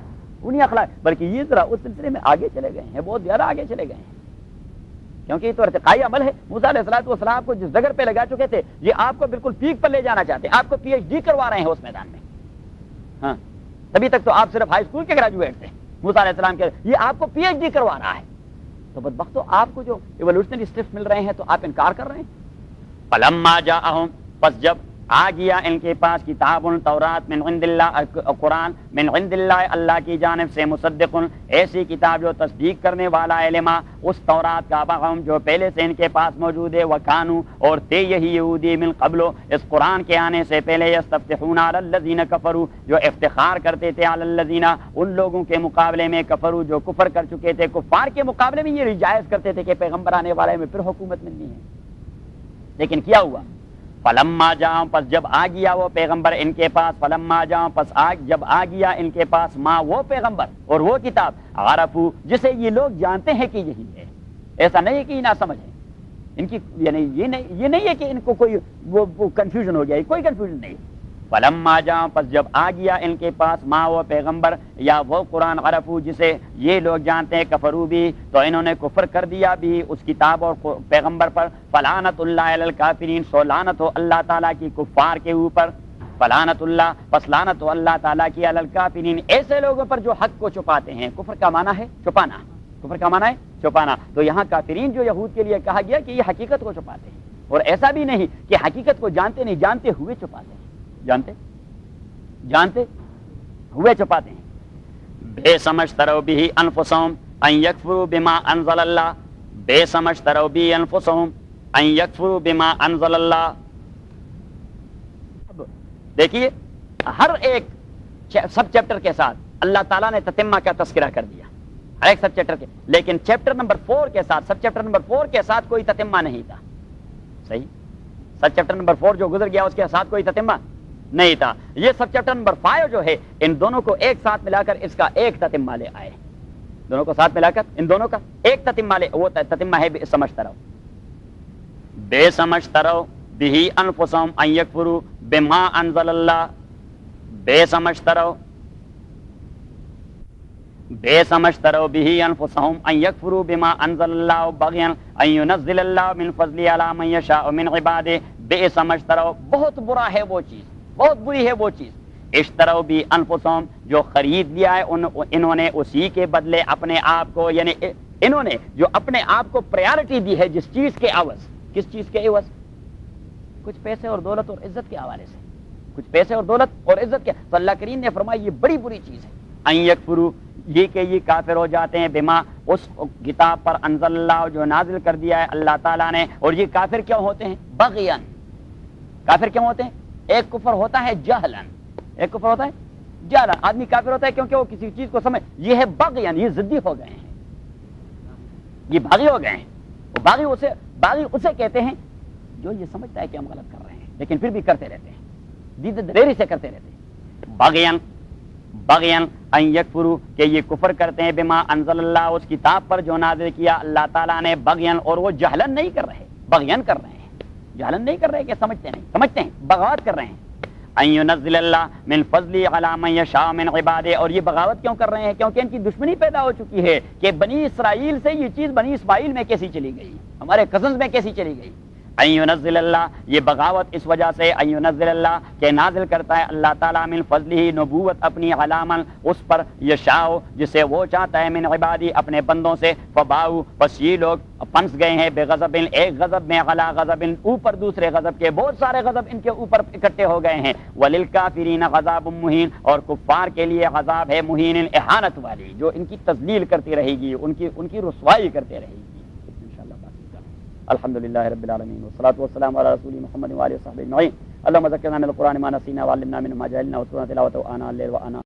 A: انہی اخلاق, بلکہ یہ ذرا اس سلسلے میں آگے چلے گئے ہیں, بہت زیادہ آگے چلے گئے ہیں, کیونکہ یہ تو ارتقائی عمل ہے. موسیٰ علیہ السلام کو جس جگر پہ لگا چکے تھے, یہ آپ کو بالکل پیک پر لے جانا چاہتے ہیں, آپ کو پی ایچ ڈی کروا رہے ہیں اس میدان میں. ہاں ابھی تک تو آپ صرف ہائی اسکول کے گریجویٹ تھے, موسیٰ علیہ السلام کے, یہ آپ کو پی ایچ ڈی کروا رہا ہے. تو بدبختو آپ کو جو ایوولوشنری اسٹیپس مل رہے ہیں تو آپ انکار کر رہے ہیں. فلما جاءہم پس جب آ گیا ان کے پاس کتاب تورات من عند اللہ, قرآن من عند اللہ اللہ کی جانب سے, مصدق ایسی کتاب جو تصدیق کرنے والا ہے, لما اس تورات کا, مغم جو پہلے سے ان کے پاس موجود ہے, وکانو اور تھے یہی یہودی من قبل اس قرآن کے آنے سے پہلے, یستفتحون علی الذین کفروا جو افتخار کرتے تھے, علی الذین ان لوگوں کے مقابلے میں, کفروا جو کفر کر چکے تھے, کفار کے مقابلے میں یہ ریجائز کرتے تھے کہ پیغمبر آنے والے میں پھر حکومت ملنی ہے. لیکن کیا ہوا, فلما جاء پس جب آ گیا وہ پیغمبر ان کے پاس, فلما جاء پس جب آ گیا ان کے پاس, ماں وہ پیغمبر اور وہ کتاب, عرفو جسے یہ لوگ جانتے ہیں کہ یہی ہے, ایسا نہیں ہے کہ یہ نہ سمجھ ہے ان کی، یعنی یہ نہیں ہے کہ ان کو کوئی وہ کنفیوژن ہو گیا، کوئی کنفیوژن نہیں. فلما جاء، پس جب آ گیا ان کے پاس ما وہ پیغمبر یا وہ قرآن عرفو جسے یہ لوگ جانتے ہیں، کفرو بھی تو انہوں نے کفر کر دیا بھی اس کتاب اور پیغمبر پر. فلعنت اللہ علی الکافرین، سو لعنت ہو اللہ تعالیٰ کی کفار کے اوپر. فلعنت اللہ، پس لعنت ہو اللہ تعالیٰ کی علی الکافرین، ایسے لوگوں پر جو حق کو چھپاتے ہیں. کفر کا معنی ہے چھپانا، کفر کا معنی ہے چھپانا. تو یہاں کافرین جو یہود کے لیے کہا گیا کہ یہ حقیقت کو چھپاتے ہیں، اور ایسا بھی نہیں کہ حقیقت کو جانتے نہیں، جانتے ہوئے چھپاتے ہیں، جانتے ہوئے چھپاتے ہیں. بے سمجھ ترو بھی انفسہم ان یکفروا بما انزل اللہ، بے سمجھ ترو بھی انفسہم ان یکفروا بما انزل اللہ. دیکھیے ہر ایک سب چیپٹر کے ساتھ اللہ تعالیٰ نے تتمہ کا تذکرہ کر دیا، ہر ایک سب چیپٹر کے، لیکن چیپٹر نمبر 4 کے ساتھ، سب چیپٹر نمبر 4 کے ساتھ کوئی تتمہ نہیں تھا. صحیح، سب چیپٹر نمبر 4 جو گزر گیا اس کے ساتھ کوئی تتمہ نہیں تھا. یہ سب چیپٹر نمبر 5 جو ہے ان دونوں کو ایک ساتھ ملا کر اس کا ایک تتمہ لے آئے، دونوں کو ساتھ ملا کر ان دونوں کا ایک تتمہ لے، وہ تتمہ ہے بے سمجھتا رہو، بے سمجھتا رہو بھی انفسہم ان یکفروا بما انزل اللہ، بے سمجھتا رہو، بے سمجھتا رہو بھی انفسہم ان یکفروا بما انزل اللہ بغیا ان ینزل اللہ من فضلہ علی من یشاء من عبادہ. بے سمجھتا رہو، بہت برا ہے وہ چیز، بہت بری ہے وہ چیز. اشتروا بھی انفسہم، جو خرید لیا ہے انہوں نے اسی کے بدلے اپنے آپ کو، یعنی انہوں نے جو اپنے آپ کو پریارٹی دی ہے جس چیز کے عوض، کس چیز کے عوض؟ کچھ پیسے اور دولت اور عزت کے حوالے سے، کچھ پیسے اور دولت اور عزت کے. تو اللہ کریم نے فرمایا یہ بڑی بری چیز ہے. ان یکفروا، یہ کہ یہ کافر ہو جاتے ہیں بما، اس کتاب پر انزل اللہ جو نازل کر دیا ہے اللہ تعالیٰ نے. اور یہ کافر کیوں ہوتے ہیں؟ بغیاً. کافر کیوں ہوتے ہیں؟ ایک کفر ہوتا ہے جہلاً، ایک کفر ہوتا ہے جہلاً. آدمی کافر ہوتا ہے کیونکہ وہ کسی چیز کو سمجھ، یہ ہے بغیاً، یہ ضدی ہو گئے ہیں، یہ باغی ہو گئے ہیں. وہ باغی اسے کہتے ہیں جو یہ سمجھتا ہے کہ ہم غلط کر رہے ہیں لیکن پھر بھی کرتے رہتے ہیں، دید دلیری سے کرتے رہتے ہیں. بغیاً ان یکفروا، کہ یہ کفر کرتے ہیں بما انزل اللہ، اس کتاب پر جو نازل کیا اللہ تعالیٰ نے. بغیاً، اور وہ جہلاً نہیں کر رہے، بغیاً کر رہے ہیں، جہلاً نہیں کر رہے کہ سمجھتے نہیں، سمجھتے ہیں، بغاوت کر رہے ہیں. ان ینزل اللہ من فضلہ علی من یشاء من عبادہ. اور یہ بغاوت کیوں کر رہے ہیں؟ کیونکہ ان کی دشمنی پیدا ہو چکی ہے کہ بنی اسرائیل سے یہ چیز بنی اسماعیل میں کیسی چلی گئی، ہمارے کزنز میں کیسی چلی گئی. ان ینزل اللہ، یہ بغاوت اس وجہ سے، ان ینزل اللہ کہ نازل کرتا ہے اللہ تعالیٰ من فضلہ، نبوت اپنی، علی من، اس پر، یشاء جسے وہ چاہتا ہے، من عبادی، اپنے بندوں سے. فباؤ، بس یہ لوگ پنس گئے ہیں، بغضب، ایک غضب میں، علی غضب، اوپر دوسرے غضب کے، بہت سارے غضب ان کے اوپر اکٹھے ہو گئے ہیں. وللکافرین عذاب مہین، اور کفار کے لیے عذاب ہے مہین، اہانت والی، جو ان کی تذلیل کرتی رہے گی، ان کی رسوائی کرتے رہے گی. الحمدللہ رب العالمین والصلاة والسلام علی رسول محمد وآلہ وصحبہ اجمعین. اللهم ذکرنا من القرآن ما نسینا وعلمنا منه ما جهلنا وارزقنا تلاوته آناء الليل وآناء